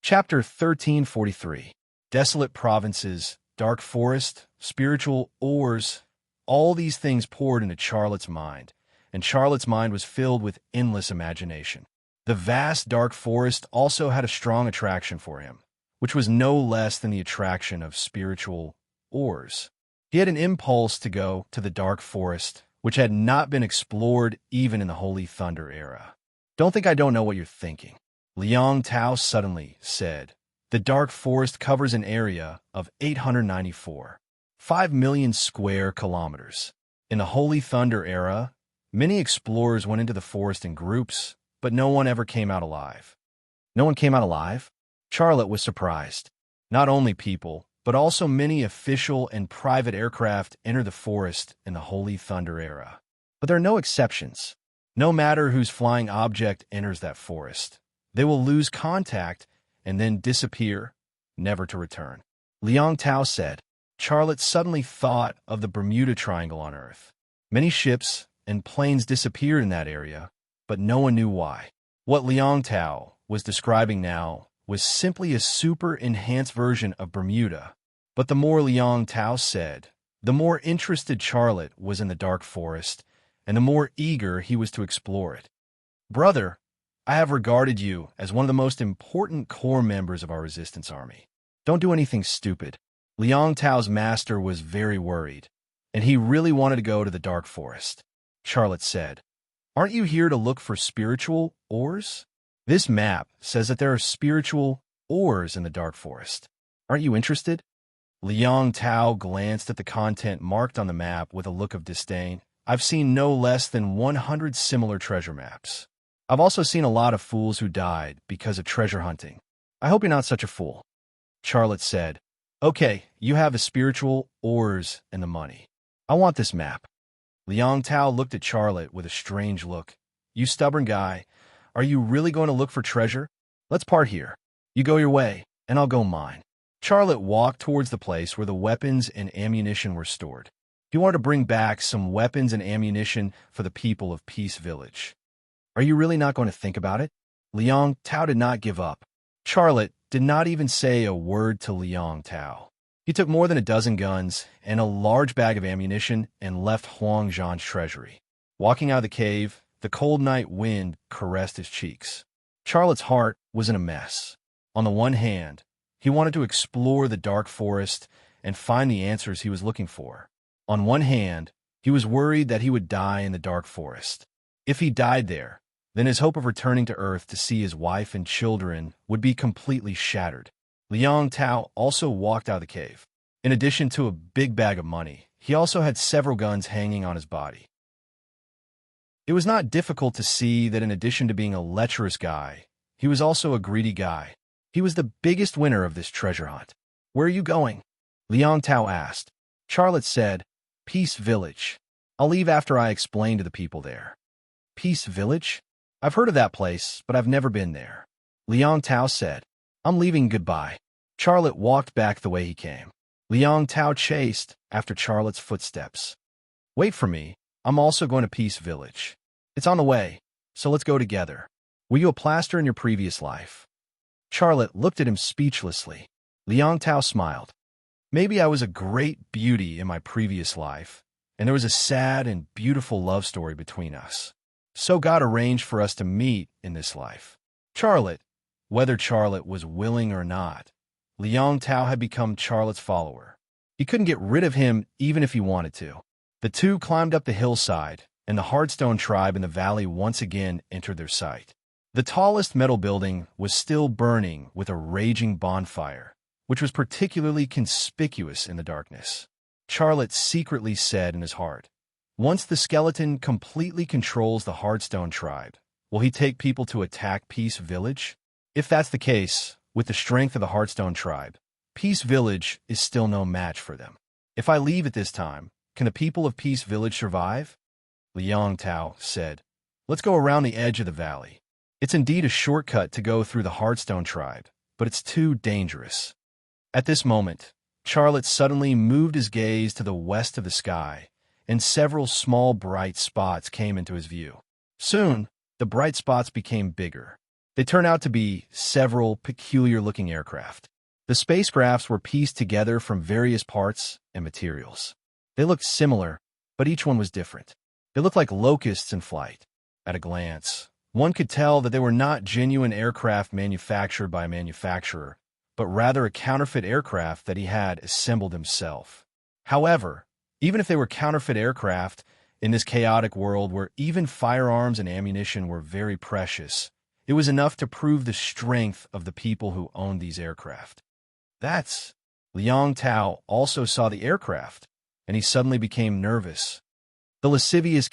Chapter 1343. Desolate provinces, dark forest, spiritual ores, all these things poured into Charlotte's mind, and Charlotte's mind was filled with endless imagination. The vast dark forest also had a strong attraction for him, which was no less than the attraction of spiritual ores. He had an impulse to go to the dark forest, which had not been explored even in the Holy Thunder era. "Don't think I don't know what you're thinking," Liang Tao suddenly said. "The dark forest covers an area of 894.5 million square kilometers. In the Holy Thunder era, many explorers went into the forest in groups, but no one ever came out alive." "No one came out alive?" Charlotte was surprised. Not only people, but also many official and private aircraft enter the forest in the Holy Thunder era. But there are no exceptions. No matter whose flying object enters that forest, they will lose contact and then disappear, never to return. Liang Tao said. Charlotte suddenly thought of the Bermuda Triangle on Earth. Many ships and planes disappeared in that area, but no one knew why. What Liang Tao was describing now was simply a super-enhanced version of Bermuda. But the more Liang Tao said, the more interested Charlotte was in the dark forest, and the more eager he was to explore it. "Brother, I have regarded you as one of the most important core members of our resistance army. Don't do anything stupid." Liang Tao's master was very worried, and he really wanted to go to the dark forest. Charlotte said, "Aren't you here to look for spiritual ores? This map says that there are spiritual ores in the dark forest. Aren't you interested?" Liang Tao glanced at the content marked on the map with a look of disdain. "I've seen no less than 100 similar treasure maps. I've also seen a lot of fools who died because of treasure hunting. I hope you're not such a fool." Charlotte said, "Okay, you have the spiritual ores and the money. I want this map." Liang Tao looked at Charlotte with a strange look. "You stubborn guy, are you really going to look for treasure? Let's part here. You go your way, and I'll go mine." Charlotte walked towards the place where the weapons and ammunition were stored. He wanted to bring back some weapons and ammunition for the people of Peace Village. "Are you really not going to think about it?" Liang Tao did not give up. Charlotte did not even say a word to Liang Tao. He took more than a dozen guns and a large bag of ammunition and left Huang Zhan's treasury. Walking out of the cave, the cold night wind caressed his cheeks. Charlotte's heart was in a mess. On the one hand, he wanted to explore the dark forest and find the answers he was looking for. On one hand, he was worried that he would die in the dark forest. If he died there, then his hope of returning to Earth to see his wife and children would be completely shattered. Liang Tao also walked out of the cave. In addition to a big bag of money, he also had several guns hanging on his body. It was not difficult to see that in addition to being a lecherous guy, he was also a greedy guy. He was the biggest winner of this treasure hunt. "Where are you going?" Liang Tao asked. Charlotte said, "Peace Village. I'll leave after I explain to the people there." "Peace Village? I've heard of that place, but I've never been there." Liang Tao said, "I'm leaving, goodbye." Charlotte walked back the way he came. Liang Tao chased after Charlotte's footsteps. "Wait for me. I'm also going to Peace Village. It's on the way, so let's go together. Were you a plaster in your previous life?" Charlotte looked at him speechlessly. Liang Tao smiled. "Maybe I was a great beauty in my previous life, and there was a sad and beautiful love story between us. So God arranged for us to meet in this life." Charlotte, whether Charlotte was willing or not, Liang Tao had become Charlotte's follower. He couldn't get rid of him even if he wanted to. The two climbed up the hillside, and the Hardstone tribe in the valley once again entered their sight. The tallest metal building was still burning with a raging bonfire, which was particularly conspicuous in the darkness. Charlotte secretly said in his heart, "Once the skeleton completely controls the Hardstone tribe, will he take people to attack Peace Village? If that's the case, with the strength of the Hardstone tribe, Peace Village is still no match for them. If I leave at this time, can the people of Peace Village survive?" Liang Tao said, "Let's go around the edge of the valley. It's indeed a shortcut to go through the Hardstone tribe, but it's too dangerous." At this moment, Charlotte suddenly moved his gaze to the west of the sky, and several small bright spots came into his view. Soon, the bright spots became bigger. They turned out to be several peculiar-looking aircraft. The spacecrafts were pieced together from various parts and materials. They looked similar, but each one was different. They looked like locusts in flight. At a glance, one could tell that they were not genuine aircraft manufactured by a manufacturer, but rather a counterfeit aircraft that he had assembled himself. However, even if they were counterfeit aircraft, in this chaotic world where even firearms and ammunition were very precious, it was enough to prove the strength of the people who owned these aircraft. Liang Tao also saw the aircraft, and he suddenly became nervous. The lascivious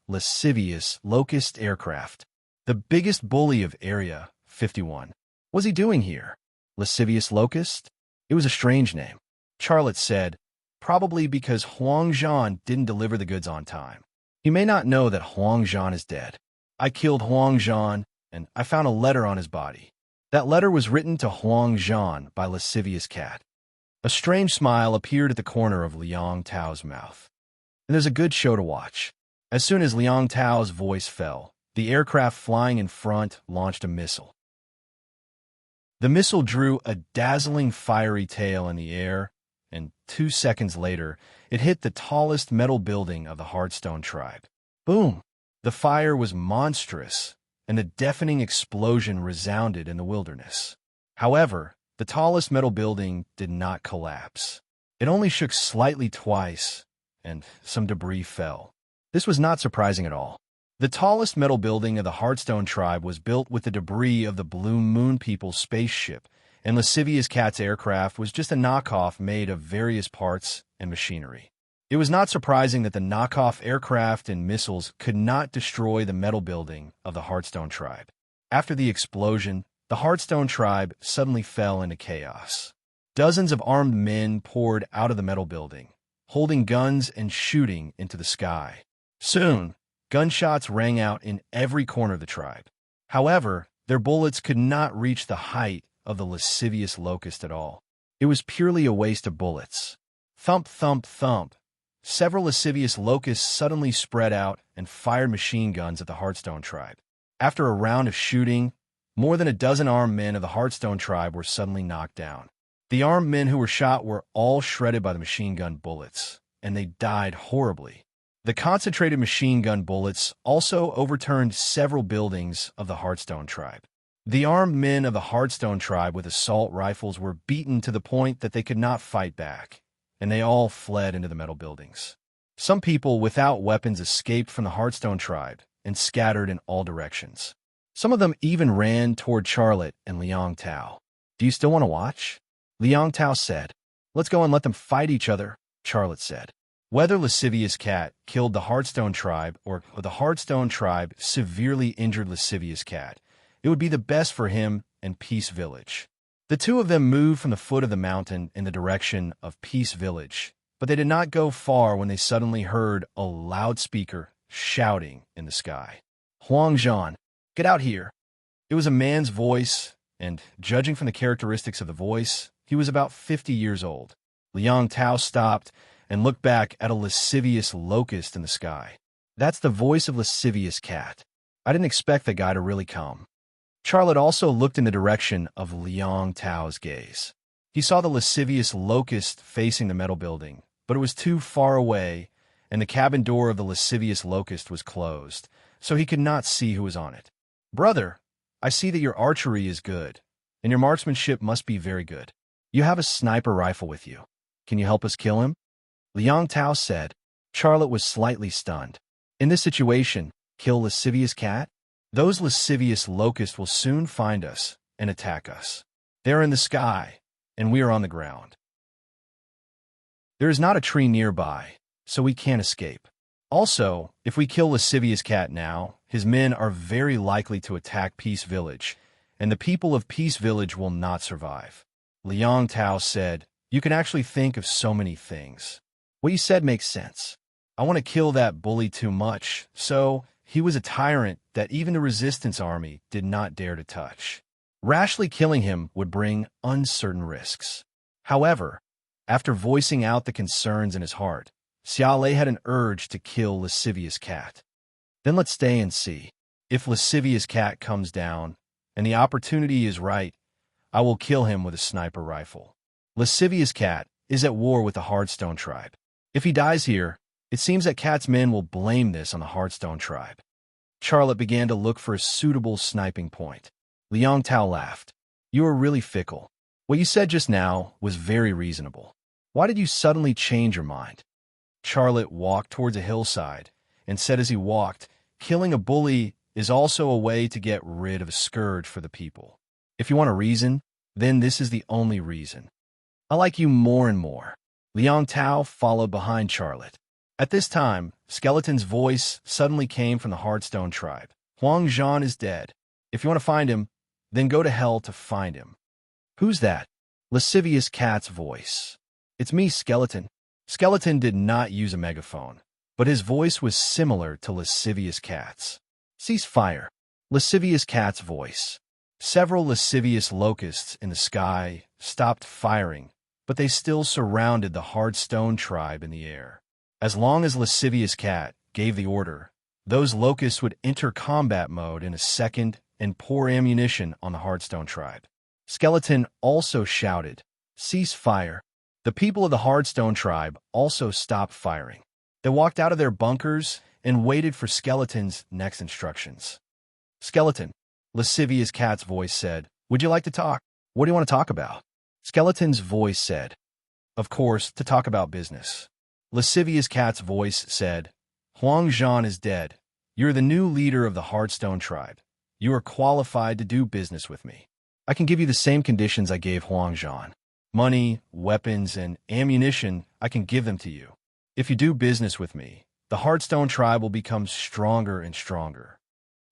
lascivious locust aircraft, the biggest bully of Area 51. What's he doing here? Lascivious locust? It was a strange name. Charlotte said, probably because Huang Zhan didn't deliver the goods on time. He may not know that Huang Zhan is dead. I killed Huang Zhan, and I found a letter on his body. That letter was written to Huang Zhan by lascivious cat. A strange smile appeared at the corner of Liang Tao's mouth. And there's a good show to watch. As soon as Liang Tao's voice fell, the aircraft flying in front launched a missile. The missile drew a dazzling fiery tail in the air, and 2 seconds later, it hit the tallest metal building of the Heartstone tribe. Boom! The fire was monstrous, and a deafening explosion resounded in the wilderness. However, the tallest metal building did not collapse. It only shook slightly twice, and some debris fell. This was not surprising at all. The tallest metal building of the Heartstone tribe was built with the debris of the Blue Moon People's spaceship, and Lascivious Cat's aircraft was just a knockoff made of various parts and machinery. It was not surprising that the knockoff aircraft and missiles could not destroy the metal building of the Heartstone tribe. After the explosion, the Heartstone tribe suddenly fell into chaos. Dozens of armed men poured out of the metal building, holding guns and shooting into the sky. Soon, gunshots rang out in every corner of the tribe. However, their bullets could not reach the height of the lascivious locust at all. It was purely a waste of bullets. Thump, thump, thump. Several lascivious locusts suddenly spread out and fired machine guns at the Heartstone tribe. After a round of shooting, more than a dozen armed men of the Heartstone tribe were suddenly knocked down. The armed men who were shot were all shredded by the machine gun bullets, and they died horribly. The concentrated machine gun bullets also overturned several buildings of the Heartstone tribe. The armed men of the Heartstone tribe with assault rifles were beaten to the point that they could not fight back, and they all fled into the metal buildings. Some people without weapons escaped from the Heartstone tribe and scattered in all directions. Some of them even ran toward Charlotte and Liang Tao. Do you still want to watch? Liang Tao said. Let's go and let them fight each other, Charlotte said. Whether Lascivious Cat killed the Heartstone tribe or the Heartstone tribe severely injured Lascivious Cat, it would be the best for him and Peace Village. The two of them moved from the foot of the mountain in the direction of Peace Village, but they did not go far when they suddenly heard a loudspeaker shouting in the sky. Huang Zhan, get out here. It was a man's voice, and judging from the characteristics of the voice, he was about 50 years old. Liang Tao stopped and looked back at a lascivious locust in the sky. That's the voice of Lascivious Cat. I didn't expect the guy to really come. Charlotte also looked in the direction of Liang Tao's gaze. He saw the lascivious locust facing the metal building, but it was too far away, and the cabin door of the lascivious locust was closed, so he could not see who was on it. Brother, I see that your archery is good, and your marksmanship must be very good. You have a sniper rifle with you. Can you help us kill him? Liang Tao said. Charlotte was slightly stunned. In this situation, kill Lascivious Cat? Those lascivious locusts will soon find us and attack us. They are in the sky, and we are on the ground. There is not a tree nearby, so we can't escape. Also, if we kill Lascivious Cat now, his men are very likely to attack Peace Village, and the people of Peace Village will not survive. Liang Tao said, you can actually think of so many things. What you said makes sense. I want to kill that bully too much, so he was a tyrant that even the resistance army did not dare to touch. Rashly killing him would bring uncertain risks. However, after voicing out the concerns in his heart, Xiaolei had an urge to kill Lascivious Cat. Then let's stay and see. If Lascivious Cat comes down, and the opportunity is right, I will kill him with a sniper rifle. Lascivious Cat is at war with the Hardstone tribe. If he dies here, it seems that Cat's men will blame this on the Hardstone tribe. Charlotte began to look for a suitable sniping point. Liang Tao laughed. You are really fickle. What you said just now was very reasonable. Why did you suddenly change your mind? Charlotte walked towards a hillside and said as he walked, killing a bully is also a way to get rid of a scourge for the people. If you want a reason, then this is the only reason. I like you more and more. Liang Tao followed behind Charlotte. At this time, Skeleton's voice suddenly came from the Hardstone tribe. Huang Zhan is dead. If you want to find him, then go to hell to find him. Who's that? Lascivious Cat's voice. It's me, Skeleton. Skeleton did not use a megaphone, but his voice was similar to Lascivious Cat's. Cease fire. Lascivious Cat's voice. Several lascivious locusts in the sky stopped firing, but they still surrounded the Hardstone tribe in the air. As long as Lascivious Cat gave the order, those locusts would enter combat mode in a second and pour ammunition on the Hardstone tribe. Skeleton also shouted, "Cease fire." The people of the Hardstone tribe also stopped firing. They walked out of their bunkers and waited for Skeleton's next instructions. Skeleton, Lascivious Cat's voice said, would you like to talk? What do you want to talk about? Skeleton's voice said, of course, to talk about business. Lascivious Cat's voice said, Huang Zhan is dead. You're the new leader of the Hardstone tribe. You are qualified to do business with me. I can give you the same conditions I gave Huang Zhan. Money, weapons, and ammunition, I can give them to you. If you do business with me, the Hardstone tribe will become stronger and stronger.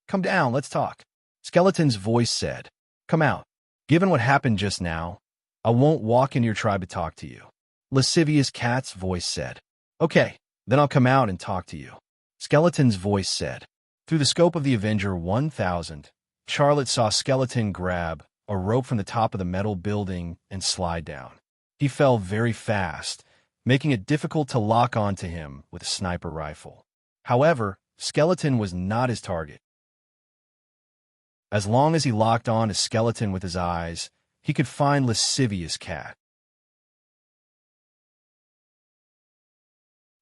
Come down, let's talk. Skeleton's voice said, come out. Given what happened just now, I won't walk in your tribe to talk to you. Lascivious Cat's voice said, okay, then I'll come out and talk to you. Skeleton's voice said, through the scope of the Avenger 1000, Charlotte saw Skeleton grab a rope from the top of the metal building and slide down. He fell very fast, making it difficult to lock onto him with a sniper rifle. However, Skeleton was not his target. As long as he locked on to Skeleton with his eyes, he could find Lascivious Cat.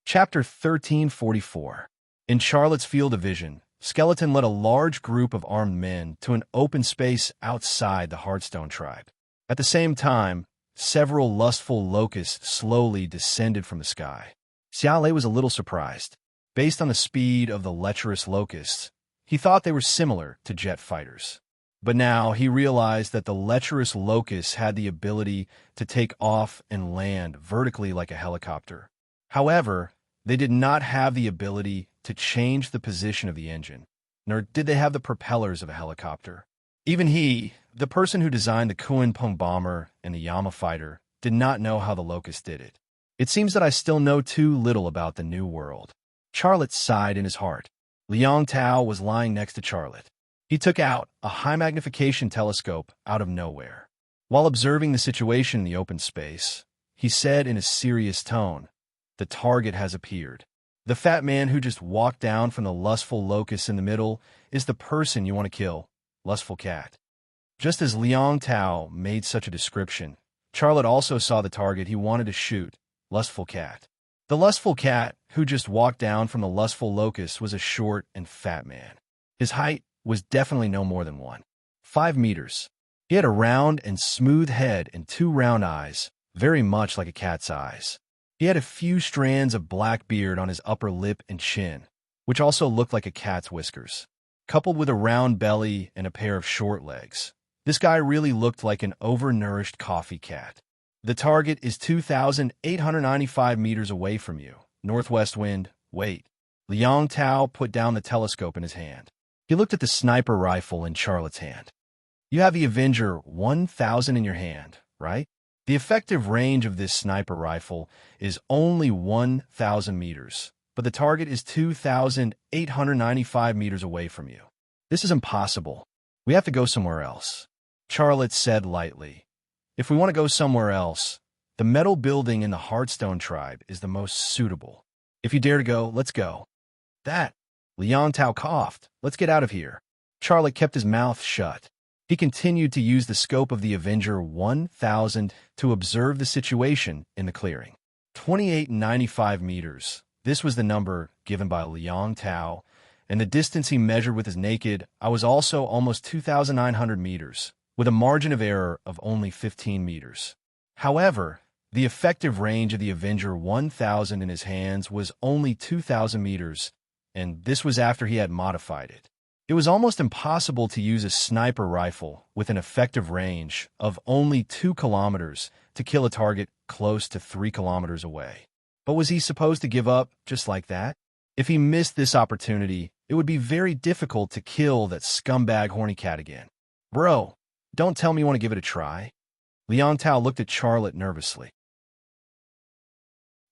Chapter 1344. In Charlotte's field of vision, Skeleton led a large group of armed men to an open space outside the Hardstone tribe. At the same time, several lustful locusts slowly descended from the sky. Xiaolei was a little surprised. Based on the speed of the lecherous locusts, he thought they were similar to jet fighters. But now he realized that the lecherous locusts had the ability to take off and land vertically like a helicopter. However, they did not have the ability to change the position of the engine, nor did they have the propellers of a helicopter. Even he, the person who designed the Kuan-Pung bomber and the Yama fighter, did not know how the Locust did it. It seems that I still know too little about the new world. Charlotte sighed in his heart. Liang Tao was lying next to Charlotte. He took out a high-magnification telescope out of nowhere. While observing the situation in the open space, he said in a serious tone, the target has appeared. The fat man who just walked down from the lustful locust in the middle is the person you want to kill, Lustful Cat. Just as Liang Tao made such a description, Charlotte also saw the target he wanted to shoot, Lustful Cat. The Lustful Cat who just walked down from the lustful locust was a short and fat man. His height was definitely no more than 5 meters. He had a round and smooth head and 2 round eyes, very much like a cat's eyes. He had a few strands of black beard on his upper lip and chin, which also looked like a cat's whiskers. Coupled with a round belly and a pair of short legs, this guy really looked like an overnourished coffee cat. The target is 2,895 meters away from you. Northwest wind, wait. Liang Tao put down the telescope in his hand. He looked at the sniper rifle in Charlotte's hand. You have the Avenger 1000 in your hand, right? The effective range of this sniper rifle is only 1,000 meters, but the target is 2,895 meters away from you. This is impossible. We have to go somewhere else. Charlotte said lightly. If we want to go somewhere else, the metal building in the Hardstone tribe is the most suitable. If you dare to go, let's go. That. Liang Tao coughed. Let's get out of here. Charlotte kept his mouth shut. He continued to use the scope of the Avenger 1000 to observe the situation in the clearing. 28.95 meters. This was the number given by Liang Tao, and the distance he measured with his naked eye was also almost 2,900 meters, with a margin of error of only 15 meters. However, the effective range of the Avenger 1000 in his hands was only 2,000 meters, and this was after he had modified it. It was almost impossible to use a sniper rifle with an effective range of only 2 kilometers to kill a target close to 3 kilometers away. But was he supposed to give up just like that? If he missed this opportunity, it would be very difficult to kill that scumbag horny cat again. Bro, don't tell me you want to give it a try. Liang Tao looked at Charlotte nervously.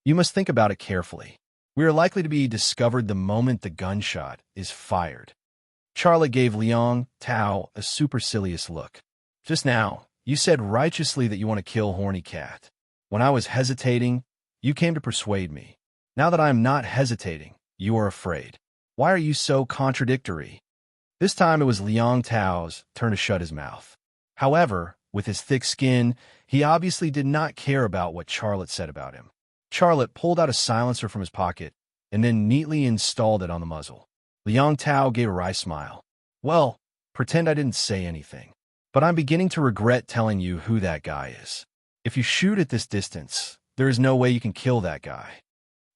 You must think about it carefully. We are likely to be discovered the moment the gunshot is fired. Charlotte gave Liang Tao a supercilious look. Just now, you said righteously that you want to kill Horny Cat. When I was hesitating, you came to persuade me. Now that I am not hesitating, you are afraid. Why are you so contradictory? This time it was Liang Tao's turn to shut his mouth. However, with his thick skin, he obviously did not care about what Charlotte said about him. Charlotte pulled out a silencer from his pocket and then neatly installed it on the muzzle. Liang Tao gave a wry smile. Well, pretend I didn't say anything. But I'm beginning to regret telling you who that guy is. If you shoot at this distance, there is no way you can kill that guy.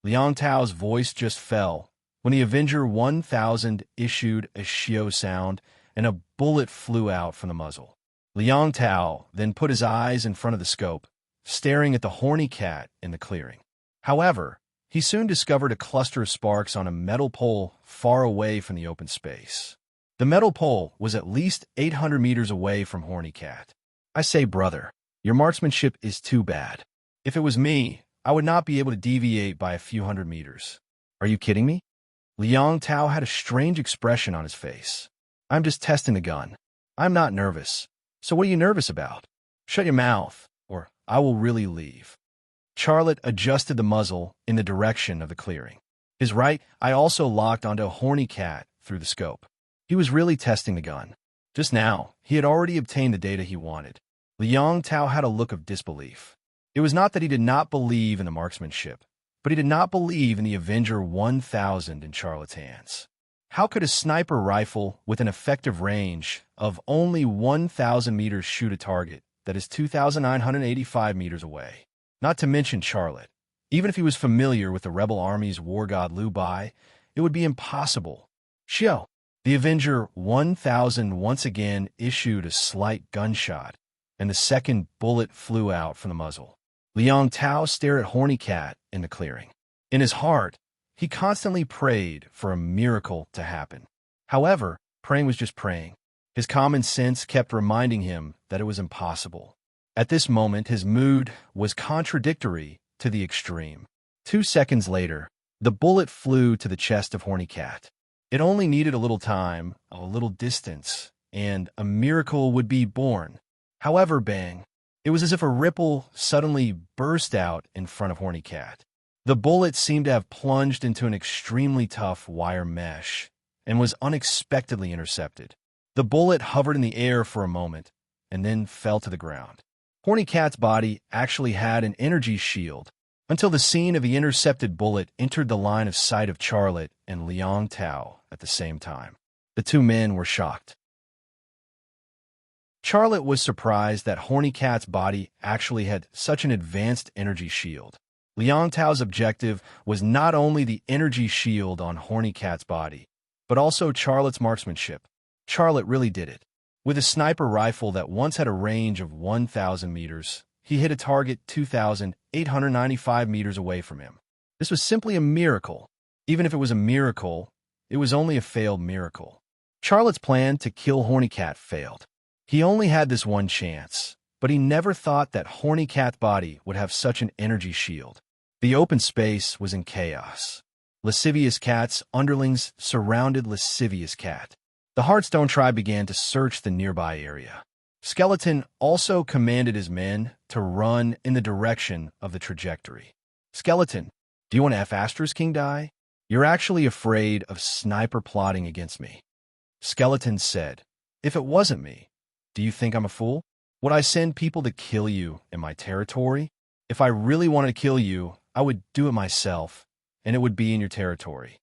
Liang Tao's voice just fell when the Avenger 1000 issued a shio sound and a bullet flew out from the muzzle. Liang Tao then put his eyes in front of the scope, staring at the horny cat in the clearing. However, he soon discovered a cluster of sparks on a metal pole far away from the open space. The metal pole was at least 800 meters away from Horny Cat. I say, brother, your marksmanship is too bad. If it was me, I would not be able to deviate by a few hundred meters. Are you kidding me? Liang Tao had a strange expression on his face. I'm just testing the gun. I'm not nervous. So what are you nervous about? Shut your mouth, or I will really leave. Charlotte adjusted the muzzle in the direction of the clearing. His right eye also locked onto a Horny Cat through the scope. He was really testing the gun. Just now, he had already obtained the data he wanted. Liang Tao had a look of disbelief. It was not that he did not believe in the marksmanship, but he did not believe in the Avenger 1000 in Charlotte's hands. How could a sniper rifle with an effective range of only 1,000 meters shoot a target that is 2,985 meters away? Not to mention Charlotte. Even if he was familiar with the rebel army's war god Liu Bai, it would be impossible. Shio. The Avenger 1000 once again issued a slight gunshot, and the second bullet flew out from the muzzle. Liang Tao stared at Horny Cat in the clearing. In his heart, he constantly prayed for a miracle to happen. However, praying was just praying. His common sense kept reminding him that it was impossible. At this moment, his mood was contradictory to the extreme. 2 seconds later, the bullet flew to the chest of Horny Cat. It only needed a little time, a little distance, and a miracle would be born. However, bang, it was as if a ripple suddenly burst out in front of Horny Cat. The bullet seemed to have plunged into an extremely tough wire mesh and was unexpectedly intercepted. The bullet hovered in the air for a moment and then fell to the ground. Horny Cat's body actually had an energy shield until the scene of the intercepted bullet entered the line of sight of Charlotte and Liang Tao at the same time. The two men were shocked. Charlotte was surprised that Horny Cat's body actually had such an advanced energy shield. Liang Tao's objective was not only the energy shield on Horny Cat's body, but also Charlotte's marksmanship. Charlotte really did it. With a sniper rifle that once had a range of 1,000 meters, he hit a target 2,895 meters away from him. This was simply a miracle. Even if it was a miracle, it was only a failed miracle. Charlotte's plan to kill Horny Cat failed. He only had this one chance, but he never thought that Horny Cat's body would have such an energy shield. The open space was in chaos. Lascivious Cat's underlings surrounded Lascivious Cat. The Heartstone tribe began to search the nearby area. Skeleton also commanded his men to run in the direction of the trajectory. Skeleton, do you want to F Asterisk King die? You're actually afraid of sniper plotting against me. Skeleton said, if it wasn't me, Do you think I'm a fool? Would I send people to kill you in my territory? If I really wanted to kill you, I would do it myself, and it would be in your territory.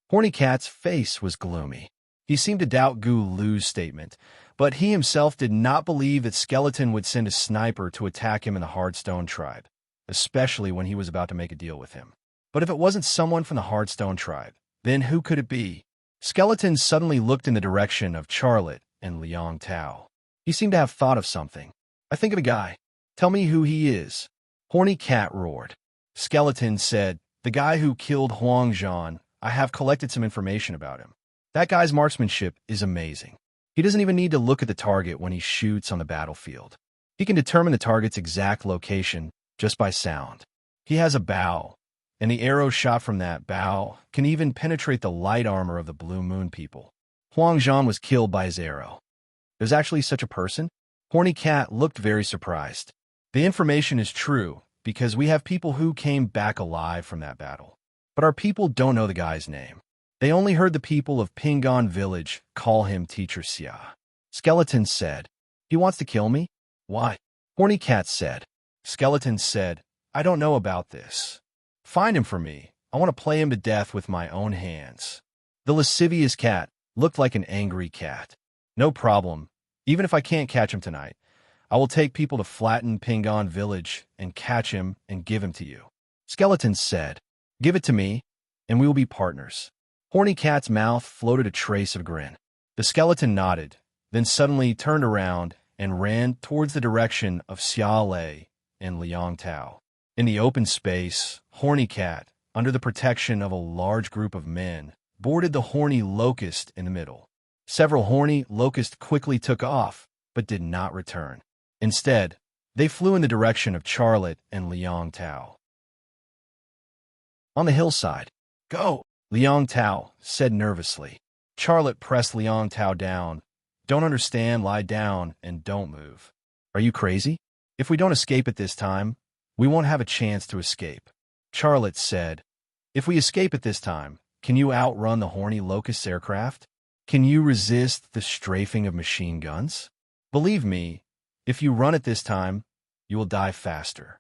Horny Cat's face was gloomy. He seemed to doubt Gu Lu's statement, but he himself did not believe that Skeleton would send a sniper to attack him in the Hardstone tribe, especially when he was about to make a deal with him. But if it wasn't someone from the Hardstone tribe, then who could it be? Skeleton suddenly looked in the direction of Charlotte and Liang Tao. He seemed to have thought of something. I think of a guy. Tell me who he is. Horny Cat roared. Skeleton said, the guy who killed Huang Zhan. I have collected some information about him. That guy's marksmanship is amazing. He doesn't even need to look at the target when he shoots on the battlefield. He can determine the target's exact location just by sound. He has a bow, and the arrow shot from that bow can even penetrate the light armor of the Blue Moon people. Huang Zhan was killed by his arrow. There's actually such a person? Horny Cat looked very surprised. The information is true, because we have people who came back alive from that battle. But our people don't know the guy's name. They only heard the people of Pingon Village call him Teacher Xia. Skeleton said, he wants to kill me? Why? Horny Cat said. Skeleton said, I don't know about this. Find him for me. I want to play him to death with my own hands. The lascivious cat looked like an angry cat. No problem. Even if I can't catch him tonight, I will take people to flatten Pingon Village and catch him and give him to you. Skeleton said, give it to me, and we will be partners. Horny Cat's mouth floated a trace of grin. The skeleton nodded, then suddenly turned around and ran towards the direction of Xia Lei and Liang Tao. In the open space, Horny Cat, under the protection of a large group of men, boarded the horny locust in the middle. Several horny locusts quickly took off, but did not return. Instead, they flew in the direction of Charlotte and Liang Tao. On the hillside, go, Liang Tao said nervously. Charlotte pressed Liang Tao down. Don't understand, lie down, and don't move. Are you crazy? If we don't escape at this time, we won't have a chance to escape. Charlotte said, if we escape at this time, can you outrun the horny locust aircraft? Can you resist the strafing of machine guns? Believe me, if you run at this time, you will die faster.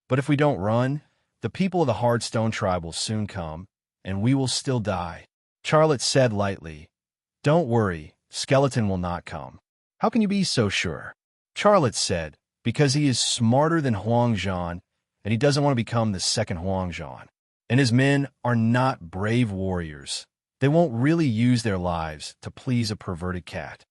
But if we don't run, the people of the Hardstone tribe will soon come, and we will still die. Charlotte said lightly, don't worry, Skeleton will not come. How can you be so sure? Charlotte said, because he is smarter than Huang Zhan, and he doesn't want to become the second Huang Zhan. And his men are not brave warriors. They won't really use their lives to please a perverted cat.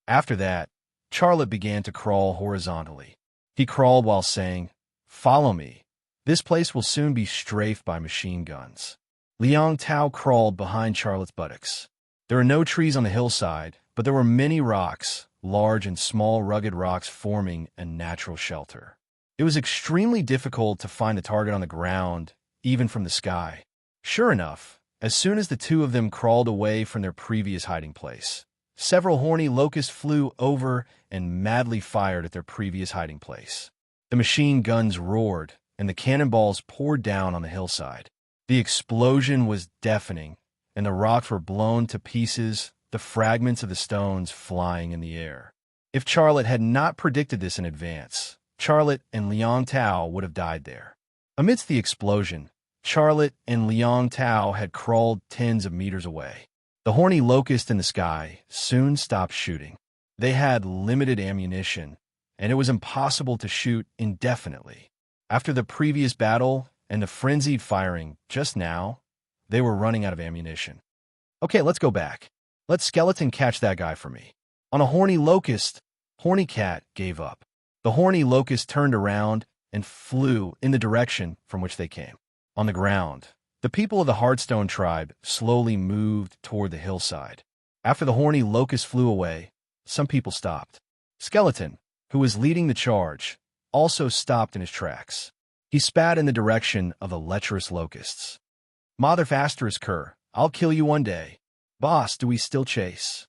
After that, Charlotte began to crawl horizontally. He crawled while saying, follow me. This place will soon be strafed by machine guns. Liang Tao crawled behind Charlotte's buttocks. There are no trees on the hillside, but there were many rocks, large and small rugged rocks forming a natural shelter. It was extremely difficult to find the target on the ground, even from the sky. Sure enough, as soon as the two of them crawled away from their previous hiding place, several horny locusts flew over and madly fired at their previous hiding place. The machine guns roared, and the cannonballs poured down on the hillside. The explosion was deafening, and the rocks were blown to pieces, the fragments of the stones flying in the air. If Charlotte had not predicted this in advance, Charlotte and Liang Tao would have died there. Amidst the explosion, Charlotte and Liang Tao had crawled tens of meters away. The horny locust in the sky soon stopped shooting. They had limited ammunition, and it was impossible to shoot indefinitely. After the previous battle and the frenzied firing just now, they were running out of ammunition. Okay, let's go back. Let Skeleton catch that guy for me. On a horny locust, Horny Cat gave up. The horny locust turned around and flew in the direction from which they came. On the ground, the people of the Hardstone tribe slowly moved toward the hillside. After the horny locust flew away, some people stopped. Skeleton, who was leading the charge, also stopped in his tracks. He spat in the direction of the lecherous locusts. Mother faster cur, I'll kill you one day. Boss, do we still chase?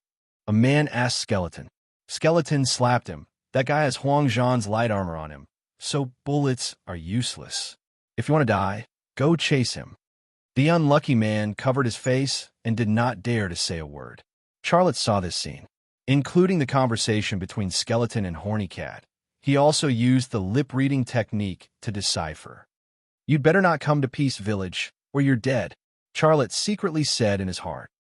A man asked Skeleton. Skeleton slapped him. That guy has Huang Zhan's light armor on him, so bullets are useless. If you want to die, go chase him. The unlucky man covered his face and did not dare to say a word. Charlotte saw this scene. including the conversation between Skeleton and Horny Cat. He also used the lip-reading technique to decipher. "You'd better not come to Peace Village, or you're dead," Charlotte secretly said in his heart.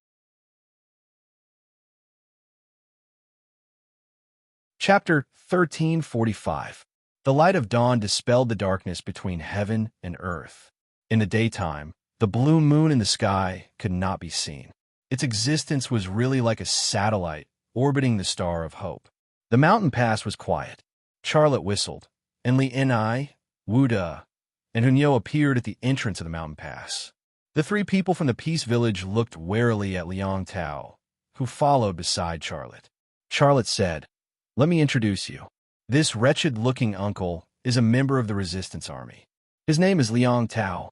Chapter 1345. The light of dawn dispelled the darkness between heaven and earth. In the daytime, the blue moon in the sky could not be seen. Its existence was really like a satellite orbiting the star of hope. The mountain pass was quiet. Charlotte whistled, and Li Enai, Wuda, and Hunyo appeared at the entrance of the mountain pass. The three people from the Peace Village looked warily at Liang Tao, who followed beside Charlotte. Charlotte said, "Let me introduce you. This wretched-looking uncle is a member of the resistance army. His name is Liang Tao."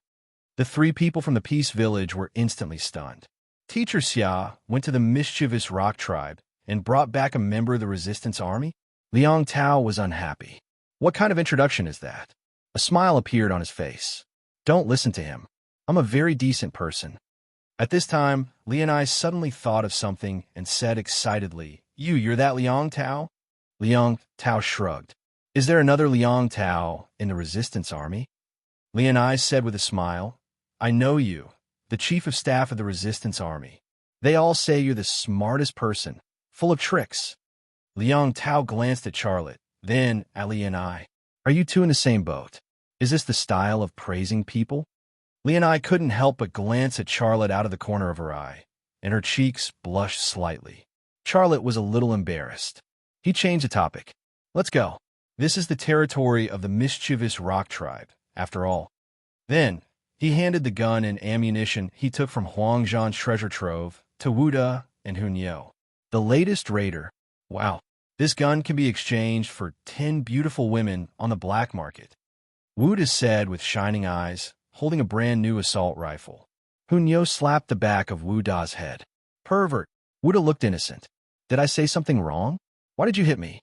The three people from the Peace Village were instantly stunned. Teacher Xia went to the mischievous rock tribe and brought back a member of the resistance army? Liang Tao was unhappy. What kind of introduction is that? A smile appeared on his face. "Don't listen to him. I'm a very decent person." At this time, Li and I suddenly thought of something and said excitedly, You're that Liang Tao?" Liang Tao shrugged. "Is there another Liang Tao in the resistance army?" Li and I said with a smile, "I know you, the chief of staff of the resistance army. They all say you're the smartest person, full of tricks." Liang Tao glanced at Charlotte, then at Li and I. "Are you two in the same boat? Is this the style of praising people?" Li and I couldn't help but glance at Charlotte out of the corner of her eye, and her cheeks blushed slightly. Charlotte was a little embarrassed. He changed the topic. "Let's go. This is the territory of the mischievous rock tribe, after all." Then, he handed the gun and ammunition he took from Huangzhan's treasure trove to Wuda and Hunyo. "The latest raider. Wow, this gun can be exchanged for 10 beautiful women on the black market," Wuda said with shining eyes, holding a brand-new assault rifle. Hunyo slapped the back of Wuda's head. "Pervert." Wuda looked innocent. "Did I say something wrong? Why did you hit me?"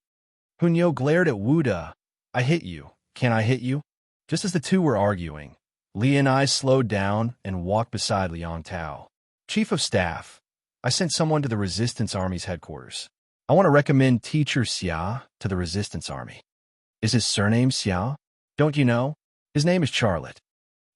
Hunyo glared at Wuda. "I hit you. Can I hit you?" Just as the two were arguing, Li and I slowed down and walked beside Liang Tao. "Chief of Staff, I sent someone to the Resistance Army's headquarters. I want to recommend Teacher Xia to the Resistance Army." "Is his surname Xia? Don't you know? His name is Charlotte."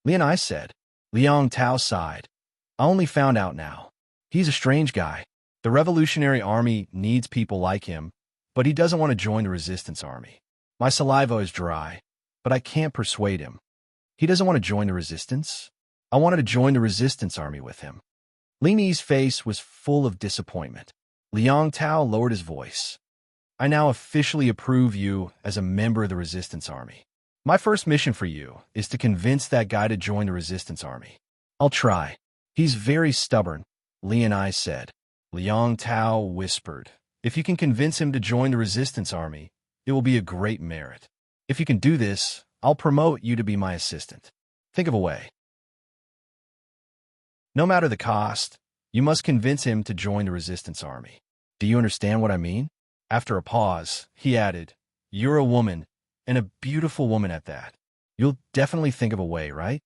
Li and I said. Liang Tao sighed. "I only found out now. He's a strange guy. The Revolutionary Army needs people like him, but he doesn't want to join the Resistance Army. My saliva is dry, but I can't persuade him. He doesn't want to join the Resistance? I wanted to join the Resistance Army with him." Li Ni's face was full of disappointment. Liang Tao lowered his voice. "I now officially approve you as a member of the Resistance Army. My first mission for you is to convince that guy to join the Resistance Army." "I'll try. He's very stubborn," Li and I said. Liang Tao whispered, "If you can convince him to join the Resistance Army, it will be a great merit. If you can do this, I'll promote you to be my assistant. Think of a way. No matter the cost, you must convince him to join the Resistance Army. Do you understand what I mean?" After a pause, he added, "You're a woman, and a beautiful woman at that. You'll definitely think of a way, right?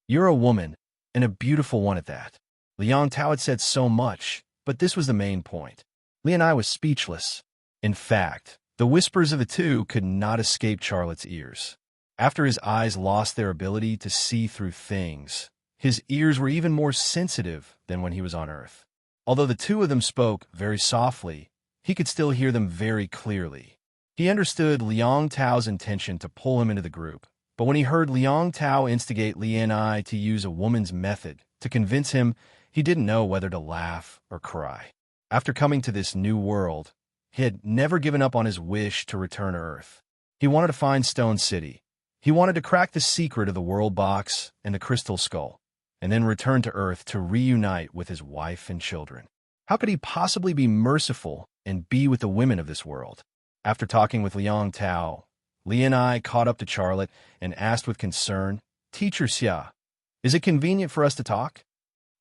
You're a woman, and a beautiful one at that." Liang Tao had said so much, but this was the main point. Li and I was speechless. In fact, the whispers of the two could not escape Charlotte's ears. After his eyes lost their ability to see through things, his ears were even more sensitive than when he was on Earth. Although the two of them spoke very softly, he could still hear them very clearly. He understood Liang Tao's intention to pull him into the group, but when he heard Liang Tao instigate Li and I to use a woman's method to convince him, he didn't know whether to laugh or cry. After coming to this new world, he had never given up on his wish to return to Earth. He wanted to find Stone City. He wanted to crack the secret of the World Box and the Crystal Skull, and then return to Earth to reunite with his wife and children. How could he possibly be merciful and be with the women of this world? After talking with Liang Tao, Li and I caught up to Charlotte and asked with concern, "Teacher Xia, is it convenient for us to talk?"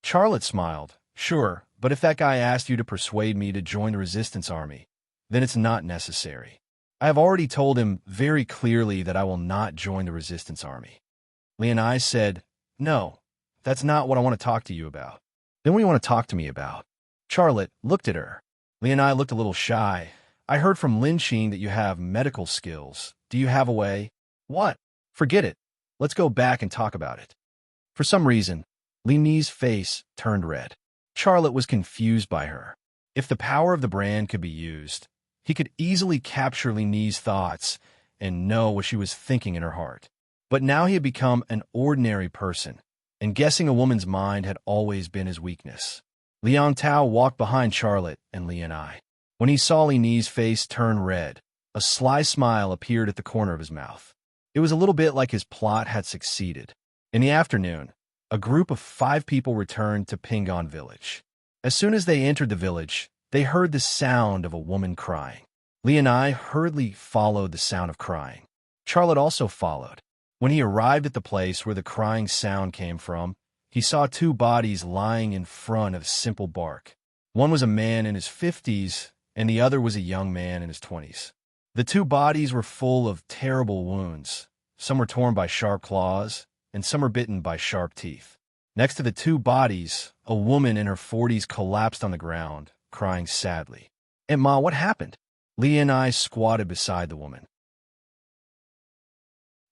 Charlotte smiled. "Sure, but if that guy asked you to persuade me to join the Resistance Army, then it's not necessary. I have already told him very clearly that I will not join the Resistance Army." Li and I said, "No, that's not what I want to talk to you about." "Then what do you want to talk to me about?" Charlotte looked at her. Li and I looked a little shy. I heard from Lin Qing that you have medical skills. Do you have a way? What? Forget it. Let's go back and talk about it. For some reason, Li Ni's face turned red. Charlotte was confused by her. If the power of the brand could be used, he could easily capture Li Ni's thoughts and know what she was thinking in her heart. But now he had become an ordinary person, and guessing a woman's mind had always been his weakness. Liang Tao walked behind Charlotte and Li and I. When he saw Li Ni's face turn red, a sly smile appeared at the corner of his mouth. It was a little bit like his plot had succeeded. In the afternoon, a group of 5 people returned to Pingon Village. As soon as they entered the village, they heard the sound of a woman crying. Li and I hurriedly followed the sound of crying. Charlotte also followed. When he arrived at the place where the crying sound came from, he saw 2 bodies lying in front of simple bark. One was a man in his 50s, and the other was a young man in his 20s. The 2 bodies were full of terrible wounds. Some were torn by sharp claws, and some were bitten by sharp teeth. Next to the 2 bodies, a woman in her 40s collapsed on the ground, crying sadly. "Aunt Ma, what happened?" Li and I squatted beside the woman.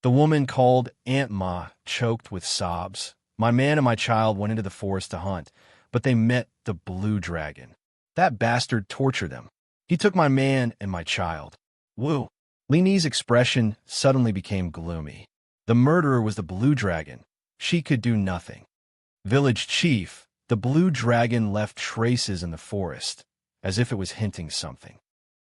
The woman, called Aunt Ma, choked with sobs. "My man and my child went into the forest to hunt, but they met the blue dragon. That bastard tortured them. He took my man and my child." Woo! Li Ni's expression suddenly became gloomy. The murderer was the blue dragon. She could do nothing. Village chief, the blue dragon left traces in the forest, as if it was hinting something.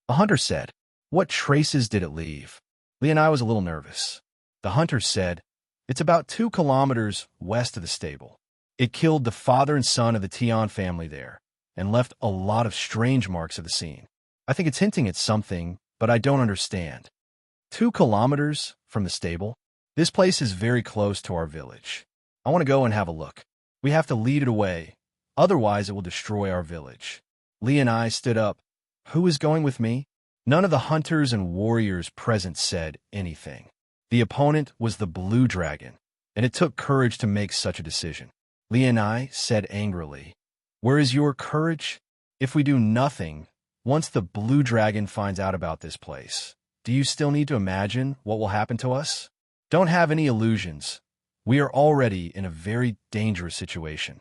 A hunter said, "What traces did it leave?" Li and I was a little nervous. The hunter said, "It's about 2 kilometers west of the stable. It killed the father and son of the Tian family there, and left a lot of strange marks at the scene. I think it's hinting at something, but I don't understand." 2 kilometers from the stable? This place is very close to our village. I want to go and have a look. We have to lead it away, otherwise it will destroy our village. Li and I stood up. Who is going with me? None of the hunters and warriors present said anything. The opponent was the blue dragon, and it took courage to make such a decision. Li and I said angrily, "Where is your courage? If we do nothing, once the blue dragon finds out about this place, do you still need to imagine what will happen to us? Don't have any illusions. We are already in a very dangerous situation."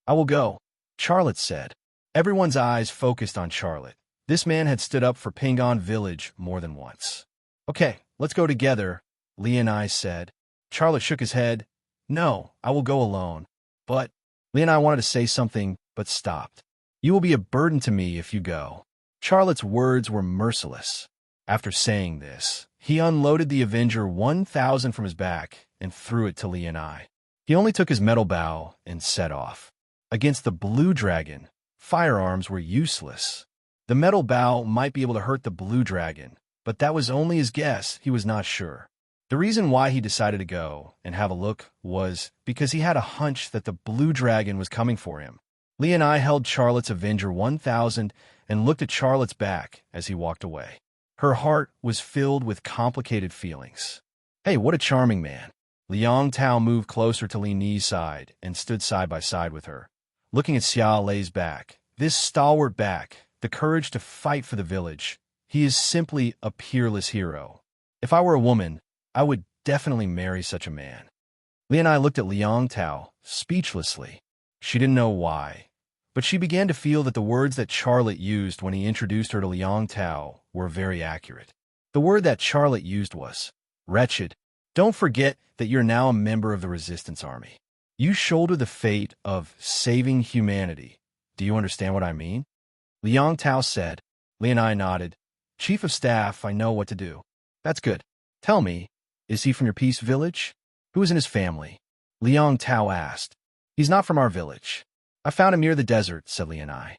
"I will go," Charlotte said. Everyone's eyes focused on Charlotte. This man had stood up for Pingon Village more than once. "Okay, let's go together," Li and I said. Charlotte shook his head. "No, I will go alone." "But—" Li and I wanted to say something, but stopped. "You will be a burden to me if you go." Charlotte's words were merciless. After saying this, he unloaded the Avenger 1000 from his back and threw it to Li and I. He only took his metal bow and set off. Against the blue dragon, firearms were useless. The metal bow might be able to hurt the blue dragon, but that was only his guess. He was not sure. The reason why he decided to go and have a look was because he had a hunch that the blue dragon was coming for him. Li and I held Charlotte's Avenger 1000 and looked at Charlotte's back as he walked away. Her heart was filled with complicated feelings. "Hey, what a charming man." Liang Tao moved closer to Li Ni's side and stood side by side with her, looking at Xia Lei's back. This stalwart back, the courage to fight for the village. He is simply a peerless hero. If I were a woman, I would definitely marry such a man. Li and I looked at Liang Tao, speechlessly. She didn't know why, but she began to feel that the words that Charlotte used when he introduced her to Liang Tao were very accurate. The word that Charlotte used was wretched. Don't forget that you're now a member of the resistance army. You shoulder the fate of saving humanity. Do you understand what I mean? Liang Tao said. Li and I nodded. "Chief of Staff, I know what to do." "That's good. Tell me, is he from your peace village?" "Who is in his family?" Liang Tao asked. "He's not from our village. I found him near the desert," said Li and I.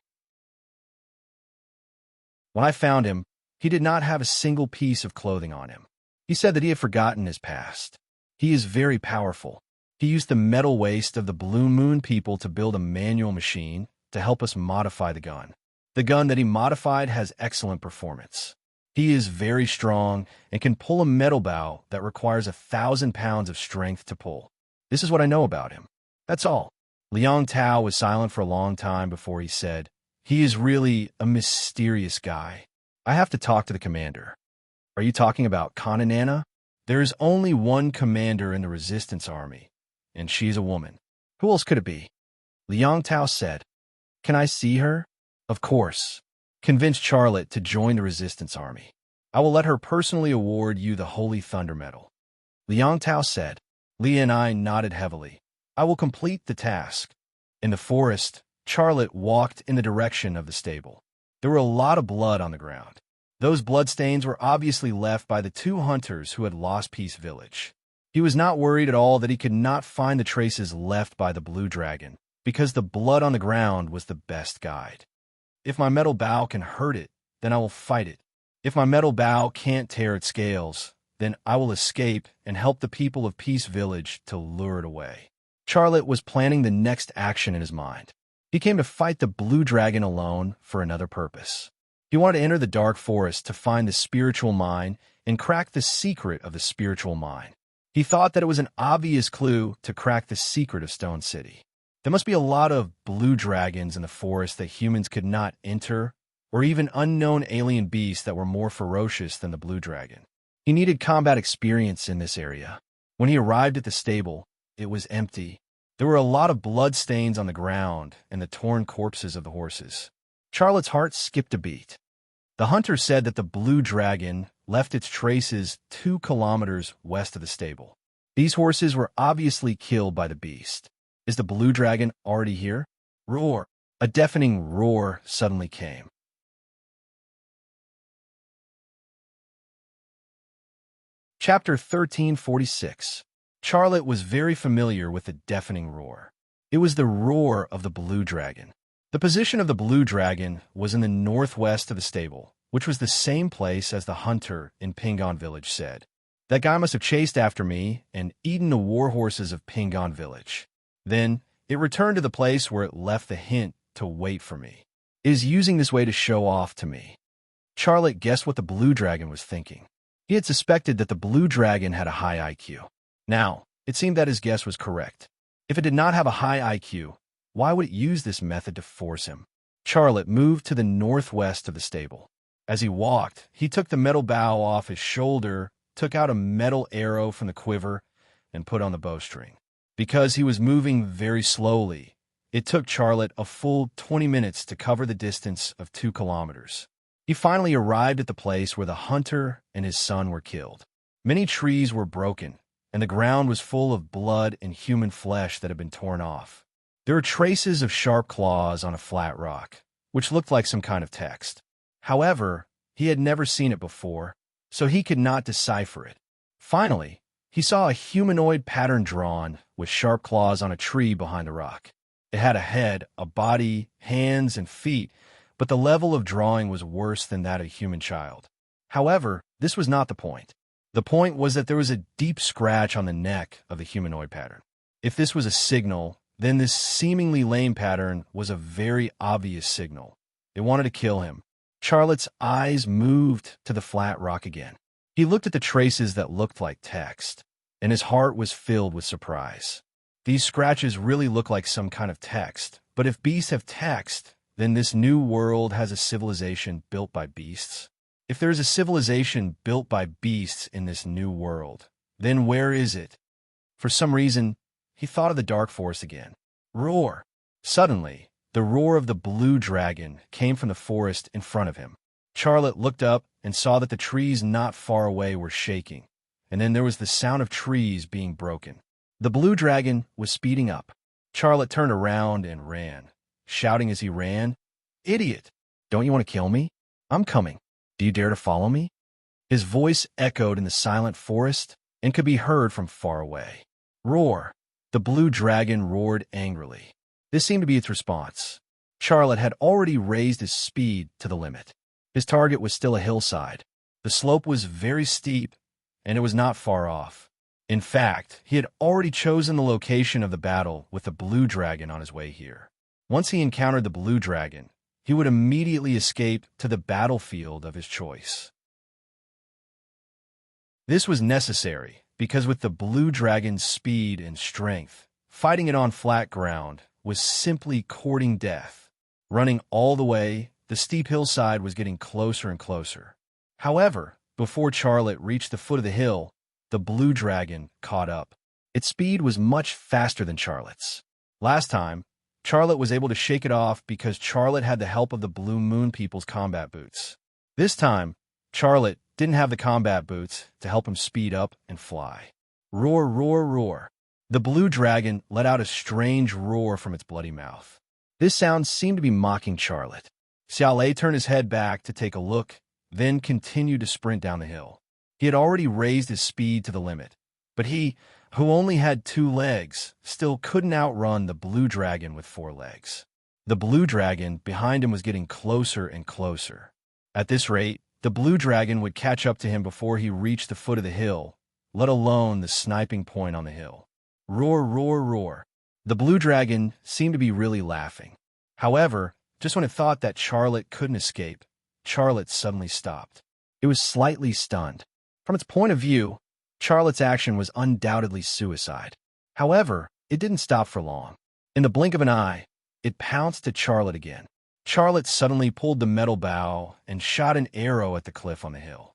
When I found him, he did not have a single piece of clothing on him. He said that he had forgotten his past. He is very powerful. He used the metal waste of the Blue Moon people to build a manual machine to help us modify the gun. The gun that he modified has excellent performance. He is very strong and can pull a metal bow that requires 1,000 pounds of strength to pull. This is what I know about him. That's all. Liang Tao was silent for a long time before he said, He is really a mysterious guy. I have to talk to the commander. Are you talking about Kananana? There is only one commander in the resistance army, and she's a woman. Who else could it be? Liang Tao said. Can I see her? Of course. Convince Charlotte to join the resistance army. I will let her personally award you the Holy Thunder Medal. Liang Tao said. Li and I nodded heavily. I will complete the task. In the forest, Charlotte walked in the direction of the stable. There were a lot of blood on the ground. Those bloodstains were obviously left by the two hunters who had lost Peace Village. He was not worried at all that he could not find the traces left by the blue dragon, because the blood on the ground was the best guide. If my metal bow can hurt it, then I will fight it. If my metal bow can't tear its scales, then I will escape and help the people of Peace Village to lure it away. Charlotte was planning the next action in his mind. He came to fight the blue dragon alone for another purpose. He wanted to enter the dark forest to find the spiritual mine and crack the secret of the spiritual mine. He thought that it was an obvious clue to crack the secret of Stone City. There must be a lot of blue dragons in the forest that humans could not enter, or even unknown alien beasts that were more ferocious than the blue dragon. He needed combat experience in this area. When he arrived at the stable, it was empty. There were a lot of blood stains on the ground and the torn corpses of the horses. Charlotte's heart skipped a beat. The hunter said that the blue dragon left its traces 2 kilometers west of the stable. These horses were obviously killed by the beast. Is the blue dragon already here? Roar! A deafening roar suddenly came. Chapter 1346. Charlotte was very familiar with the deafening roar. It was the roar of the blue dragon. The position of the blue dragon was in the northwest of the stable, which was the same place as the hunter in Pingon Village said. That guy must have chased after me and eaten the war horses of Pingon Village. Then it returned to the place where it left the hint to wait for me. It is using this way to show off to me. Charlotte guessed what the blue dragon was thinking. He had suspected that the blue dragon had a high IQ. Now, it seemed that his guess was correct. If it did not have a high IQ, why would it use this method to force him? Charlotte moved to the northwest of the stable. As he walked, he took the metal bow off his shoulder, took out a metal arrow from the quiver, and put on the bowstring. Because he was moving very slowly, it took Charlotte a full 20 minutes to cover the distance of 2 kilometers. He finally arrived at the place where the hunter and his son were killed. Many trees were broken, and the ground was full of blood and human flesh that had been torn off. There were traces of sharp claws on a flat rock, which looked like some kind of text. However, he had never seen it before, so he could not decipher it. Finally, he saw a humanoid pattern drawn with sharp claws on a tree behind the rock. It had a head, a body, hands, and feet, but the level of drawing was worse than that of a human child. However, this was not the point. The point was that there was a deep scratch on the neck of the humanoid pattern. If this was a signal, then this seemingly lame pattern was a very obvious signal. They wanted to kill him. Charlotte's eyes moved to the flat rock again. He looked at the traces that looked like text, and his heart was filled with surprise. These scratches really look like some kind of text, but if beasts have text, then this new world has a civilization built by beasts. If there is a civilization built by beasts in this new world, then where is it? For some reason, he thought of the dark forest again. Roar! Suddenly, the roar of the blue dragon came from the forest in front of him. Charlotte looked up and saw that the trees not far away were shaking, and then there was the sound of trees being broken. The blue dragon was speeding up. Charlotte turned around and ran, shouting as he ran, "Idiot! Don't you want to kill me? I'm coming. Do you dare to follow me?" His voice echoed in the silent forest and could be heard from far away. Roar! The blue dragon roared angrily. This seemed to be its response. Charlotte had already raised his speed to the limit. His target was still a hillside. The slope was very steep, and it was not far off. In fact, he had already chosen the location of the battle with the blue dragon on his way here. Once he encountered the blue dragon, he would immediately escape to the battlefield of his choice. This was necessary because with the blue dragon's speed and strength, fighting it on flat ground was simply courting death. Running all the way, the steep hillside was getting closer and closer. However, before Charlotte reached the foot of the hill, the blue dragon caught up. Its speed was much faster than Charlotte's. Last time, Charlotte was able to shake it off because Charlotte had the help of the Blue Moon People's combat boots. This time, Charlotte didn't have the combat boots to help him speed up and fly. Roar, roar, roar. The blue dragon let out a strange roar from its bloody mouth. This sound seemed to be mocking Charlotte. Xiaolei turned his head back to take a look, then continued to sprint down the hill. He had already raised his speed to the limit, but he, who only had 2 legs, still couldn't outrun the blue dragon with 4 legs. The blue dragon behind him was getting closer and closer. At this rate, the blue dragon would catch up to him before he reached the foot of the hill, let alone the sniping point on the hill. Roar, roar, roar. The blue dragon seemed to be really laughing. However, just when it thought that Charlotte couldn't escape, Charlotte suddenly stopped. It was slightly stunned. From its point of view, Charlotte's action was undoubtedly suicide. However, it didn't stop for long. In the blink of an eye, it pounced at Charlotte again. Charlotte suddenly pulled the metal bow and shot an arrow at the cliff on the hill.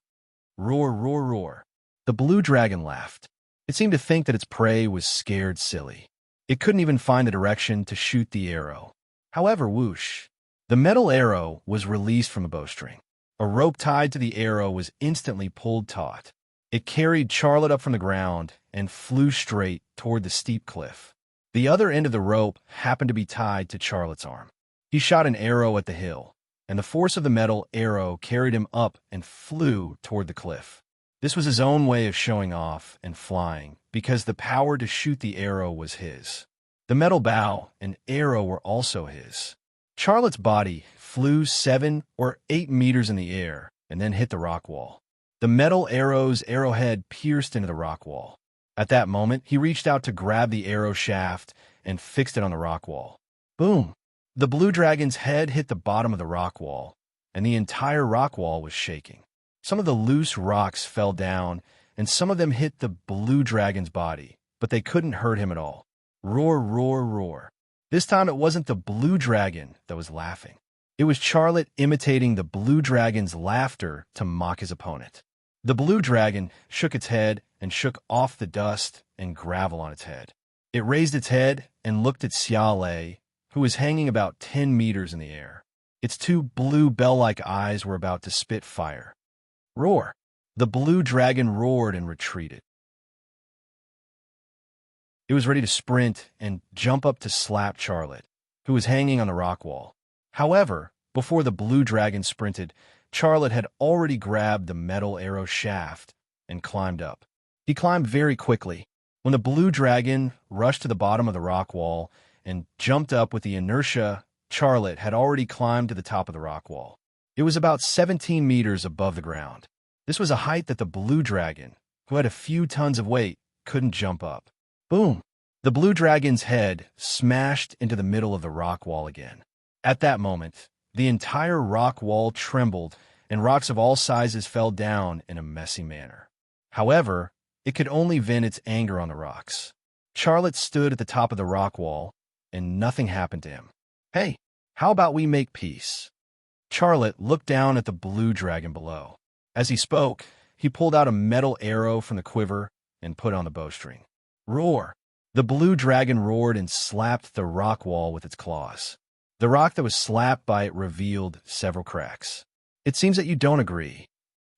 Roar, roar, roar. The blue dragon laughed. It seemed to think that its prey was scared silly. It couldn't even find a direction to shoot the arrow. However, whoosh. The metal arrow was released from the bowstring. A rope tied to the arrow was instantly pulled taut. It carried Charlotte up from the ground and flew straight toward the steep cliff. The other end of the rope happened to be tied to Charlotte's arm. He shot an arrow at the hill, and the force of the metal arrow carried him up and flew toward the cliff. This was his own way of showing off and flying, because the power to shoot the arrow was his. The metal bow and arrow were also his. Charlotte's body flew 7 or 8 meters in the air and then hit the rock wall. The metal arrow's arrowhead pierced into the rock wall. At that moment, he reached out to grab the arrow shaft and fixed it on the rock wall. Boom! The blue dragon's head hit the bottom of the rock wall, and the entire rock wall was shaking. Some of the loose rocks fell down, and some of them hit the blue dragon's body, but they couldn't hurt him at all. Roar, roar, roar. This time it wasn't the blue dragon that was laughing. It was Charlotte imitating the blue dragon's laughter to mock his opponent. The blue dragon shook its head and shook off the dust and gravel on its head. It raised its head and looked at Xiaolei, who was hanging about 10 meters in the air. Its 2 blue bell-like eyes were about to spit fire. Roar! The blue dragon roared and retreated. It was ready to sprint and jump up to slap Charlotte, who was hanging on the rock wall. However, before the blue dragon sprinted, Charlotte had already grabbed the metal arrow shaft and climbed up. He climbed very quickly. When the blue dragon rushed to the bottom of the rock wall and jumped up with the inertia, Charlotte had already climbed to the top of the rock wall. It was about 17 meters above the ground. This was a height that the blue dragon, who had a few tons of weight, couldn't jump up. Boom! The blue dragon's head smashed into the middle of the rock wall again. At that moment, the entire rock wall trembled and rocks of all sizes fell down in a messy manner. However, it could only vent its anger on the rocks. Charlotte stood at the top of the rock wall, and nothing happened to him. Hey, how about we make peace? Charlotte looked down at the blue dragon below. As he spoke, he pulled out a metal arrow from the quiver and put on the bowstring. Roar! The blue dragon roared and slapped the rock wall with its claws. The rock that was slapped by it revealed several cracks. It seems that you don't agree.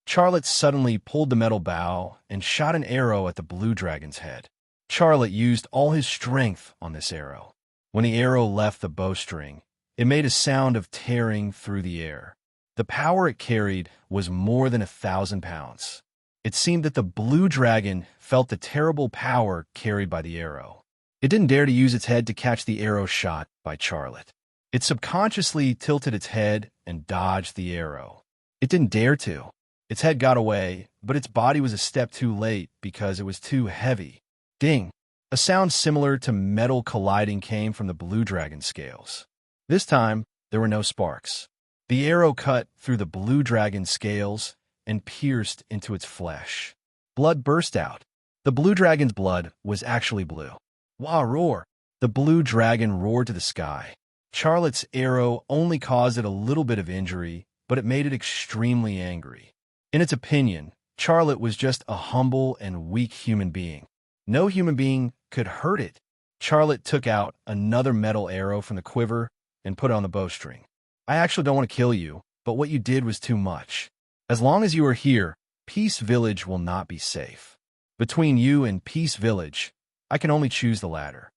Charlotte suddenly pulled the metal bow and shot an arrow at the blue dragon's head. Charlotte used all his strength on this arrow. When the arrow left the bowstring, it made a sound of tearing through the air. The power it carried was more than 1,000 pounds. It seemed that the blue dragon felt the terrible power carried by the arrow. It didn't dare to use its head to catch the arrow shot by Charlotte. It subconsciously tilted its head and dodged the arrow. It didn't dare to. Its head got away, but its body was a step too late because it was too heavy. Ding! A sound similar to metal colliding came from the blue dragon's scales. This time, there were no sparks. The arrow cut through the blue dragon's scales and pierced into its flesh. Blood burst out. The blue dragon's blood was actually blue. Wah, roar! The blue dragon roared to the sky. Charlotte's arrow only caused it a little bit of injury, but it made it extremely angry. In its opinion, Charlotte was just a humble and weak human being. No human being could hurt it. Charlotte took out another metal arrow from the quiver and put it on the bowstring. I actually don't want to kill you, but what you did was too much. As long as you are here, Peace Village will not be safe. Between you and Peace Village, I can only choose the latter.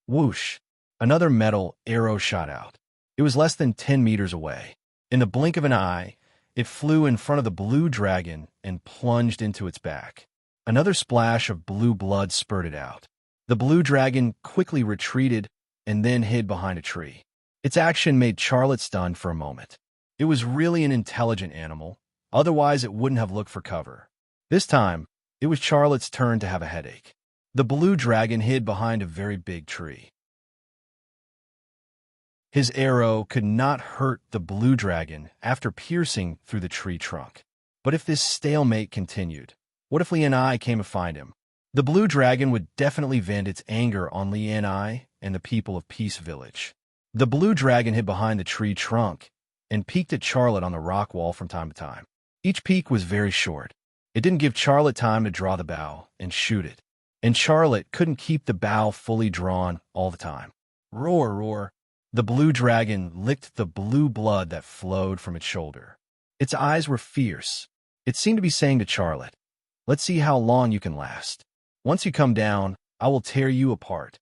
Whoosh! Another metal arrow shot out. It was less than 10 meters away. In the blink of an eye, it flew in front of the blue dragon and plunged into its back. Another splash of blue blood spurted out. The blue dragon quickly retreated and then hid behind a tree. Its action made Charlotte stunned for a moment. It was really an intelligent animal, otherwise it wouldn't have looked for cover. This time, it was Charlotte's turn to have a headache. The blue dragon hid behind a very big tree. His arrow could not hurt the blue dragon after piercing through the tree trunk. But if this stalemate continued, what if Li and I came to find him? The blue dragon would definitely vent its anger on Li and I and the people of Peace Village. The blue dragon hid behind the tree trunk and peeked at Charlotte on the rock wall from time to time. Each peek was very short. It didn't give Charlotte time to draw the bow and shoot it. And Charlotte couldn't keep the bow fully drawn all the time. Roar, roar. The blue dragon licked the blue blood that flowed from its shoulder. Its eyes were fierce. It seemed to be saying to Charlotte, "Let's see how long you can last. Once you come down, I will tear you apart."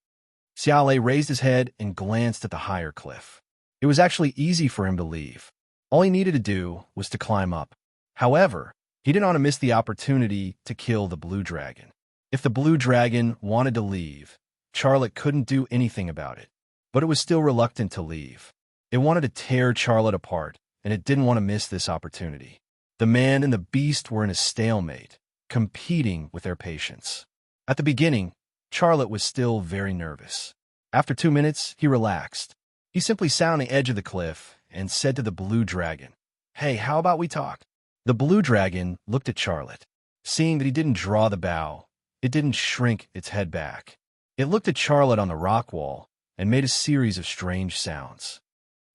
Xiaolei raised his head and glanced at the higher cliff. It was actually easy for him to leave. All he needed to do was to climb up. However, he didn't want to miss the opportunity to kill the blue dragon. If the blue dragon wanted to leave, Charlotte couldn't do anything about it. But it was still reluctant to leave. It wanted to tear Charlotte apart, and it didn't want to miss this opportunity. The man and the beast were in a stalemate, competing with their patience. At the beginning, Charlotte was still very nervous. After 2 minutes, he relaxed. He simply sat on the edge of the cliff and said to the blue dragon, "Hey, how about we talk?" The blue dragon looked at Charlotte. Seeing that he didn't draw the bow, it didn't shrink its head back. It looked at Charlotte on the rock wall and made a series of strange sounds.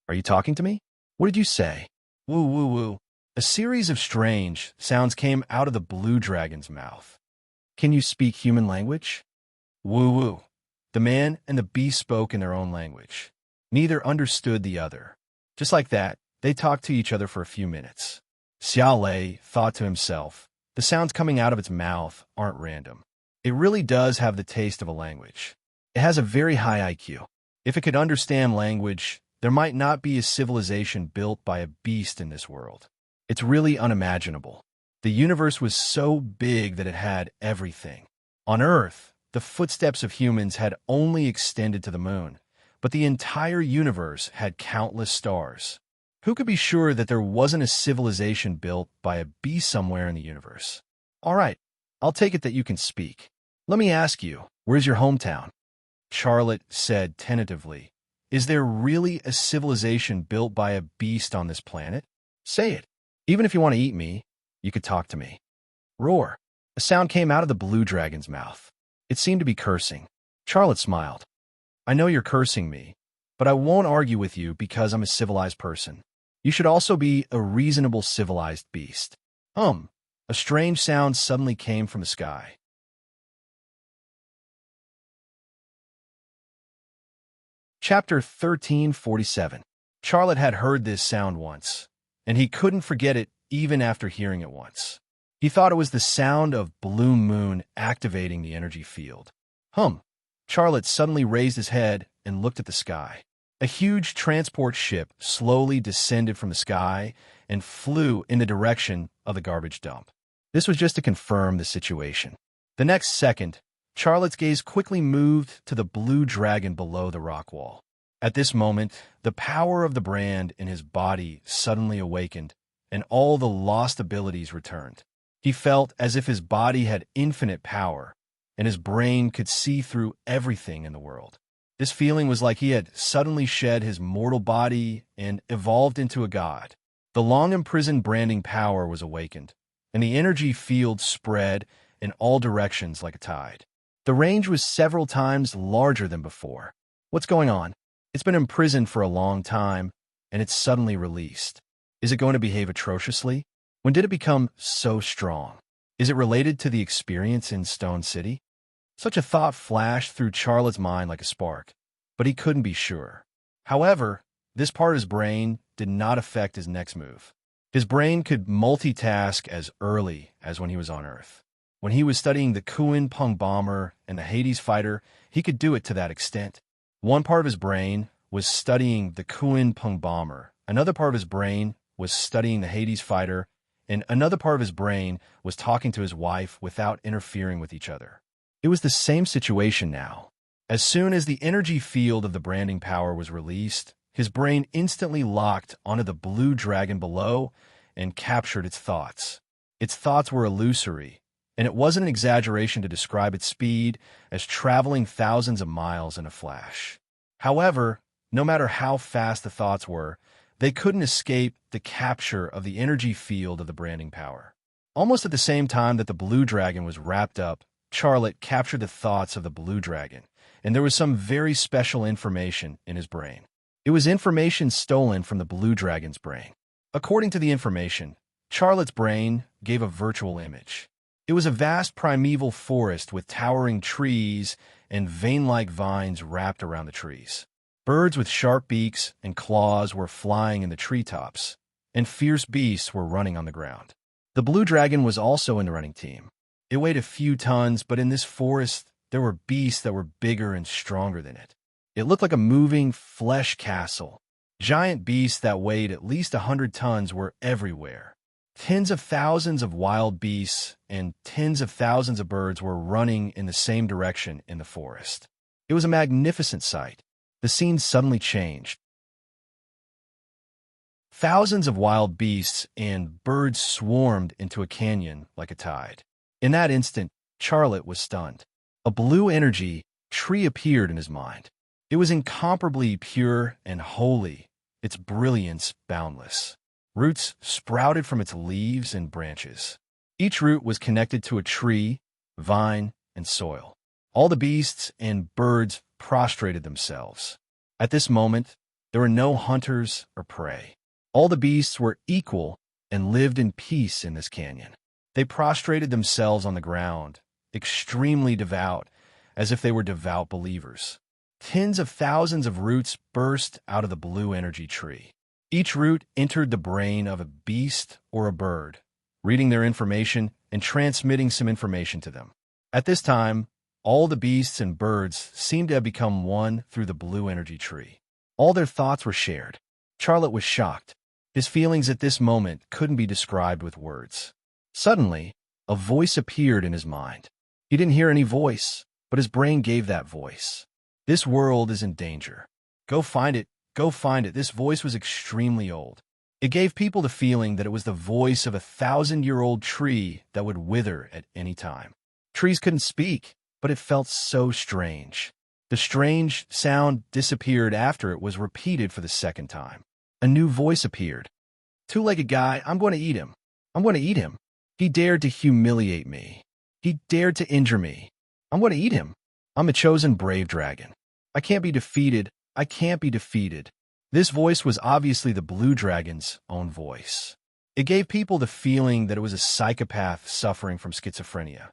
"Are you talking to me? What did you say?" "Woo, woo, woo." A series of strange sounds came out of the blue dragon's mouth. "Can you speak human language?" "Woo, woo." The man and the beast spoke in their own language. Neither understood the other. Just like that, they talked to each other for a few minutes. Xiaolei thought to himself, the sounds coming out of its mouth aren't random. It really does have the taste of a language. It has a very high IQ. If it could understand language, there might not be a civilization built by a beast in this world. It's really unimaginable. The universe was so big that it had everything. On Earth, the footsteps of humans had only extended to the moon, but the entire universe had countless stars. Who could be sure that there wasn't a civilization built by a beast somewhere in the universe? All right, I'll take it that you can speak. Let me ask you, where's your hometown? Charlotte said tentatively, "Is there really a civilization built by a beast on this planet? Say it. Even if you want to eat me, you could talk to me." Roar. A sound came out of the blue dragon's mouth. It seemed to be cursing. Charlotte smiled. "I know you're cursing me, but I won't argue with you because I'm a civilized person. You should also be a reasonable civilized beast." A strange sound suddenly came from the sky. Chapter 1347. Charlotte had heard this sound once, and he couldn't forget it even after hearing it once. He thought it was the sound of Blue Moon activating the energy field. Charlotte suddenly raised his head and looked at the sky. A huge transport ship slowly descended from the sky and flew in the direction of the garbage dump. This was just to confirm the situation. The next second, Charlotte's gaze quickly moved to the blue dragon below the rock wall. At this moment, the power of the brand in his body suddenly awakened, and all the lost abilities returned. He felt as if his body had infinite power, and his brain could see through everything in the world. This feeling was like he had suddenly shed his mortal body and evolved into a god. The long-imprisoned branding power was awakened, and the energy field spread in all directions like a tide. The range was several times larger than before. "What's going on?" It's been imprisoned for a long time, and it's suddenly released. Is it going to behave atrociously? When did it become so strong? Is it related to the experience in Stone City? Such a thought flashed through Charlotte's mind like a spark, but he couldn't be sure. However, this part of his brain did not affect his next move. His brain could multitask as early as when he was on Earth. When he was studying the Kuin Pung bomber and the Hades fighter, he could do it to that extent. One part of his brain was studying the Kuin Pung bomber, another part of his brain was studying the Hades fighter, and another part of his brain was talking to his wife without interfering with each other. It was the same situation now. As soon as the energy field of the branding power was released, his brain instantly locked onto the blue dragon below and captured its thoughts. Its thoughts were illusory, and it wasn't an exaggeration to describe its speed as traveling thousands of miles in a flash. However, no matter how fast the thoughts were, they couldn't escape the capture of the energy field of the branding power. Almost at the same time that the blue dragon was wrapped up, Charlotte captured the thoughts of the blue dragon, and there was some very special information in his brain. It was information stolen from the blue dragon's brain. According to the information, Charlotte's brain gave a virtual image. It was a vast primeval forest with towering trees and vein-like vines wrapped around the trees. Birds with sharp beaks and claws were flying in the treetops, and fierce beasts were running on the ground. The blue dragon was also in the running team. It weighed a few tons, but in this forest, there were beasts that were bigger and stronger than it. It looked like a moving flesh castle. Giant beasts that weighed at least 100 tons were everywhere. Tens of thousands of wild beasts and tens of thousands of birds were running in the same direction in the forest. It was a magnificent sight. The scene suddenly changed. Thousands of wild beasts and birds swarmed into a canyon like a tide. In that instant, Charlotte was stunned. A blue energy tree appeared in his mind. It was incomparably pure and holy, its brilliance boundless. Roots sprouted from its leaves and branches. Each root was connected to a tree, vine, and soil. All the beasts and birds prostrated themselves. At this moment, there were no hunters or prey. All the beasts were equal and lived in peace in this canyon. They prostrated themselves on the ground, extremely devout, as if they were devout believers. Tens of thousands of roots burst out of the blue energy tree. Each root entered the brain of a beast or a bird, reading their information and transmitting some information to them. At this time, all the beasts and birds seemed to have become one through the blue energy tree. All their thoughts were shared. Charlotte was shocked. His feelings at this moment couldn't be described with words. Suddenly, a voice appeared in his mind. He didn't hear any voice, but his brain gave that voice. This world is in danger. Go find it. Go find it. This voice was extremely old. It gave people the feeling that it was the voice of a 1,000-year-old tree that would wither at any time. Trees couldn't speak, but it felt so strange. The strange sound disappeared after it was repeated for the second time. A new voice appeared. Two-legged guy, I'm going to eat him. I'm going to eat him. He dared to humiliate me. He dared to injure me. I'm going to eat him. I'm a chosen brave dragon. I can't be defeated. I can't be defeated. This voice was obviously the blue dragon's own voice. It gave people the feeling that it was a psychopath suffering from schizophrenia.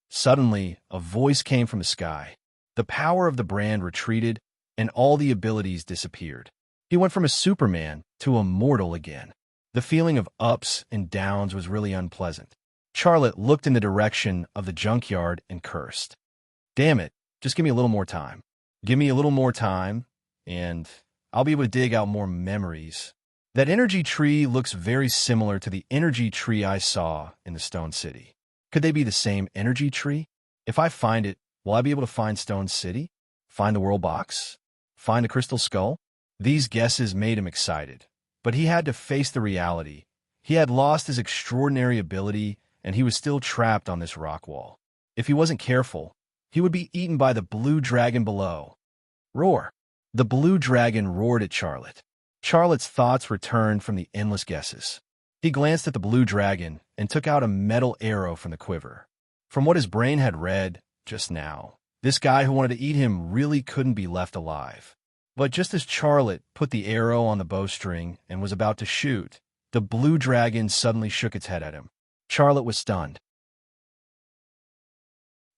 Suddenly, a voice came from the sky. The power of the brand retreated, and all the abilities disappeared. He went from a Superman to a mortal again. The feeling of ups and downs was really unpleasant. Charlotte looked in the direction of the junkyard and cursed. Damn it, just give me a little more time. Give me a little more time, and I'll be able to dig out more memories. That energy tree looks very similar to the energy tree I saw in the Stone City. Could they be the same energy tree? If I find it, will I be able to find Stone City? Find the World Box? Find the Crystal Skull? These guesses made him excited, but he had to face the reality. He had lost his extraordinary ability, and he was still trapped on this rock wall. If he wasn't careful, he would be eaten by the blue dragon below. Roar! The blue dragon roared at Charlotte. Charlotte's thoughts returned from the endless guesses. He glanced at the blue dragon and took out a metal arrow from the quiver. From what his brain had read just now, this guy who wanted to eat him really couldn't be left alive. But just as Charlotte put the arrow on the bowstring and was about to shoot, the blue dragon suddenly shook its head at him. Charlotte was stunned.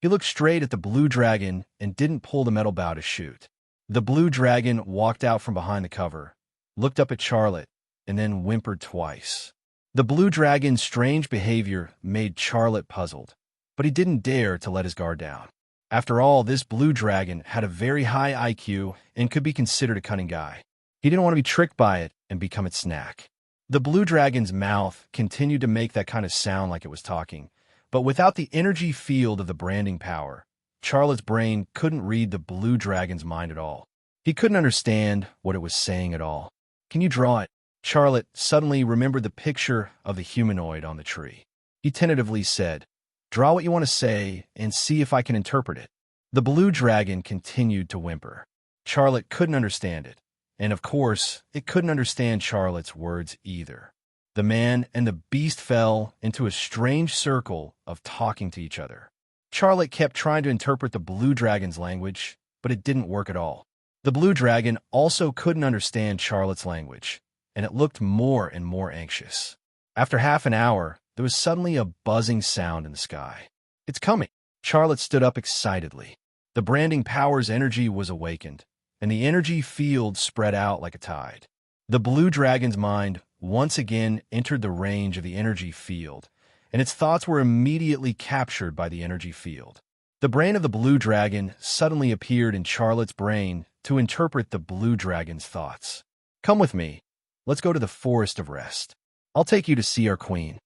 He looked straight at the blue dragon and didn't pull the metal bow to shoot. The blue dragon walked out from behind the cover, looked up at Charlotte, and then whimpered twice. The blue dragon's strange behavior made Charlotte puzzled, but he didn't dare to let his guard down. After all, this blue dragon had a very high IQ and could be considered a cunning guy. He didn't want to be tricked by it and become its snack. The blue dragon's mouth continued to make that kind of sound like it was talking, but without the energy field of the branding power, Charlotte's brain couldn't read the blue dragon's mind at all. He couldn't understand what it was saying at all. "Can you draw it?" Charlotte suddenly remembered the picture of the humanoid on the tree. He tentatively said, "Draw what you want to say and see if I can interpret it." The blue dragon continued to whimper. Charlotte couldn't understand it, and of course, it couldn't understand Charlotte's words either. The man and the beast fell into a strange circle of talking to each other. Charlotte kept trying to interpret the blue dragon's language, but it didn't work at all. The blue dragon also couldn't understand Charlotte's language, and it looked more and more anxious. After half an hour, there was suddenly a buzzing sound in the sky. "It's coming!" Charlotte stood up excitedly. The branding power's energy was awakened, and the energy field spread out like a tide. The blue dragon's mind once again entered the range of the energy field, and its thoughts were immediately captured by the energy field. The brain of the blue dragon suddenly appeared in Charlotte's brain to interpret the blue dragon's thoughts. "Come with me. Let's go to the Forest of Rest. I'll take you to see our queen."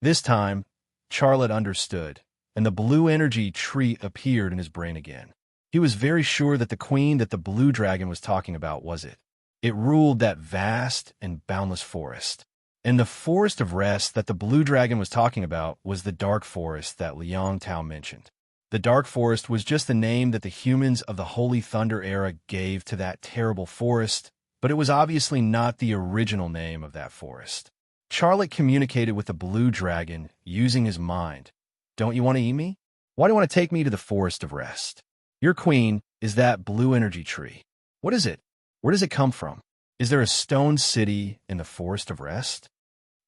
This time, Charlotte understood, and the blue energy tree appeared in his brain again. He was very sure that the queen that the blue dragon was talking about was it. It ruled that vast and boundless forest. And the Forest of Rest that the blue dragon was talking about was the dark forest that Liang Tao mentioned. The dark forest was just the name that the humans of the Holy Thunder era gave to that terrible forest, but it was obviously not the original name of that forest. Charlotte communicated with the blue dragon using his mind. "Don't you want to eat me? Why do you want to take me to the Forest of Rest? Your queen is that blue energy tree. What is it? Where does it come from? Is there a stone city in the Forest of Rest?"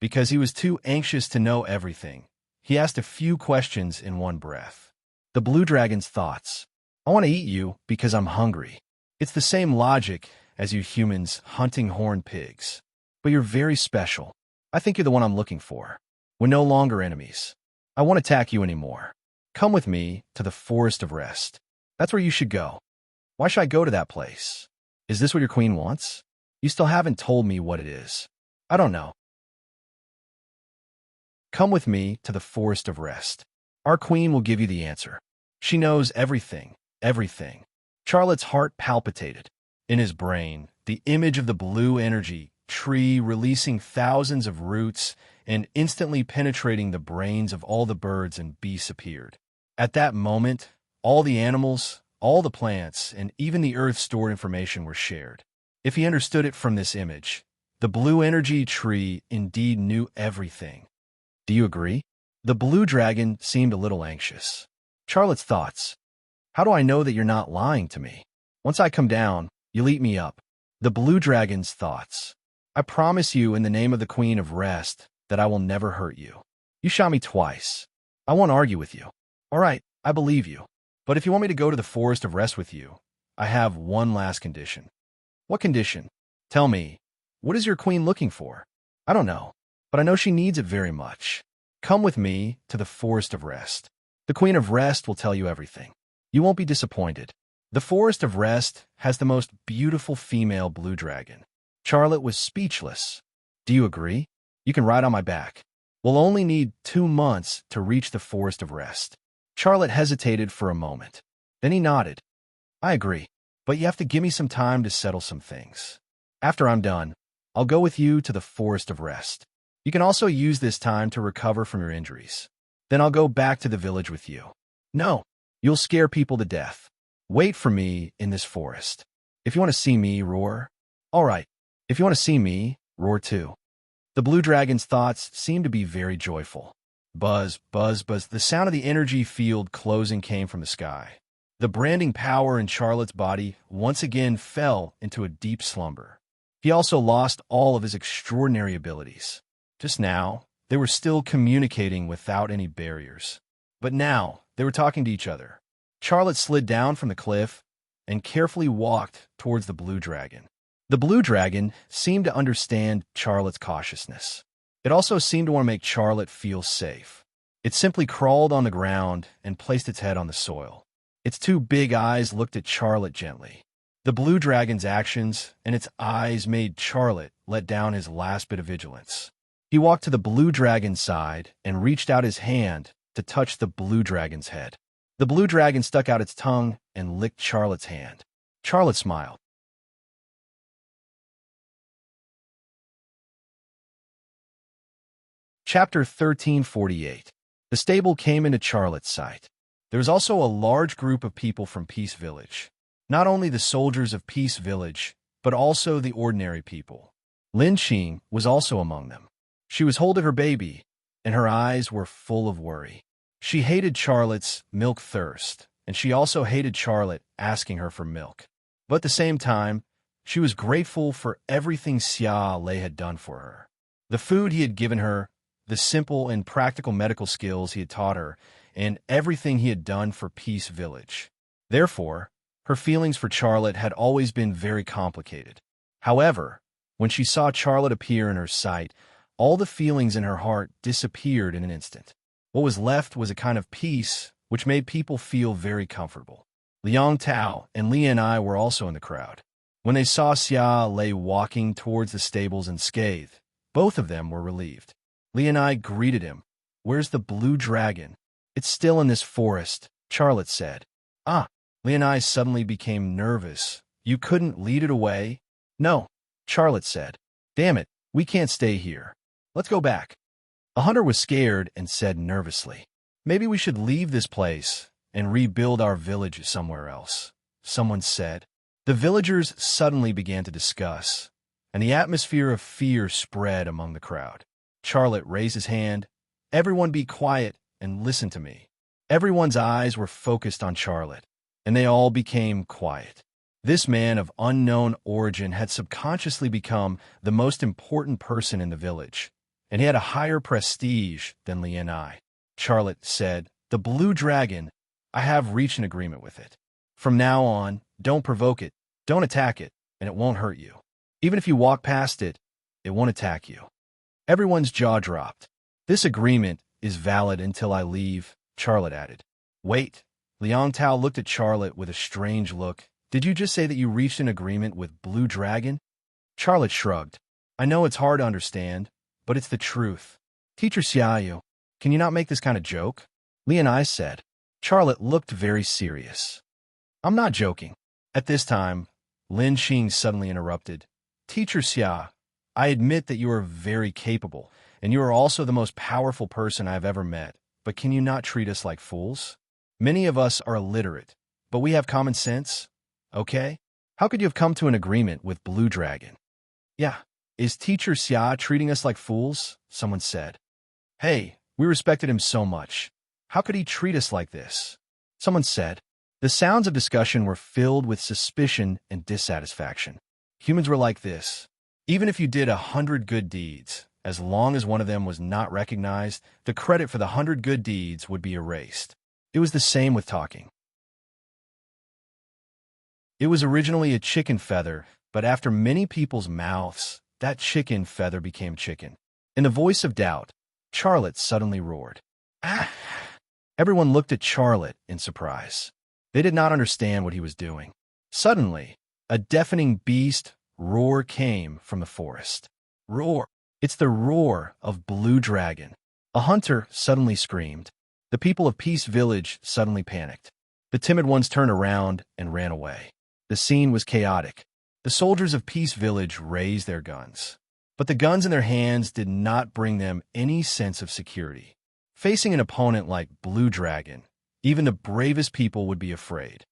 Because he was too anxious to know everything, he asked a few questions in one breath. The blue dragon's thoughts. "I want to eat you because I'm hungry. It's the same logic as you humans hunting horned pigs. But you're very special. I think you're the one I'm looking for. We're no longer enemies. I won't attack you anymore. Come with me to the Forest of Rest. That's where you should go." "Why should I go to that place? Is this what your queen wants? You still haven't told me what it is." "I don't know." "Come with me to the Forest of Rest. Our queen will give you the answer. She knows everything, everything." Charlotte's heart palpitated. In his brain, the image of the blue energy tree releasing thousands of roots and instantly penetrating the brains of all the birds and beasts appeared. At that moment, all the animals, all the plants, and even the earth stored information were shared. If he understood it from this image, the blue energy tree indeed knew everything. "Do you agree?" The blue dragon seemed a little anxious. Charlotte's thoughts. "How do I know that you're not lying to me? Once I come down, you'll eat me up." The blue dragon's thoughts. "I promise you in the name of the Queen of Rest that I will never hurt you. You shot me twice. I won't argue with you. All right, I believe you. But if you want me to go to the Forest of Rest with you, I have one last condition." "What condition? Tell me, what is your queen looking for?" "I don't know, but I know she needs it very much. Come with me to the Forest of Rest. The Queen of Rest will tell you everything. You won't be disappointed. The Forest of Rest has the most beautiful female blue dragon." Charlotte was speechless. "Do you agree? You can ride on my back. We'll only need 2 months to reach the Forest of Rest." Charlotte hesitated for a moment. Then he nodded. "I agree, but you have to give me some time to settle some things. After I'm done, I'll go with you to the Forest of Rest. You can also use this time to recover from your injuries. Then I'll go back to the village with you." "No, you'll scare people to death. Wait for me in this forest. If you want to see me roar, all right. If you want to see me, roar too." The blue dragon's thoughts seemed to be very joyful. Buzz, buzz, buzz. The sound of the energy field closing came from the sky. The branding power in Charlotte's body once again fell into a deep slumber. He also lost all of his extraordinary abilities. Just now, they were still communicating without any barriers. But now, they were talking to each other. Charlotte slid down from the cliff and carefully walked towards the blue dragon. The blue dragon seemed to understand Charlotte's cautiousness. It also seemed to want to make Charlotte feel safe. It simply crawled on the ground and placed its head on the soil. Its two big eyes looked at Charlotte gently. The blue dragon's actions and its eyes made Charlotte let down his last bit of vigilance. He walked to the blue dragon's side and reached out his hand to touch the blue dragon's head. The blue dragon stuck out its tongue and licked Charlotte's hand. Charlotte smiled. Chapter 1348. The stable came into Charlotte's sight. There was also a large group of people from Peace Village. Not only the soldiers of Peace Village, but also the ordinary people. Lin Qing was also among them. She was holding her baby, and her eyes were full of worry. She hated Charlotte's milk thirst, and she also hated Charlotte asking her for milk. But at the same time, she was grateful for everything Xia Lei had done for her. The food he had given her, the simple and practical medical skills he had taught her, and everything he had done for Peace Village. Therefore, her feelings for Charlotte had always been very complicated. However, when she saw Charlotte appear in her sight, all the feelings in her heart disappeared in an instant. What was left was a kind of peace which made people feel very comfortable. Liang Tao and Li and I were also in the crowd. When they saw Xia Lei walking towards the stables unscathed, both of them were relieved. Li and I greeted him. "Where's the blue dragon?" "It's still in this forest," Charlotte said. "Ah." Li and I suddenly became nervous. "You couldn't lead it away?" "No," Charlotte said. "Damn it, we can't stay here. Let's go back." A hunter was scared and said nervously, "Maybe we should leave this place and rebuild our village somewhere else," someone said. The villagers suddenly began to discuss, and the atmosphere of fear spread among the crowd. Charlotte raised his hand. "Everyone be quiet and listen to me." Everyone's eyes were focused on Charlotte, and they all became quiet. This man of unknown origin had subconsciously become the most important person in the village, and he had a higher prestige than Li and I. Charlotte said, "The blue dragon, I have reached an agreement with it. From now on, don't provoke it, don't attack it, and it won't hurt you. Even if you walk past it, it won't attack you." Everyone's jaw dropped. "This agreement is valid until I leave," Charlotte added. "Wait." Liang Tao looked at Charlotte with a strange look. "Did you just say that you reached an agreement with Blue Dragon?" Charlotte shrugged. "I know it's hard to understand, but it's the truth. Teacher Xiaoyu, can you not make this kind of joke?" Li and I said. Charlotte looked very serious. "I'm not joking." At this time, Lin Qing suddenly interrupted. "Teacher Xia, I admit that you are very capable, and you are also the most powerful person I have ever met, but can you not treat us like fools? Many of us are illiterate, but we have common sense, okay? How could you have come to an agreement with Blue Dragon?" "Yeah, is Teacher Xia treating us like fools?" someone said. "Hey, we respected him so much. How could he treat us like this?" Someone said. The sounds of discussion were filled with suspicion and dissatisfaction. Humans were like this. Even if you did 100 good deeds, as long as one of them was not recognized, the credit for the 100 good deeds would be erased. It was the same with talking. It was originally a chicken feather, but after many people's mouths, that chicken feather became chicken. In the voice of doubt, Charlotte suddenly roared. "Ah!" Everyone looked at Charlotte in surprise. They did not understand what he was doing. Suddenly, a deafening beast roar came from the forest. Roar! It's the roar of Blue Dragon. A hunter suddenly screamed. The people of Peace Village suddenly panicked. The timid ones turned around and ran away. The scene was chaotic. The soldiers of Peace Village raised their guns. But the guns in their hands did not bring them any sense of security. Facing an opponent like Blue Dragon, even the bravest people would be afraid.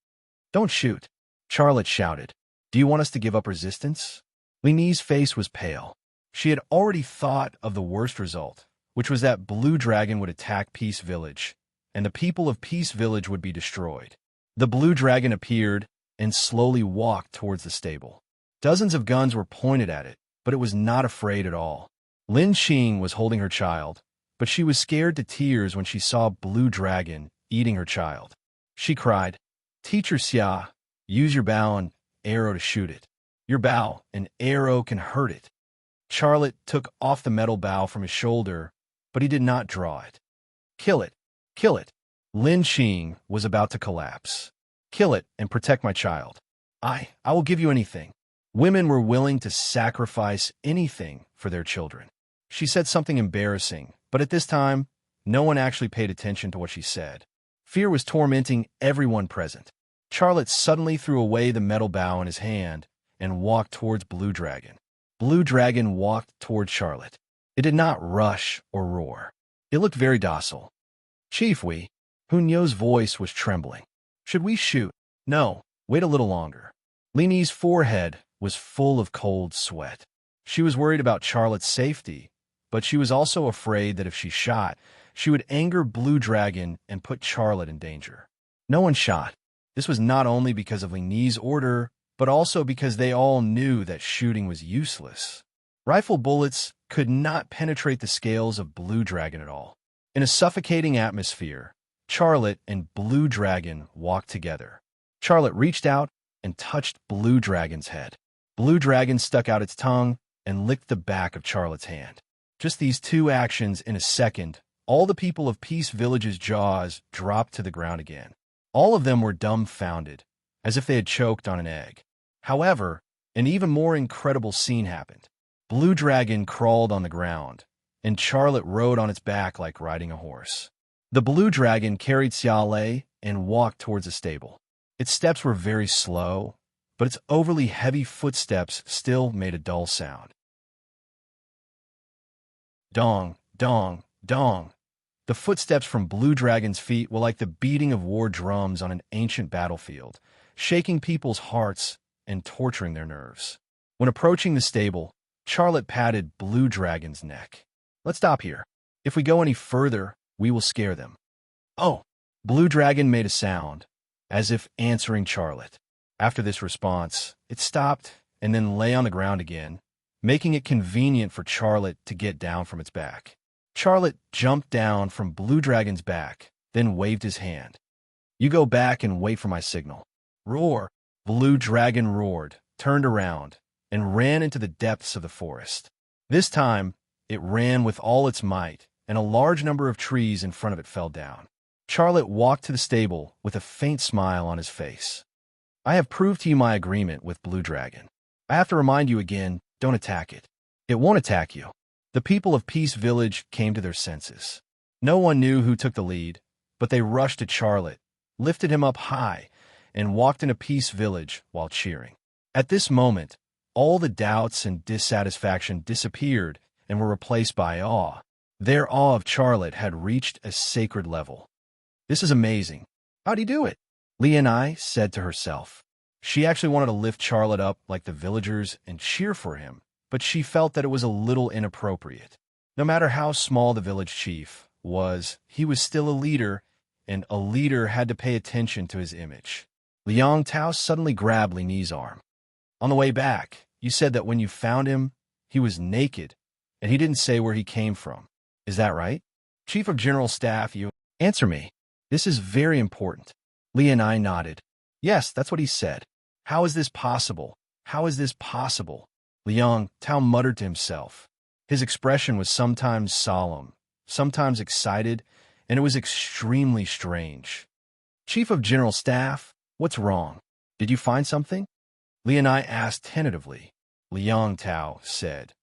"Don't shoot," Charlotte shouted. "Do you want us to give up resistance?" Lini's face was pale. She had already thought of the worst result, which was that Blue Dragon would attack Peace Village, and the people of Peace Village would be destroyed. The blue dragon appeared and slowly walked towards the stable. Dozens of guns were pointed at it, but it was not afraid at all. Lin Qing was holding her child, but she was scared to tears when she saw Blue Dragon eating her child. She cried, "Teacher Xia, use your bow and arrow to shoot it. Your bow and arrow can hurt it." Charlotte took off the metal bow from his shoulder, but he did not draw it. "Kill it! Kill it!" Lin Qing was about to collapse. "Kill it and protect my child. I will give you anything." Women were willing to sacrifice anything for their children. She said something embarrassing, but at this time, no one actually paid attention to what she said. Fear was tormenting everyone present. Charlotte suddenly threw away the metal bow in his hand and walked towards Blue Dragon. Blue Dragon walked towards Charlotte. It did not rush or roar. It looked very docile. "Chief, Hunyo's voice was trembling. "Should we shoot?" "No, wait a little longer." Lini's forehead was full of cold sweat. She was worried about Charlotte's safety, but she was also afraid that if she shot, she would anger Blue Dragon and put Charlotte in danger. No one shot. This was not only because of Lini's order, but also because they all knew that shooting was useless. Rifle bullets could not penetrate the scales of Blue Dragon at all. In a suffocating atmosphere, Charlotte and Blue Dragon walked together. Charlotte reached out and touched Blue Dragon's head. Blue Dragon stuck out its tongue and licked the back of Charlotte's hand. Just these two actions in a second, all the people of Peace Village's jaws dropped to the ground again. All of them were dumbfounded, as if they had choked on an egg. However, an even more incredible scene happened. Blue Dragon crawled on the ground, and Charlotte rode on its back like riding a horse. The Blue Dragon carried Xiaolei and walked towards the stable. Its steps were very slow, but its overly heavy footsteps still made a dull sound. Dong, dong, dong. The footsteps from Blue Dragon's feet were like the beating of war drums on an ancient battlefield, shaking people's hearts and torturing their nerves. When approaching the stable, Charlotte patted Blue Dragon's neck. "Let's stop here. If we go any further, we will scare them." "Oh!" Blue Dragon made a sound, as if answering Charlotte. After this response, it stopped and then lay on the ground again, making it convenient for Charlotte to get down from its back. Charlotte jumped down from Blue Dragon's back, then waved his hand. "You go back and wait for my signal." "Roar!" Blue Dragon roared, turned around, and ran into the depths of the forest. This time, it ran with all its might, and a large number of trees in front of it fell down. Charlotte walked to the stable with a faint smile on his face. "I have proved to you my agreement with Blue Dragon. I have to remind you again, don't attack it. It won't attack you." The people of Peace Village came to their senses. No one knew who took the lead, but they rushed to Charlotte, lifted him up high, and walked into Peace Village while cheering. At this moment, all the doubts and dissatisfaction disappeared and were replaced by awe. Their awe of Charlotte had reached a sacred level. "This is amazing. How'd he do it?" Lianai said to herself. She actually wanted to lift Charlotte up like the villagers and cheer for him, but she felt that it was a little inappropriate. No matter how small the village chief was, he was still a leader, and a leader had to pay attention to his image. Liang Tao suddenly grabbed Lini's arm. "On the way back, you said that when you found him, he was naked, and he didn't say where he came from. Is that right?" "Chief of General Staff, you..." "Answer me. This is very important." Lianai nodded. "Yes, that's what he said." "How is this possible? How is this possible?" Liang Tao muttered to himself. His expression was sometimes solemn, sometimes excited, and it was extremely strange. "Chief of General Staff, what's wrong? Did you find something?" Lianai asked tentatively. Liang Tao said,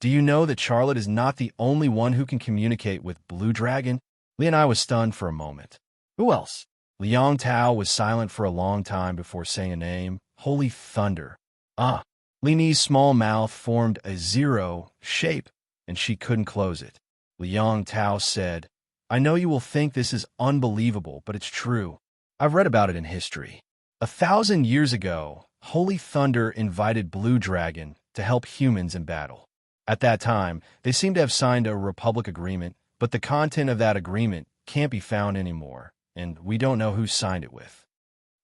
"Do you know that Charlotte is not the only one who can communicate with Blue Dragon?" Lianai was stunned for a moment. "Who else?" Liang Tao was silent for a long time before saying a name. "Holy thunder." "Ah." Lini's small mouth formed a zero shape, and she couldn't close it. Liang Tao said, "I know you will think this is unbelievable, but it's true. I've read about it in history. 1,000 years ago, Holy Thunder invited Blue Dragon to help humans in battle. At that time, they seem to have signed a Republic agreement, but the content of that agreement can't be found anymore, and we don't know who signed it with."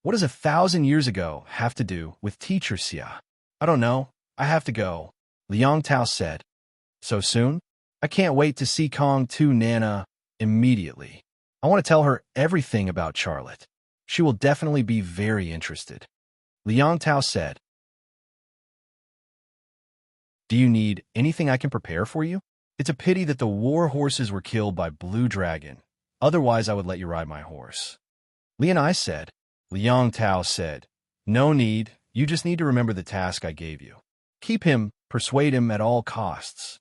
What does 1,000 years ago have to do with teacher Xia? I don't know. I have to go, Liang Tao said. So soon? I can't wait to see Kong to Nana immediately. I want to tell her everything about Charlotte. She will definitely be very interested. Liang Tao said. Do you need anything I can prepare for you? It's a pity that the war horses were killed by Blue Dragon. Otherwise, I would let you ride my horse. Li and I said. Liang Tao said, no need. You just need to remember the task I gave you. Keep him, persuade him at all costs.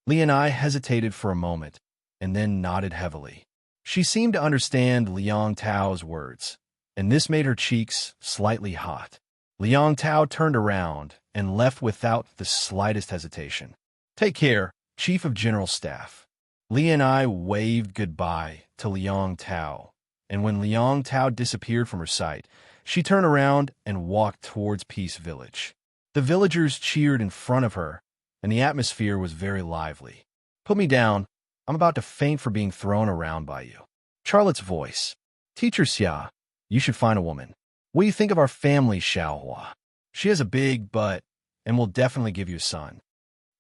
Li and I hesitated for a moment, and then nodded heavily. She seemed to understand Liang Tao's words, and this made her cheeks slightly hot. Liang Tao turned around and left without the slightest hesitation. Take care, Chief of General Staff. Li and I waved goodbye to Liang Tao, and when Liang Tao disappeared from her sight, she turned around and walked towards Peace Village. The villagers cheered in front of her, and the atmosphere was very lively. Put me down. I'm about to faint for being thrown around by you. Charlotte's voice. Teacher Xia, you should find a woman. What do you think of our family, Xiaohua? She has a big butt and will definitely give you a son.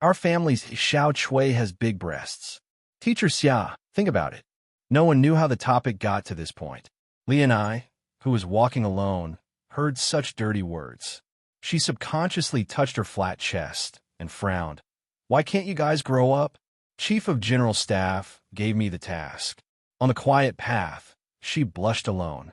Our family's Xiao Chui has big breasts. Teacher Xia, think about it. No one knew how the topic got to this point. Li and I, who was walking alone, heard such dirty words. She subconsciously touched her flat chest and frowned. Why can't you guys grow up? Chief of General Staff gave me the task. On the quiet path, she blushed alone.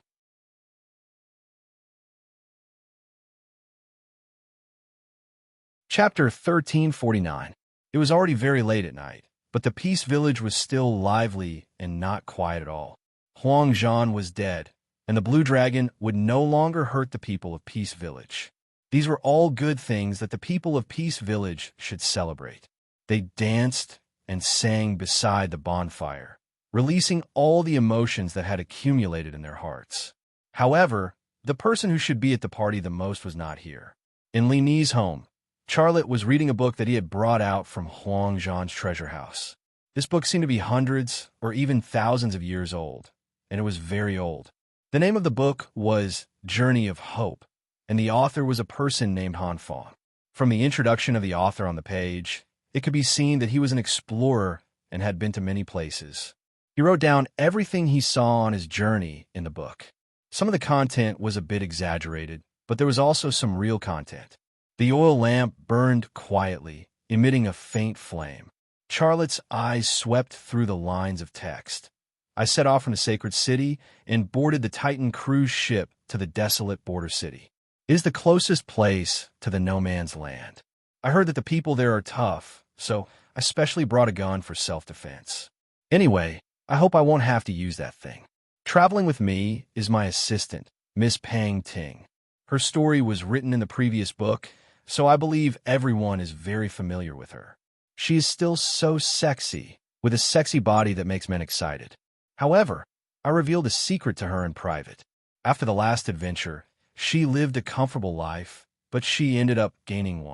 Chapter 1349. It was already very late at night, but the Peace Village was still lively and not quiet at all. Huang Zhan was dead, and the Blue Dragon would no longer hurt the people of Peace Village. These were all good things that the people of Peace Village should celebrate. They danced and sang beside the bonfire, releasing all the emotions that had accumulated in their hearts. However, the person who should be at the party the most was not here. In Li Ni's home, Charlotte was reading a book that he had brought out from Huang Zhan's treasure house. This book seemed to be hundreds or even thousands of years old, and it was very old. The name of the book was Journey of Hope, and the author was a person named Han Fong. From the introduction of the author on the page, it could be seen that he was an explorer and had been to many places. He wrote down everything he saw on his journey in the book. Some of the content was a bit exaggerated, but there was also some real content. The oil lamp burned quietly, emitting a faint flame. Charlotte's eyes swept through the lines of text. I set off from the sacred city and boarded the Titan cruise ship to the desolate border city. It is the closest place to the no man's land. I heard that the people there are tough, so I specially brought a gun for self-defense. Anyway, I hope I won't have to use that thing. Traveling with me is my assistant, Miss Pang Ting. Her story was written in the previous book, so I believe everyone is very familiar with her. She is still so sexy, with a sexy body that makes men excited. However, I revealed a secret to her in private. After the last adventure, she lived a comfortable life, but she ended up gaining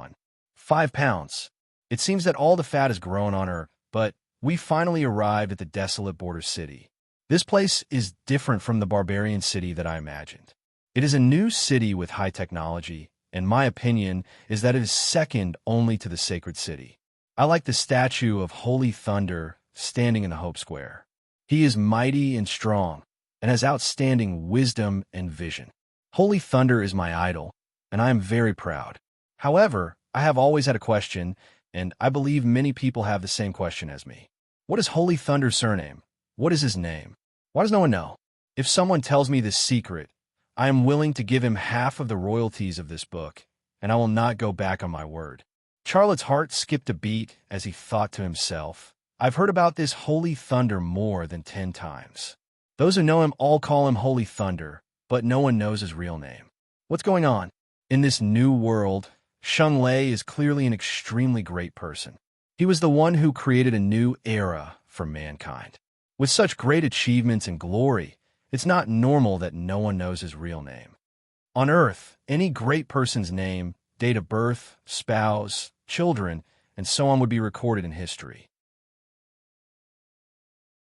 5 pounds. It seems that all the fat has grown on her, but we finally arrived at the desolate border city. This place is different from the barbarian city that I imagined. It is a new city with high technology, and my opinion is that it is second only to the sacred city. I like the statue of Holy Thunder standing in the Hope Square. He is mighty and strong, and has outstanding wisdom and vision. Holy Thunder is my idol, and I am very proud. However, I have always had a question, and I believe many people have the same question as me. What is Holy Thunder's surname? What is his name? Why does no one know? If someone tells me this secret, I am willing to give him half of the royalties of this book, and I will not go back on my word. Charlotte's heart skipped a beat as he thought to himself, I've heard about this Holy Thunder more than 10 times. Those who know him all call him Holy Thunder, but no one knows his real name. What's going on? In this new world, Sheng Lei is clearly an extremely great person. He was the one who created a new era for mankind. With such great achievements and glory, it's not normal that no one knows his real name. On Earth, any great person's name, date of birth, spouse, children, and so on would be recorded in history.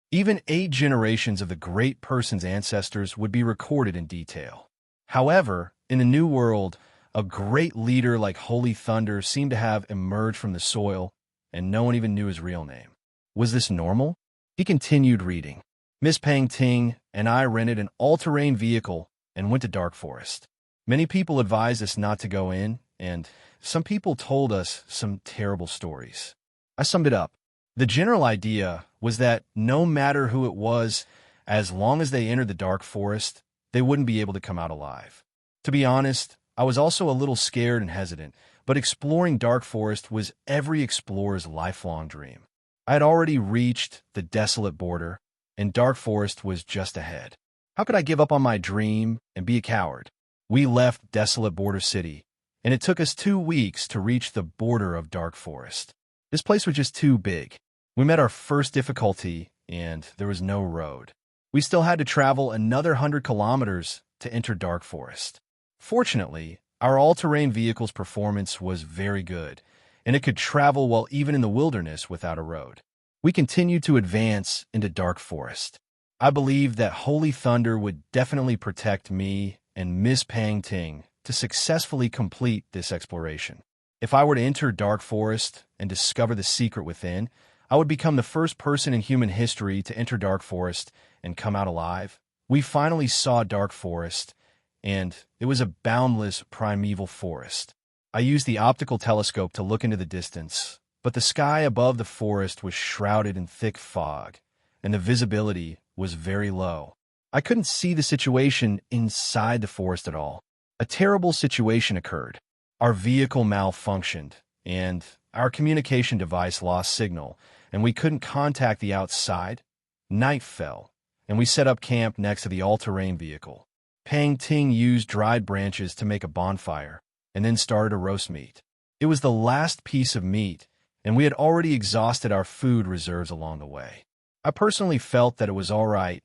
Even 8 generations of the great person's ancestors would be recorded in detail. However, in the New World, a great leader like Holy Thunder seemed to have emerged from the soil, and no one even knew his real name. Was this normal? He continued reading. Miss Pang Ting and I rented an all-terrain vehicle and went to Dark Forest. Many people advised us not to go in, and some people told us some terrible stories. I summed it up. The general idea was that no matter who it was, as long as they entered the Dark Forest, they wouldn't be able to come out alive. To be honest, I was also a little scared and hesitant, but exploring Dark Forest was every explorer's lifelong dream. I had already reached the desolate border, and Dark Forest was just ahead. How could I give up on my dream and be a coward? We left desolate Border City, and it took us 2 weeks to reach the border of Dark Forest. This place was just too big. We met our first difficulty, and there was no road. We still had to travel another 100 kilometers to enter Dark Forest. Fortunately, our all-terrain vehicle's performance was very good, and it could travel well even in the wilderness without a road. We continued to advance into Dark Forest. I believed that Holy Thunder would definitely protect me and Miss Pang Ting to successfully complete this exploration. If I were to enter Dark Forest and discover the secret within, I would become the first person in human history to enter Dark Forest and come out alive. We finally saw Dark Forest, and it was a boundless primeval forest. I used the optical telescope to look into the distance, but the sky above the forest was shrouded in thick fog, and the visibility was very low. I couldn't see the situation inside the forest at all. A terrible situation occurred. Our vehicle malfunctioned, and our communication device lost signal, and we couldn't contact the outside. Night fell, and we set up camp next to the all-terrain vehicle. Pang Ting used dried branches to make a bonfire, and then started to roast meat. It was the last piece of meat, and we had already exhausted our food reserves along the way. I personally felt that it was all right,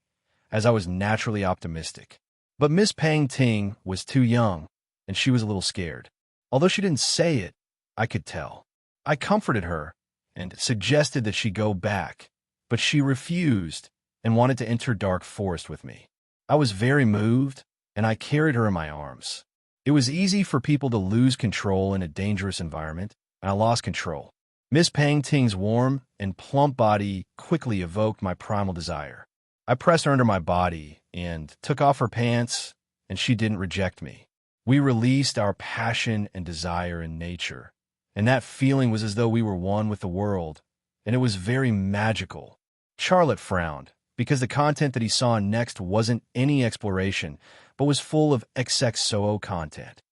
as I was naturally optimistic. But Miss Pang Ting was too young, and she was a little scared. Although she didn't say it, I could tell. I comforted her and suggested that she go back, but she refused and wanted to enter Dark Forest with me. I was very moved, and I carried her in my arms. It was easy for people to lose control in a dangerous environment, and I lost control. Miss Pang Ting's warm and plump body quickly evoked my primal desire. I pressed her under my body and took off her pants, and she didn't reject me. We released our passion and desire in nature, and that feeling was as though we were one with the world, and it was very magical. Charlotte frowned, because the content that he saw next wasn't any exploration, but was full of XXOO content.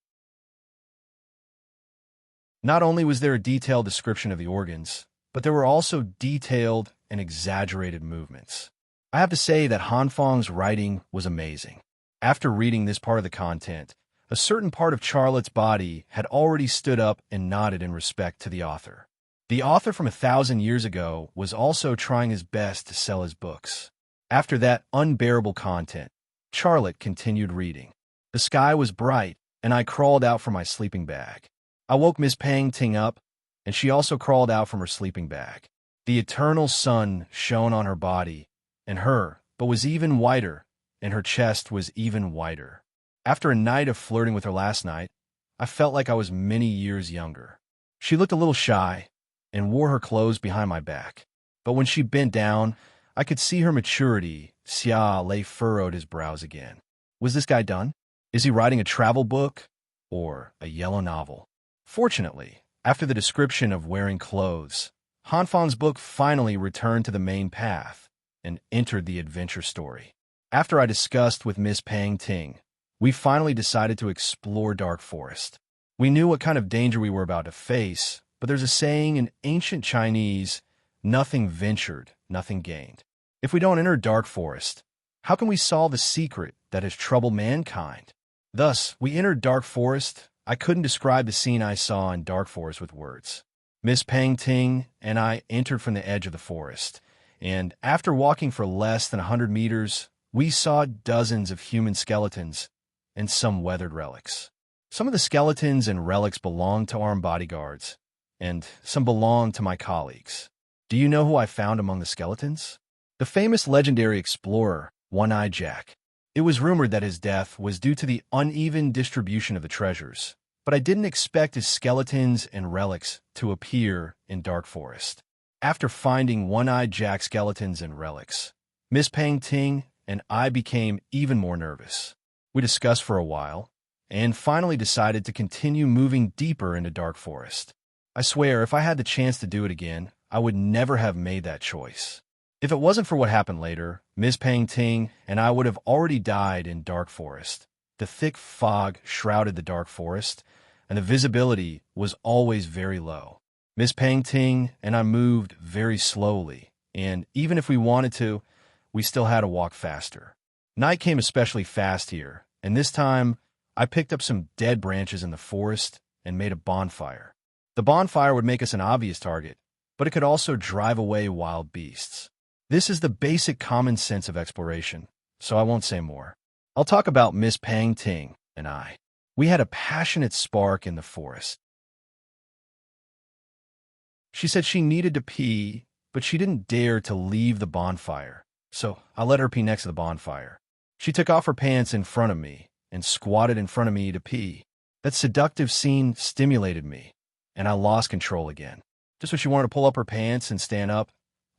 Not only was there a detailed description of the organs, but there were also detailed and exaggerated movements. I have to say that Han Fang's writing was amazing. After reading this part of the content, a certain part of Charlotte's body had already stood up and nodded in respect to the author. The author from 1,000 years ago was also trying his best to sell his books. After that unbearable content, Charlotte continued reading. The sky was bright, and I crawled out from my sleeping bag. I woke Miss Pang Ting up, and she also crawled out from her sleeping bag. The eternal sun shone on her body, and her, but was even whiter, and her chest was even whiter. After a night of flirting with her last night, I felt like I was many years younger. She looked a little shy, and wore her clothes behind my back. But when she bent down, I could see her maturity. Xia Lei furrowed his brows again. Was this guy done? Is he writing a travel book or a yellow novel? Fortunately, after the description of wearing clothes, Han Fang's book finally returned to the main path and entered the adventure story. After I discussed with Miss Pang Ting, we finally decided to explore Dark Forest. We knew what kind of danger we were about to face, but there's a saying in ancient Chinese, nothing ventured, nothing gained. If we don't enter Dark Forest, how can we solve the secret that has troubled mankind? Thus, we entered Dark Forest. I couldn't describe the scene I saw in Dark Forest with words. Miss Pang Ting and I entered from the edge of the forest, and after walking for less than 100 meters, we saw dozens of human skeletons and some weathered relics. Some of the skeletons and relics belonged to armed bodyguards, and some belonged to my colleagues. Do you know who I found among the skeletons? The famous legendary explorer, One-Eyed Jack. It was rumored that his death was due to the uneven distribution of the treasures, but I didn't expect his skeletons and relics to appear in Dark Forest. After finding One-Eyed Jack's skeletons and relics, Miss Pang Ting and I became even more nervous. We discussed for a while, and finally decided to continue moving deeper into Dark Forest. I swear, if I had the chance to do it again, I would never have made that choice. If it wasn't for what happened later, Miss Pang Ting and I would have already died in Dark Forest. The thick fog shrouded the Dark Forest, and the visibility was always very low. Miss Pang Ting and I moved very slowly, and even if we wanted to, we still had to walk faster. Night came especially fast here, and this time I picked up some dead branches in the forest and made a bonfire. The bonfire would make us an obvious target, but it could also drive away wild beasts. This is the basic common sense of exploration, so I won't say more. I'll talk about Miss Pang Ting and I. We had a passionate spark in the forest. She said she needed to pee, but she didn't dare to leave the bonfire, so I let her pee next to the bonfire. She took off her pants in front of me and squatted in front of me to pee. That seductive scene stimulated me, and I lost control again. Just when she wanted to pull up her pants and stand up,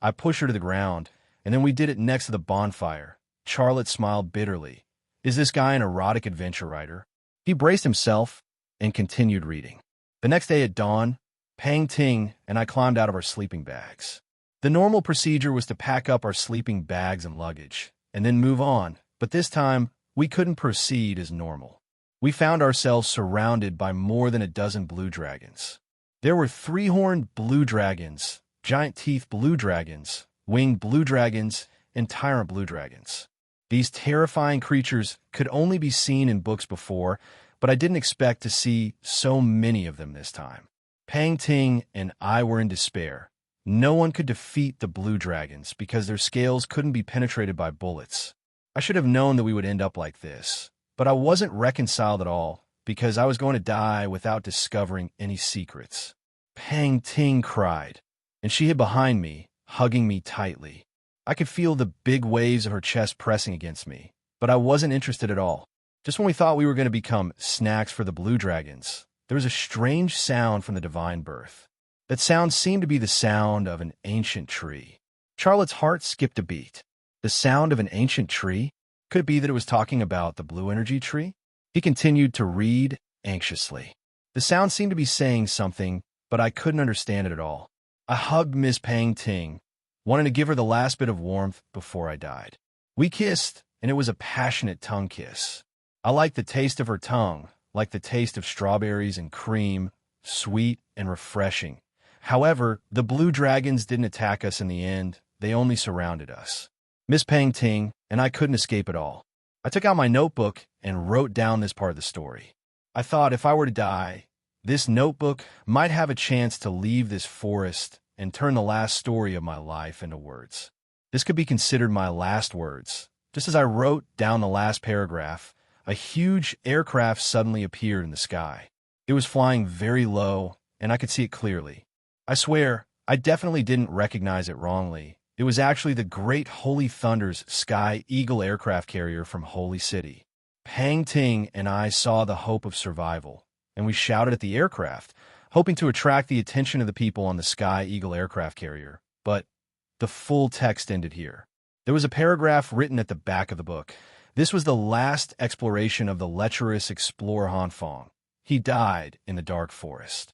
I pushed her to the ground, and then we did it next to the bonfire. Charlotte smiled bitterly. Is this guy an erotic adventure writer? He braced himself and continued reading. The next day at dawn, Pang Ting and I climbed out of our sleeping bags. The normal procedure was to pack up our sleeping bags and luggage, and then move on, but this time, we couldn't proceed as normal. We found ourselves surrounded by more than a dozen blue dragons. There were three-horned blue dragons, giant teeth blue dragons, winged blue dragons, and tyrant blue dragons. These terrifying creatures could only be seen in books before, but I didn't expect to see so many of them this time. Pang Ting and I were in despair. No one could defeat the blue dragons because their scales couldn't be penetrated by bullets. I should have known that we would end up like this, but I wasn't reconciled at all because I was going to die without discovering any secrets. Pang Ting cried, and she hid behind me, hugging me tightly. I could feel the big waves of her chest pressing against me, but I wasn't interested at all. Just when we thought we were going to become snacks for the blue dragons, there was a strange sound from the divine birth. That sound seemed to be the sound of an ancient tree. Charlotte's heart skipped a beat. The sound of an ancient tree? Could it be that it was talking about the blue energy tree? He continued to read anxiously. The sound seemed to be saying something, but I couldn't understand it at all. I hugged Miss Pang Ting, wanting to give her the last bit of warmth before I died. We kissed, and it was a passionate tongue kiss. I liked the taste of her tongue, like the taste of strawberries and cream, sweet and refreshing. However, the blue dragons didn't attack us in the end. They only surrounded us. Miss Pang Ting and I couldn't escape at all. I took out my notebook and wrote down this part of the story. I thought if I were to die, this notebook might have a chance to leave this forest and turn the last story of my life into words. This could be considered my last words. Just as I wrote down the last paragraph, a huge aircraft suddenly appeared in the sky. It was flying very low, and I could see it clearly. I swear, I definitely didn't recognize it wrongly. It was actually the Great Holy Thunder's Sky Eagle aircraft carrier from Holy City. Pang Ting and I saw the hope of survival, and we shouted at the aircraft, hoping to attract the attention of the people on the Sky Eagle aircraft carrier. But the full text ended here. There was a paragraph written at the back of the book. This was the last exploration of the lecherous explorer Han Fong. He died in the dark forest.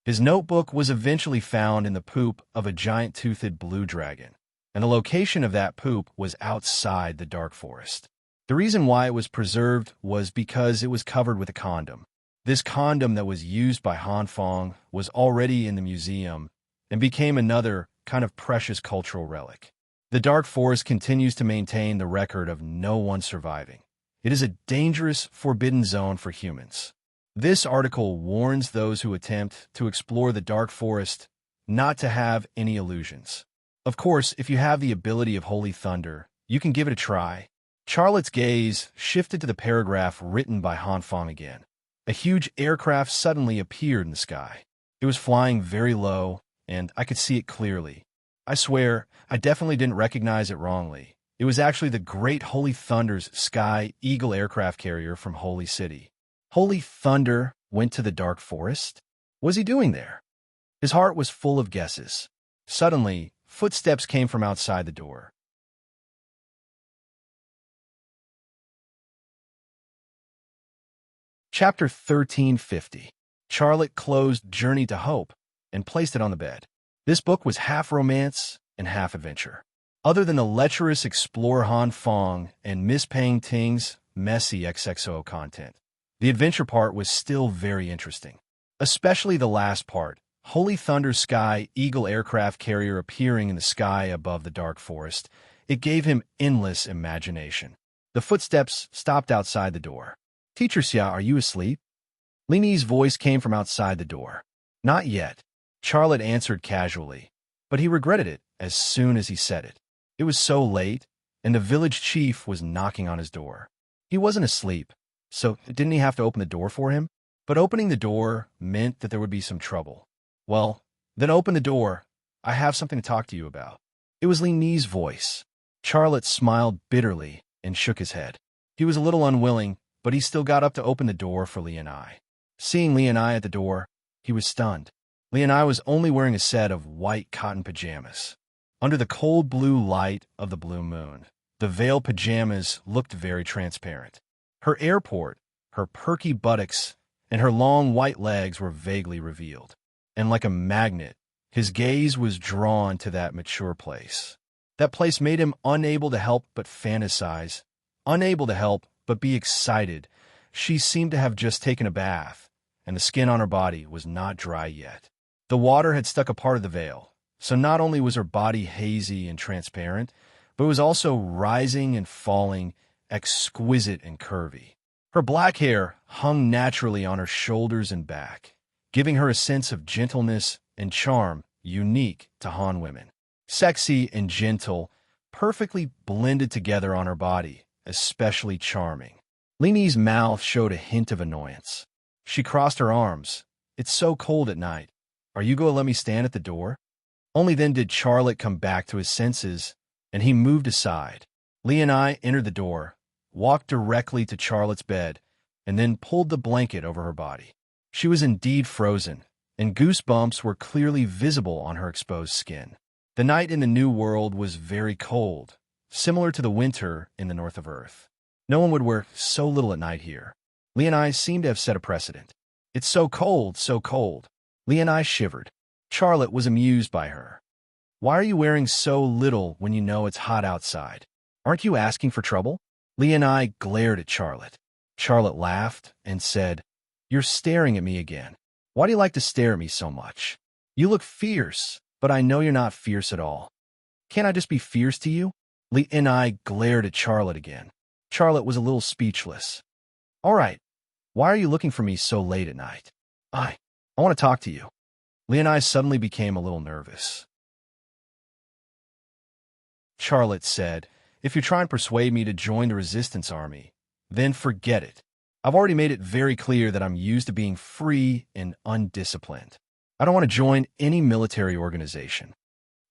His notebook was eventually found in the poop of a giant-toothed blue dragon, and the location of that poop was outside the dark forest. The reason why it was preserved was because it was covered with a condom. This condom that was used by Han Fong was already in the museum and became another kind of precious cultural relic. The dark forest continues to maintain the record of no one surviving. It is a dangerous, forbidden zone for humans. This article warns those who attempt to explore the dark forest not to have any illusions. Of course, if you have the ability of Holy Thunder, you can give it a try. Charlotte's gaze shifted to the paragraph written by Han Fong again. A huge aircraft suddenly appeared in the sky. It was flying very low, and I could see it clearly. I swear, I definitely didn't recognize it wrongly. It was actually the Great Holy Thunder's Sky Eagle aircraft carrier from Holy City. Holy Thunder went to the dark forest? What was he doing there? His heart was full of guesses. Suddenly, footsteps came from outside the door. Chapter 1350. Charlotte closed Journey to Hope and placed it on the bed. This book was half romance and half adventure. Other than the lecherous explorer Han Fong and Miss Pang Ting's messy XXO content, the adventure part was still very interesting. Especially the last part, Holy Thunder Sky Eagle aircraft carrier appearing in the sky above the dark forest. It gave him endless imagination. The footsteps stopped outside the door. "Teacher Xia, are you asleep?" Li Ni's voice came from outside the door. "Not yet," Charlotte answered casually, but he regretted it as soon as he said it. It was so late, and the village chief was knocking on his door. He wasn't asleep, so didn't he have to open the door for him? But opening the door meant that there would be some trouble. "Well, then open the door. I have something to talk to you about." It was Li Ni's voice. Charlotte smiled bitterly and shook his head. He was a little unwilling, but he still got up to open the door for Li and I. Seeing Li and I at the door, he was stunned. Li and I was only wearing a set of white cotton pajamas. Under the cold blue light of the blue moon, the veil pajamas looked very transparent. Her airport, her perky buttocks, and her long white legs were vaguely revealed. And like a magnet, his gaze was drawn to that mature place. That place made him unable to help but fantasize, unable to help but be excited. She seemed to have just taken a bath, and the skin on her body was not dry yet. The water had stuck a part of the veil, so not only was her body hazy and transparent, but it was also rising and falling, exquisite and curvy. Her black hair hung naturally on her shoulders and back, giving her a sense of gentleness and charm unique to Han women. Sexy and gentle, perfectly blended together on her body, especially charming. Li Ni's mouth showed a hint of annoyance. She crossed her arms. "It's so cold at night. Are you going to let me stand at the door?" Only then did Charlotte come back to his senses, and he moved aside. Li and I entered the door, walked directly to Charlotte's bed, and then pulled the blanket over her body. She was indeed frozen, and goosebumps were clearly visible on her exposed skin. The night in the New World was very cold, similar to the winter in the north of Earth. No one would wear so little at night here. Li and I seemed to have set a precedent. "It's so cold, so cold." Li and I shivered. Charlotte was amused by her. "Why are you wearing so little when you know it's hot outside? Aren't you asking for trouble?" Li and I glared at Charlotte. Charlotte laughed and said, "You're staring at me again. Why do you like to stare at me so much? You look fierce, but I know you're not fierce at all. Can't I just be fierce to you?" Li and I glared at Charlotte again. Charlotte was a little speechless. "All right, why are you looking for me so late at night? I want to talk to you." Li and I suddenly became a little nervous. Charlotte said, "If you try and persuade me to join the resistance army, then forget it. I've already made it very clear that I'm used to being free and undisciplined. I don't want to join any military organization.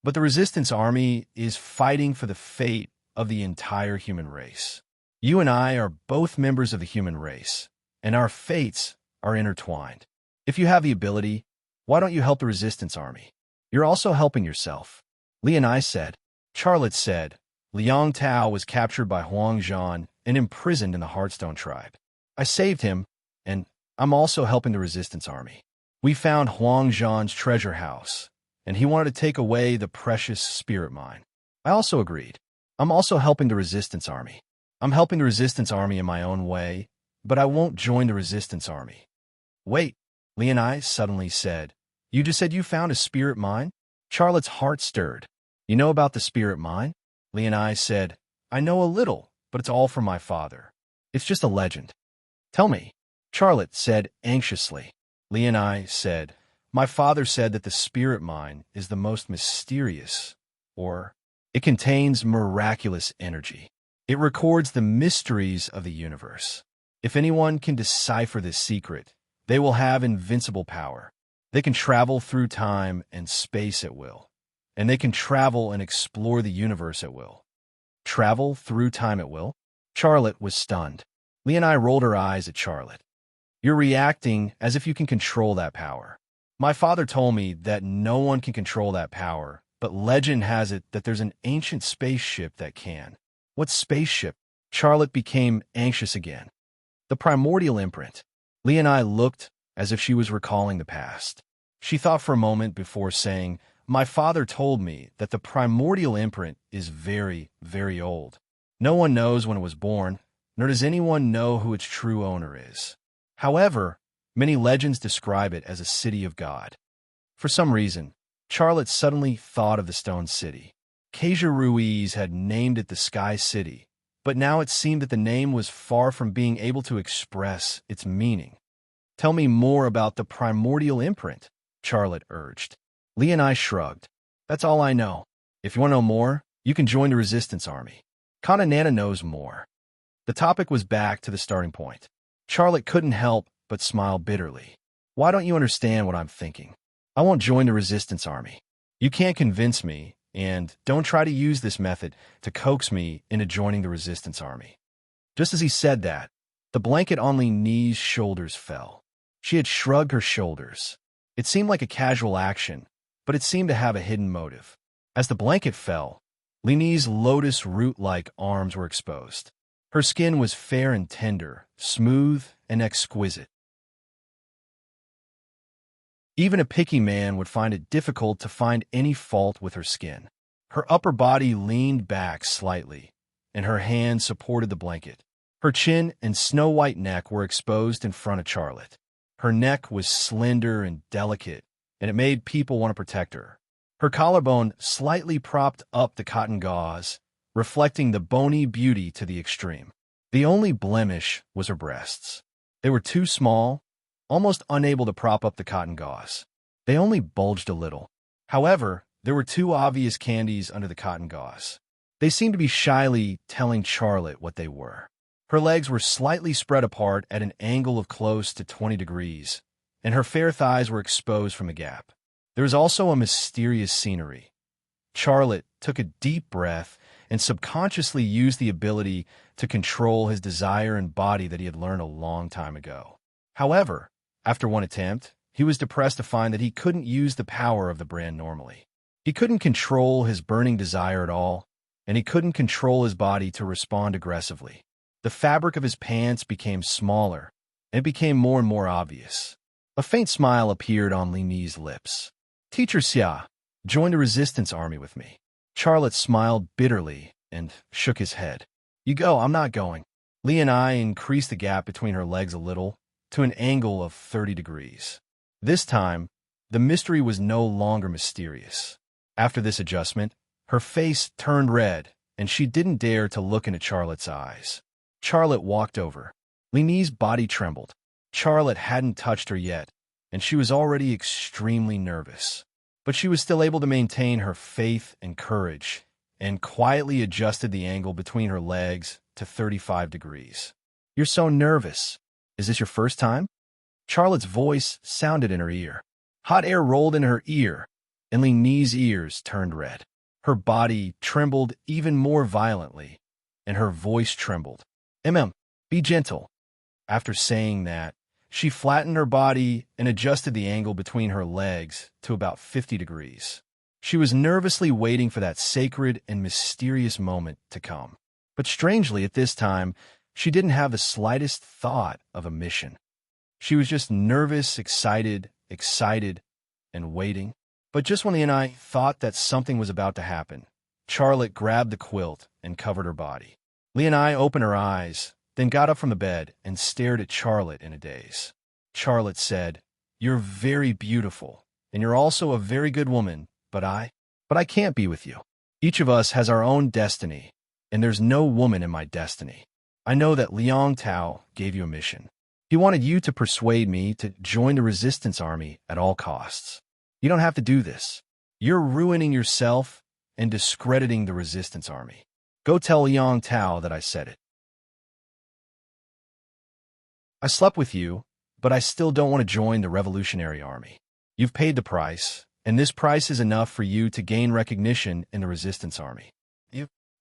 But the resistance army is fighting for the fate of the entire human race. You and I are both members of the human race, and our fates are intertwined. If you have the ability, why don't you help the resistance army? You're also helping yourself." Li and I said. Charlotte said, "Liang Tao was captured by Huang Zhan and imprisoned in the Heartstone tribe. I saved him, and I'm also helping the resistance army. We found Huang Zhan's treasure house, and he wanted to take away the precious spirit mine. I also agreed. I'm also helping the resistance army. I'm helping the resistance army in my own way, but I won't join the resistance army." "Wait," Li and I suddenly said. "You just said you found a spirit mine?" Charlotte's heart stirred. "You know about the spirit mine?" Li and I said, "I know a little, but it's all from my father. It's just a legend." "Tell me," Charlotte said anxiously. Li and I said, "My father said that the spirit mine is the most mysterious, or it contains miraculous energy. It records the mysteries of the universe. If anyone can decipher this secret, they will have invincible power. They can travel through time and space at will, and they can travel and explore the universe at will. Travel through time at will? Charlotte was stunned. Leonai rolled her eyes at Charlotte. You're reacting as if you can control that power. My father told me that no one can control that power, but legend has it that there's an ancient spaceship that can. What spaceship? Charlotte became anxious again. The primordial imprint. Leonai looked as if she was recalling the past. She thought for a moment before saying, my father told me that the primordial imprint is very, very old. No one knows when it was born, nor does anyone know who its true owner is. However, many legends describe it as a city of God. For some reason, Charlotte suddenly thought of the Stone City. Kasia Ruiz had named it the Sky City, but now it seemed that the name was far from being able to express its meaning. Tell me more about the primordial imprint, Charlotte urged. Leonai shrugged. That's all I know. If you want to know more, you can join the Resistance Army. Kana Nana knows more. The topic was back to the starting point. Charlotte couldn't help but smile bitterly. Why don't you understand what I'm thinking? I won't join the Resistance Army. You can't convince me, and don't try to use this method to coax me into joining the Resistance Army. Just as he said that, the blanket on Leonie's shoulders fell. She had shrugged her shoulders. It seemed like a casual action, but it seemed to have a hidden motive. As the blanket fell, Leonie's lotus root-like arms were exposed. Her skin was fair and tender, smooth and exquisite. Even a picky man would find it difficult to find any fault with her skin. Her upper body leaned back slightly, and her hands supported the blanket. Her chin and snow-white neck were exposed in front of Charlotte. Her neck was slender and delicate, and it made people want to protect her. Her collarbone slightly propped up the cotton gauze, reflecting the bony beauty to the extreme. The only blemish was her breasts. They were too small, almost unable to prop up the cotton gauze. They only bulged a little. However, there were two obvious candies under the cotton gauze. They seemed to be shyly telling Charlotte what they were. Her legs were slightly spread apart at an angle of close to 20 degrees, and her fair thighs were exposed from a gap. There was also a mysterious scenery. Charlotte took a deep breath and subconsciously used the ability to control his desire and body that he had learned a long time ago. However, after one attempt, he was depressed to find that he couldn't use the power of the brand normally. He couldn't control his burning desire at all, and he couldn't control his body to respond aggressively. The fabric of his pants became smaller, and it became more and more obvious. A faint smile appeared on Leonie's lips. Teacher Xia, join the Resistance Army with me. Charlotte smiled bitterly and shook his head. You go, I'm not going. Leonie increased the gap between her legs a little, to an angle of 30 degrees. This time, the mystery was no longer mysterious. After this adjustment, her face turned red, and she didn't dare to look into Charlotte's eyes. Charlotte walked over. Leonie's body trembled. Charlotte hadn't touched her yet, and she was already extremely nervous. But she was still able to maintain her faith and courage, and quietly adjusted the angle between her legs to 35 degrees. You're so nervous. Is this your first time? Charlotte's voice sounded in her ear. Hot air rolled in her ear, and Leonie's ears turned red. Her body trembled even more violently, and her voice trembled. Be gentle. After saying that, she flattened her body and adjusted the angle between her legs to about 50 degrees. She was nervously waiting for that sacred and mysterious moment to come. But strangely, at this time, she didn't have the slightest thought of a mission. She was just nervous, excited, and waiting. But just when Leonie thought that something was about to happen, Charlotte grabbed the quilt and covered her body. Leonie opened her eyes, then got up from the bed and stared at Charlotte in a daze. Charlotte said, You're very beautiful, and you're also a very good woman, but I can't be with you. Each of us has our own destiny, and there's no woman in my destiny. I know that Liang Tao gave you a mission. He wanted you to persuade me to join the Resistance Army at all costs. You don't have to do this. You're ruining yourself and discrediting the Resistance Army. Go tell Liang Tao that I said it. I slept with you, but I still don't want to join the Revolutionary Army. You've paid the price, and this price is enough for you to gain recognition in the Resistance Army.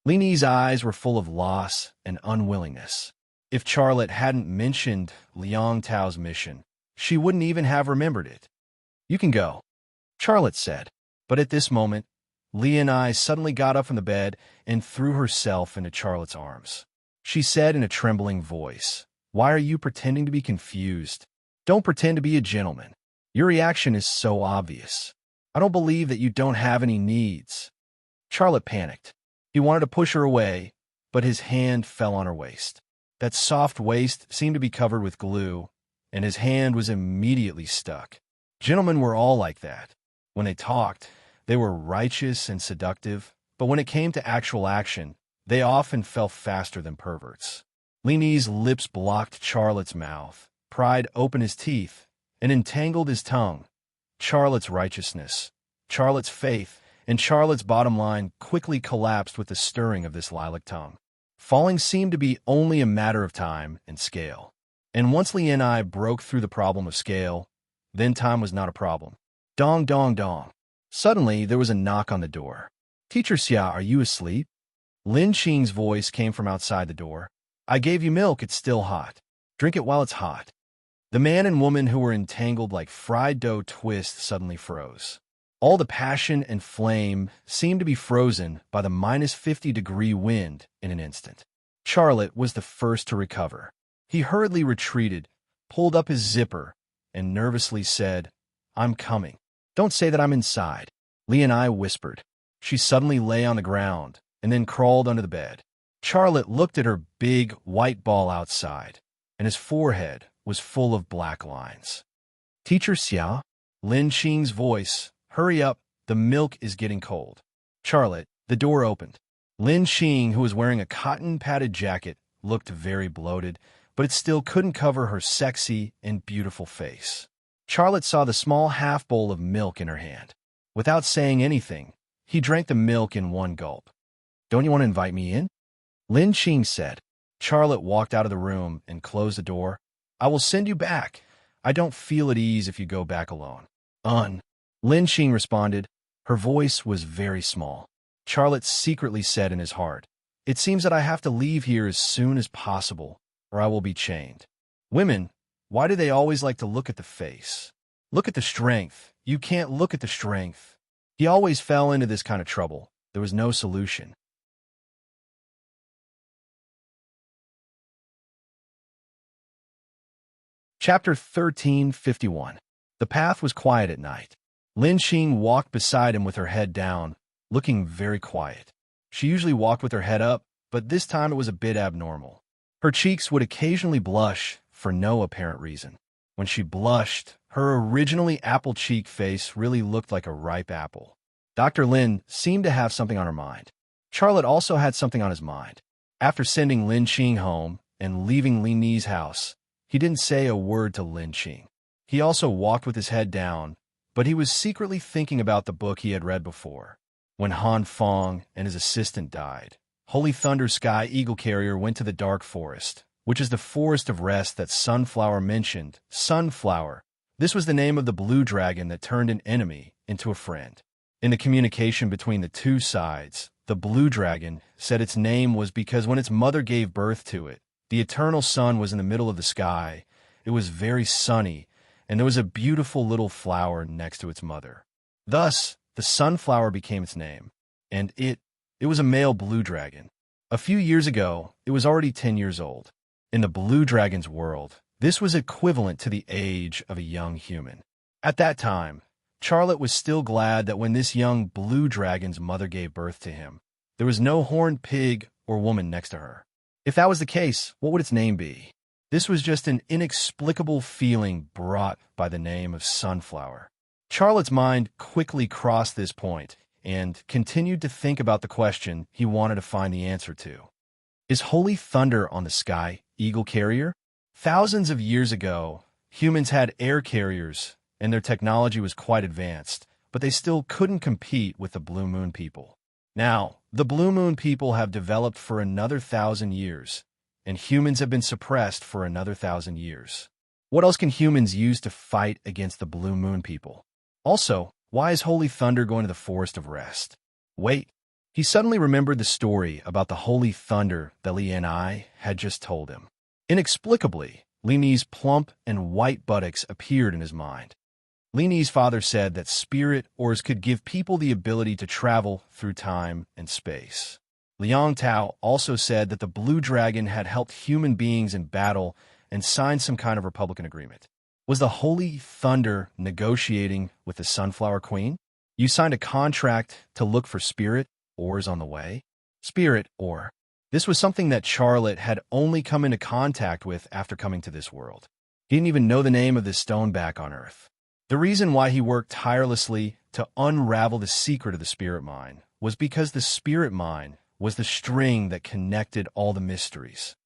Leanie's eyes were full of loss and unwillingness. If Charlotte hadn't mentioned Liang Tao's mission, she wouldn't even have remembered it. "You can go," Charlotte said. But at this moment, Leonie suddenly got up from the bed and threw herself into Charlotte's arms. She said in a trembling voice, "Why are you pretending to be confused? Don't pretend to be a gentleman. Your reaction is so obvious. I don't believe that you don't have any needs." Charlotte panicked. He wanted to push her away, but his hand fell on her waist. That soft waist seemed to be covered with glue, and his hand was immediately stuck. Gentlemen were all like that. When they talked, they were righteous and seductive, but when it came to actual action, they often fell faster than perverts. Leanie's lips blocked Charlotte's mouth. Pride opened his teeth and entangled his tongue. Charlotte's righteousness, Charlotte's faith, and Charlotte's bottom line quickly collapsed with the stirring of this lilac tongue. Falling seemed to be only a matter of time and scale. And once Lee and I broke through the problem of scale, then time was not a problem. Dong, dong, dong. Suddenly, there was a knock on the door. "Teacher Xia, are you asleep?" Lin Qing's voice came from outside the door. "I gave you milk, it's still hot. Drink it while it's hot." The man and woman who were entangled like fried dough twist suddenly froze. All the passion and flame seemed to be frozen by the -50-degree wind in an instant. Charlotte was the first to recover. He hurriedly retreated, pulled up his zipper, and nervously said, "I'm coming. Don't say that I'm inside." Lee and I whispered. She suddenly lay on the ground and then crawled under the bed. Charlotte looked at her big white ball outside, and his forehead was full of black lines. "Teacher Xia?" Lin Qing's voice. "Hurry up, the milk is getting cold." Charlotte, the door opened. Lin Qing, who was wearing a cotton-padded jacket, looked very bloated, but it still couldn't cover her sexy and beautiful face. Charlotte saw the small half-bowl of milk in her hand. Without saying anything, he drank the milk in one gulp. "Don't you want to invite me in?" Lin Qing said. Charlotte walked out of the room and closed the door. "I will send you back. I don't feel at ease if you go back alone." Lin Qing responded. Her voice was very small. Charlotte secretly said in his heart, "It seems that I have to leave here as soon as possible, or I will be chained." Women, why do they always like to look at the face? Look at the strength. You can't look at the strength. He always fell into this kind of trouble. There was no solution. Chapter 1351. The path was quiet at night. Lin Qing walked beside him with her head down, looking very quiet. She usually walked with her head up, but this time it was a bit abnormal. Her cheeks would occasionally blush for no apparent reason. When she blushed, her originally apple-cheek face really looked like a ripe apple. Dr. Lin seemed to have something on her mind. Charlotte also had something on his mind. After sending Lin Qing home and leaving Li Ni's house, he didn't say a word to Lin Qing. He also walked with his head down, but he was secretly thinking about the book he had read before. When Han Feng and his assistant died, Holy Thunder Sky Eagle Carrier went to the Dark Forest, which is the forest of rest that Sunflower mentioned. Sunflower. This was the name of the blue dragon that turned an enemy into a friend. In the communication between the two sides, the blue dragon said its name was because when its mother gave birth to it, the eternal sun was in the middle of the sky. It was very sunny, and there was a beautiful little flower next to its mother. Thus, the sunflower became its name, and it was a male blue dragon. A few years ago, it was already 10 years old. In the blue dragon's world, this was equivalent to the age of a young human. At that time, Charlotte was still glad that when this young blue dragon's mother gave birth to him, there was no horned pig or woman next to her. If that was the case, what would its name be? This was just an inexplicable feeling brought by the name of Sunflower. Charlotte's mind quickly crossed this point and continued to think about the question he wanted to find the answer to. Is Holy Thunder on the Sky Eagle Carrier? Thousands of years ago, humans had air carriers, and their technology was quite advanced, but they still couldn't compete with the Blue Moon people. Now, the Blue Moon people have developed for another 1,000 years, and humans have been suppressed for another 1,000 years. What else can humans use to fight against the Blue Moon people? Also, why is Holy Thunder going to the Forest of Rest? Wait, He suddenly remembered the story about the holy thunder that Li and I had just told him. Inexplicably, Li Ni's plump and white buttocks appeared in his mind. Li Ni's father said that spirit oars could give people the ability to travel through time and space. Liang Tao also said that the blue dragon had helped human beings in battle and signed some kind of Republican agreement. Was the Holy Thunder negotiating with the Sunflower Queen? You signed a contract to look for spirit oars on the way? Spirit oar. This was something that Charlotte had only come into contact with after coming to this world. He didn't even know the name of this stone back on Earth. The reason why he worked tirelessly to unravel the secret of the spirit mine was because the spirit mine was the string that connected all the mysteries.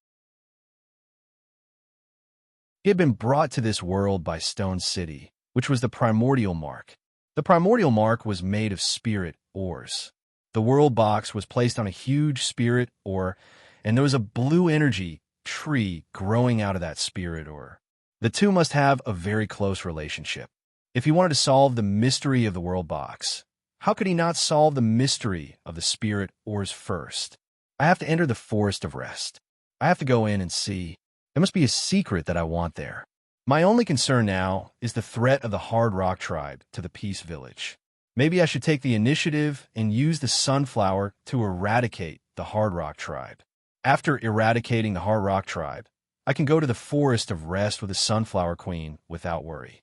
He had been brought to this world by Stone City, which was the primordial mark. The primordial mark was made of spirit ores. The world box was placed on a huge spirit ore, and there was a blue energy tree growing out of that spirit ore. The two must have a very close relationship. If he wanted to solve the mystery of the world box, how could he not solve the mystery of the spirit ores first? I have to enter the forest of rest. I have to go in and see. There must be a secret that I want there. My only concern now is the threat of the Hard Rock tribe to the Peace Village. Maybe I should take the initiative and use the sunflower to eradicate the Hard Rock tribe. After eradicating the Hard Rock tribe, I can go to the forest of rest with the Sunflower Queen without worry.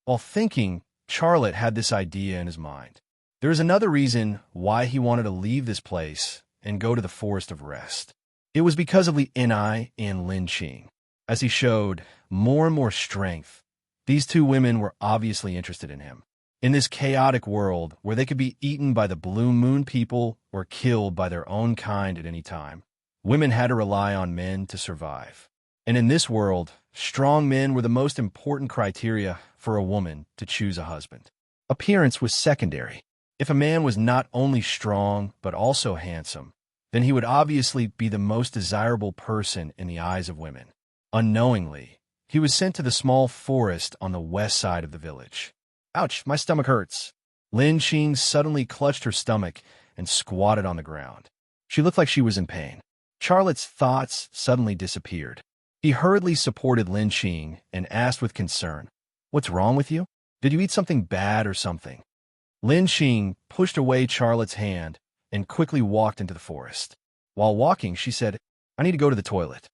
While thinking, Charlotte had this idea in his mind. There is another reason why he wanted to leave this place and go to the forest of rest. It was because of Li Enai and Lin Qing. As he showed more and more strength, these two women were obviously interested in him. In this chaotic world where they could be eaten by the Blue Moon people or killed by their own kind at any time, women had to rely on men to survive. And in this world, strong men were the most important criteria for a woman to choose a husband. Appearance was secondary. If a man was not only strong but also handsome, then he would obviously be the most desirable person in the eyes of women. Unknowingly, he was sent to the small forest on the west side of the village. Ouch, my stomach hurts. Lin Qing suddenly clutched her stomach and squatted on the ground. She looked like she was in pain. Charlotte's thoughts suddenly disappeared. He hurriedly supported Lin Qing and asked with concern, "What's wrong with you? Did you eat something bad or something?" Lin Qing pushed away Charlotte's hand and quickly walked into the forest. While walking, she said, "I need to go to the toilet."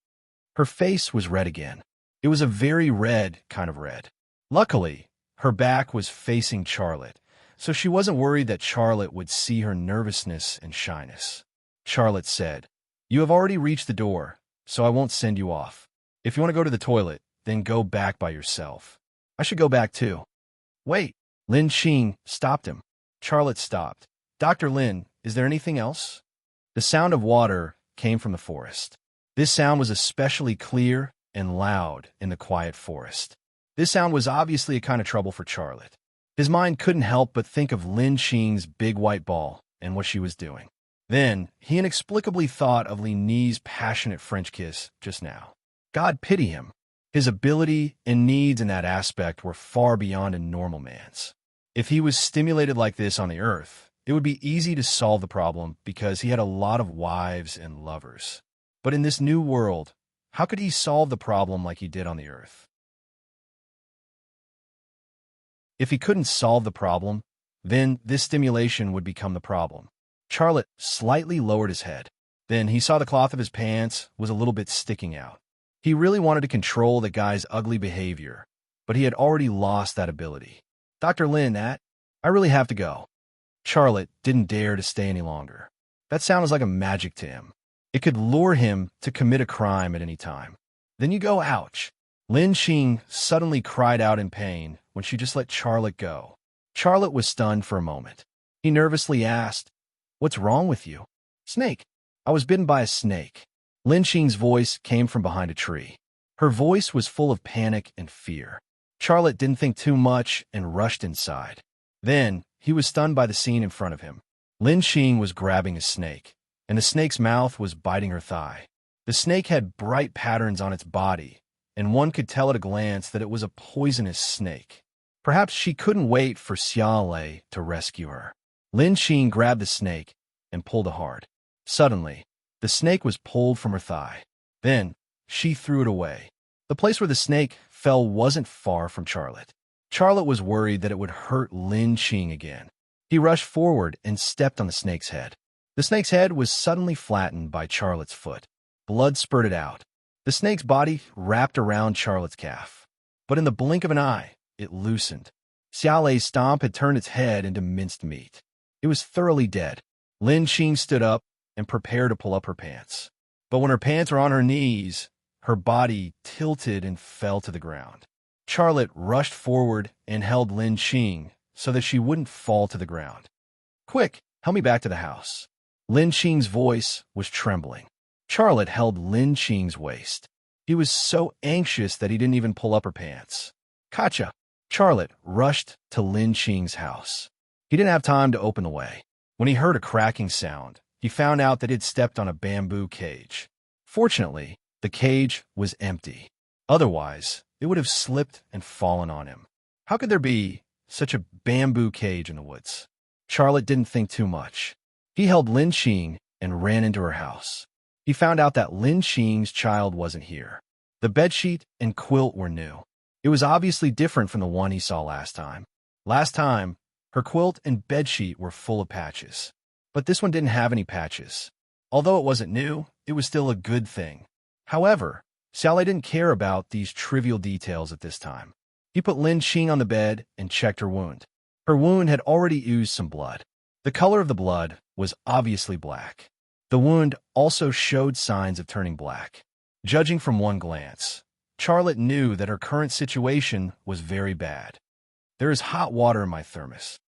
Her face was red again. It was a very red kind of red. Luckily, her back was facing Charlotte, so she wasn't worried that Charlotte would see her nervousness and shyness. Charlotte said, "You have already reached the door, so I won't send you off. If you want to go to the toilet, then go back by yourself. I should go back too." "Wait." Lin Qing stopped him. Charlotte stopped. "Dr. Lin, is there anything else?" The sound of water came from the forest. This sound was especially clear and loud in the quiet forest. This sound was obviously a kind of trouble for Charlotte. His mind couldn't help but think of Lin Qing's big white ball and what she was doing. Then, he inexplicably thought of Li Ni's passionate French kiss just now. God pity him. His ability and needs in that aspect were far beyond a normal man's. If he was stimulated like this on the earth, it would be easy to solve the problem because he had a lot of wives and lovers. But in this new world, how could he solve the problem like he did on the earth? If he couldn't solve the problem, then this stimulation would become the problem. Charlotte slightly lowered his head. Then he saw the cloth of his pants was a little bit sticking out. He really wanted to control the guy's ugly behavior, but he had already lost that ability. "Dr. Lin, I really have to go." Charlotte didn't dare to stay any longer. That sound was like a magic to him. It could lure him to commit a crime at any time. "Then you go, ouch." Lin Qing suddenly cried out in pain when she just let Charlotte go. Charlotte was stunned for a moment. He nervously asked, "What's wrong with you?" "Snake. I was bitten by a snake." Lin Qing's voice came from behind a tree. Her voice was full of panic and fear. Charlotte didn't think too much and rushed inside. Then, he was stunned by the scene in front of him. Lin Qing was grabbing a snake, and the snake's mouth was biting her thigh. The snake had bright patterns on its body, and one could tell at a glance that it was a poisonous snake. Perhaps she couldn't wait for Xiaolei to rescue her. Lin Qing grabbed the snake and pulled hard. Suddenly, the snake was pulled from her thigh. Then, she threw it away. The place where the snake fell wasn't far from Charlotte. Charlotte was worried that it would hurt Lin Qing again. He rushed forward and stepped on the snake's head. The snake's head was suddenly flattened by Charlotte's foot. Blood spurted out. The snake's body wrapped around Charlotte's calf. But in the blink of an eye, it loosened. Xiaolei's stomp had turned its head into minced meat. It was thoroughly dead. Lin Qing stood up and prepared to pull up her pants. But when her pants were on her knees, her body tilted and fell to the ground. Charlotte rushed forward and held Lin Qing so that she wouldn't fall to the ground. "Quick, help me back to the house." Lin Qing's voice was trembling. Charlotte held Lin Qing's waist. He was so anxious that he didn't even pull up her pants. "Katja!" Charlotte rushed to Lin Qing's house. He didn't have time to open the way. When he heard a cracking sound, he found out that he'd stepped on a bamboo cage. Fortunately, the cage was empty. Otherwise, it would have slipped and fallen on him. How could there be such a bamboo cage in the woods? Charlotte didn't think too much. He held Lin Qing and ran into her house. He found out that Lin Qing's child wasn't here. The bedsheet and quilt were new. It was obviously different from the one he saw last time. Last time, her quilt and bedsheet were full of patches. But this one didn't have any patches. Although it wasn't new, it was still a good thing. However, Xiaolei didn't care about these trivial details at this time. He put Lin Qing on the bed and checked her wound. Her wound had already oozed some blood. The color of the blood was obviously black. The wound also showed signs of turning black. Judging from one glance, Charlotte knew that her current situation was very bad. "There is hot water in my thermos.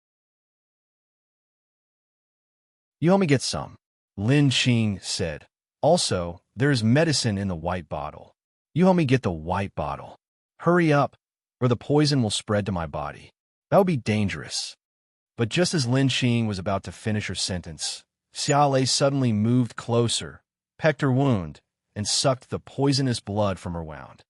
You help me get some," Lin Qing said. "Also, there is medicine in the white bottle. You help me get the white bottle. Hurry up, or the poison will spread to my body. That would be dangerous." But just as Lin Qing was about to finish her sentence, Xiaolei suddenly moved closer, pecked her wound, and sucked the poisonous blood from her wound.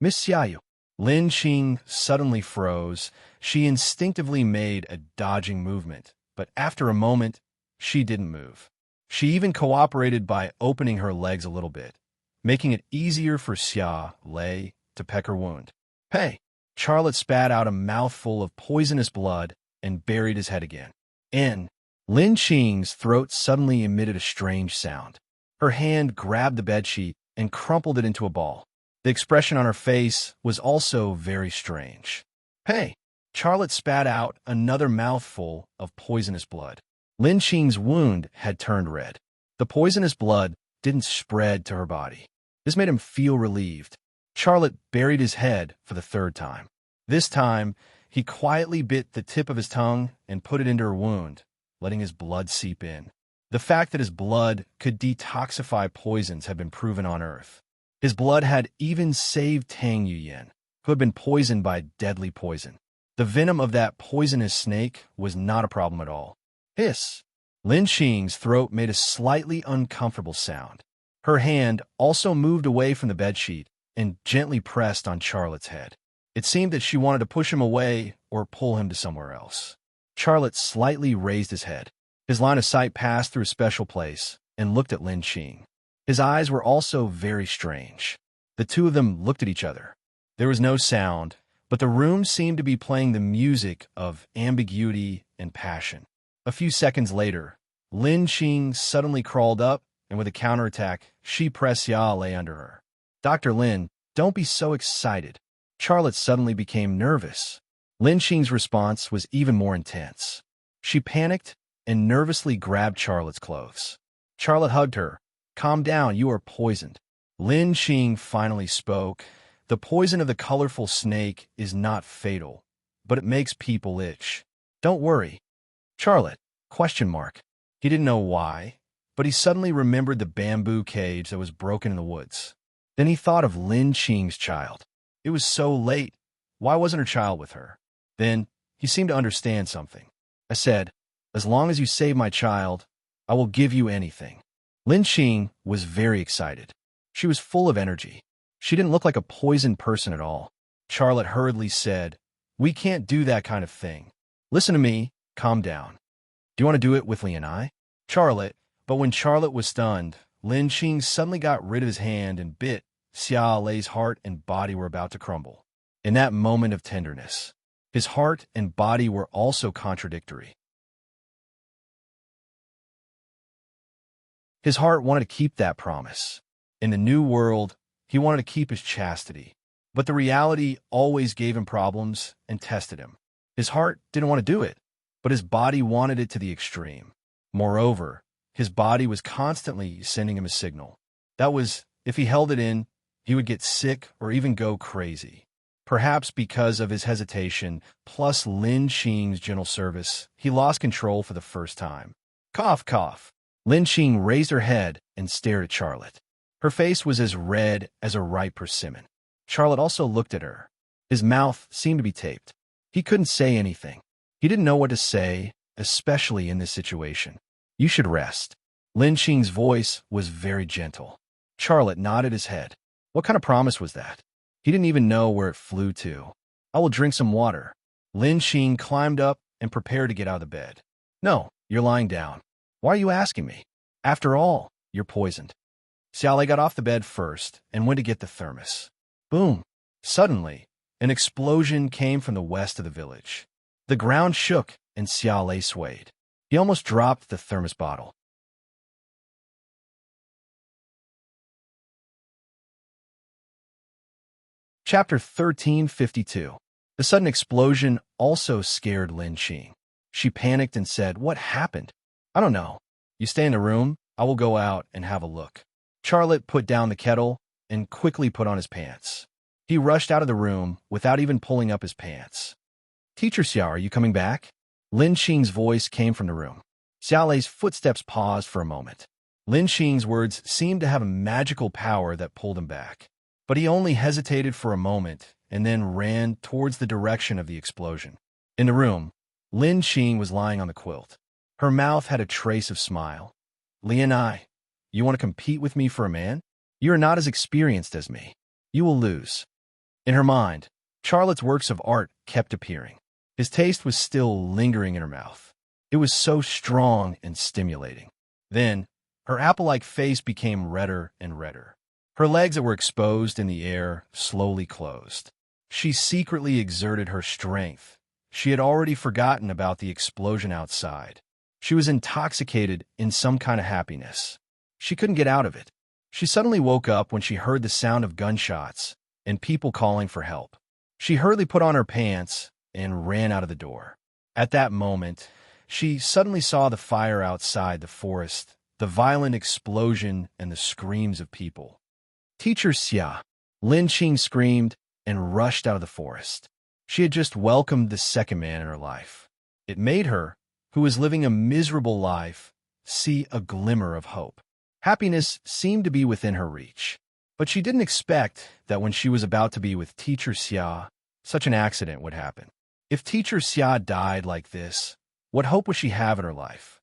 "Miss Xiaoyu." Lin Qing suddenly froze. She instinctively made a dodging movement, but after a moment, she didn't move. She even cooperated by opening her legs a little bit, making it easier for Xiaolei to peck her wound. "Hey!" Charlotte spat out a mouthful of poisonous blood and buried his head again. Lin Qing's throat suddenly emitted a strange sound. Her hand grabbed the bedsheet and crumpled it into a ball. The expression on her face was also very strange. "Hey!" Charlotte spat out another mouthful of poisonous blood. Lin Qing's wound had turned red. The poisonous blood didn't spread to her body. This made him feel relieved. Charlotte buried his head for the third time. This time, he quietly bit the tip of his tongue and put it into her wound, letting his blood seep in. The fact that his blood could detoxify poisons had been proven on Earth. His blood had even saved Tang Yuyan, who had been poisoned by deadly poison. The venom of that poisonous snake was not a problem at all. Hiss! Lin Qing's throat made a slightly uncomfortable sound. Her hand also moved away from the bedsheet and gently pressed on Charlotte's head. It seemed that she wanted to push him away or pull him to somewhere else. Charlotte slightly raised his head. His line of sight passed through a special place and looked at Lin Qing. His eyes were also very strange. The two of them looked at each other. There was no sound, but the room seemed to be playing the music of ambiguity and passion. A few seconds later, Lin Qing suddenly crawled up, and with a counterattack, she pressed Xiaolei under her. "Dr. Lin, don't be so excited." Charlotte suddenly became nervous. Lin Qing's response was even more intense. She panicked and nervously grabbed Charlotte's clothes. Charlotte hugged her. "Calm down, you are poisoned." Lin Qing finally spoke. "The poison of the colorful snake is not fatal, but it makes people itch. Don't worry." "Charlotte?" He didn't know why, but he suddenly remembered the bamboo cage that was broken in the woods. Then he thought of Lin Qing's child. It was so late. Why wasn't her child with her? Then he seemed to understand something. "I said, as long as you save my child, I will give you anything." Lin Qing was very excited. She was full of energy. She didn't look like a poisoned person at all. Charlotte hurriedly said, "We can't do that kind of thing. Listen to me, calm down. Do you want to do it with Li and I?" Charlotte, but when Charlotte was stunned, Lin Qing suddenly got rid of his hand and bit. Xia Lei's heart and body were about to crumble. In that moment of tenderness, his heart and body were also contradictory. His heart wanted to keep that promise. In the new world, he wanted to keep his chastity. But the reality always gave him problems and tested him. His heart didn't want to do it, but his body wanted it to the extreme. Moreover, his body was constantly sending him a signal. That was, if he held it in, he would get sick or even go crazy. Perhaps because of his hesitation, plus Lin Qing's gentle service, he lost control for the first time. Cough, cough. Lin Qing raised her head and stared at Charlotte. Her face was as red as a ripe persimmon. Charlotte also looked at her. His mouth seemed to be taped. He couldn't say anything. He didn't know what to say, especially in this situation. You should rest. Lin Qing's voice was very gentle. Charlotte nodded his head. What kind of promise was that? He didn't even know where it flew to. I will drink some water. Lin Qing climbed up and prepared to get out of the bed. No, you're lying down. Why are you asking me? After all, you're poisoned. Xia Lei got off the bed first and went to get the thermos. Boom! Suddenly, an explosion came from the west of the village. The ground shook and Xia Lei swayed. He almost dropped the thermos bottle. Chapter 1352. The sudden explosion also scared Lin Qing. She panicked and said, What happened? I don't know. You stay in the room. I will go out and have a look. Charlotte put down the kettle and quickly put on his pants. He rushed out of the room without even pulling up his pants. Teacher Xia, are you coming back? Lin Qing's voice came from the room. Xia Lei's footsteps paused for a moment. Lin Qing's words seemed to have a magical power that pulled him back. But he only hesitated for a moment and then ran towards the direction of the explosion. In the room, Lin Qing was lying on the quilt. Her mouth had a trace of smile. Li and I, you want to compete with me for a man? You are not as experienced as me. You will lose. In her mind, Charlotte's works of art kept appearing. His taste was still lingering in her mouth. It was so strong and stimulating. Then, her apple-like face became redder and redder. Her legs that were exposed in the air slowly closed. She secretly exerted her strength. She had already forgotten about the explosion outside. She was intoxicated in some kind of happiness. She couldn't get out of it. She suddenly woke up when she heard the sound of gunshots and people calling for help. She hurriedly put on her pants and ran out of the door. At that moment, she suddenly saw the fire outside the forest, the violent explosion, and the screams of people. Teacher Xia, Lin Qing screamed and rushed out of the forest. She had just welcomed the second man in her life. It made her, who was living a miserable life, see a glimmer of hope. Happiness seemed to be within her reach. But she didn't expect that when she was about to be with Teacher Xia, such an accident would happen. If Teacher Xia died like this, what hope would she have in her life?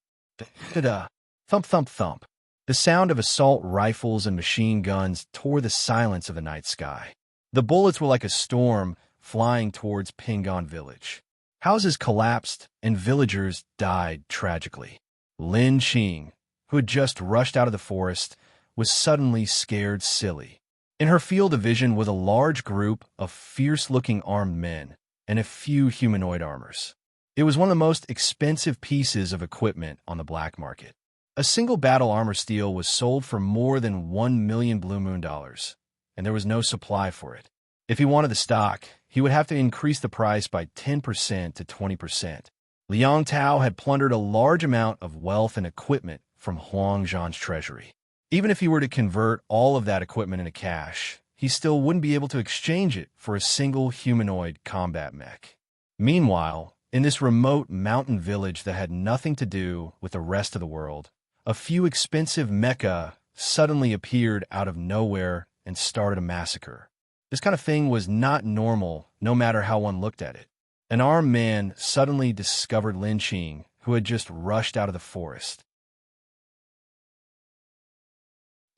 Da-da, thump, thump, thump. The sound of assault rifles and machine guns tore the silence of the night sky. The bullets were like a storm flying towards Pingon village. Houses collapsed and villagers died tragically. Lin Qing, who had just rushed out of the forest, was suddenly scared silly. In her field of vision was a large group of fierce-looking armed men and a few humanoid armors. It was one of the most expensive pieces of equipment on the black market. A single battle armor steel was sold for more than 1 million Blue Moon dollars, and there was no supply for it. If he wanted the stock, he would have to increase the price by 10% to 20%. Liang Tao had plundered a large amount of wealth and equipment from Huang Zhan's treasury. Even if he were to convert all of that equipment into cash, he still wouldn't be able to exchange it for a single humanoid combat mech. Meanwhile, in this remote mountain village that had nothing to do with the rest of the world, a few expensive mecha suddenly appeared out of nowhere and started a massacre. This kind of thing was not normal, no matter how one looked at it. An armed man suddenly discovered Lin Qing, who had just rushed out of the forest.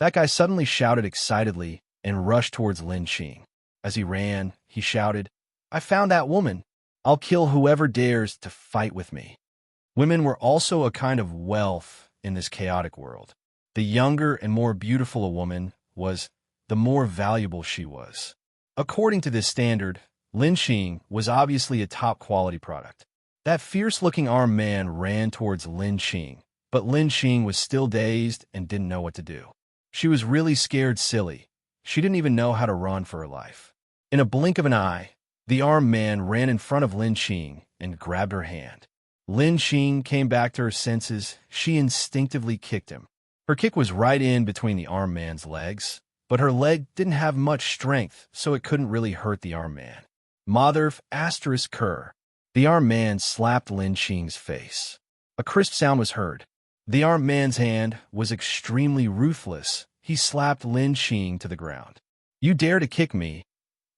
That guy suddenly shouted excitedly and rushed towards Lin Qing. As he ran, he shouted, "I found that woman. I'll kill whoever dares to fight with me." Women were also a kind of wealth in this chaotic world. The younger and more beautiful a woman was, the more valuable she was. According to this standard, Lin Xing was obviously a top-quality product. That fierce-looking armed man ran towards Lin Xing, but Lin Xing was still dazed and didn't know what to do. She was really scared silly. She didn't even know how to run for her life. In a blink of an eye, the armed man ran in front of Lin Xing and grabbed her hand. Lin Xing came back to her senses. She instinctively kicked him. Her kick was right in between the armed man's legs, but her leg didn't have much strength, so it couldn't really hurt the armed man. Motherf asterisk cur. The armed man slapped Lin Xing's face. A crisp sound was heard. The armed man's hand was extremely ruthless. He slapped Lin Xing to the ground. You dare to kick me?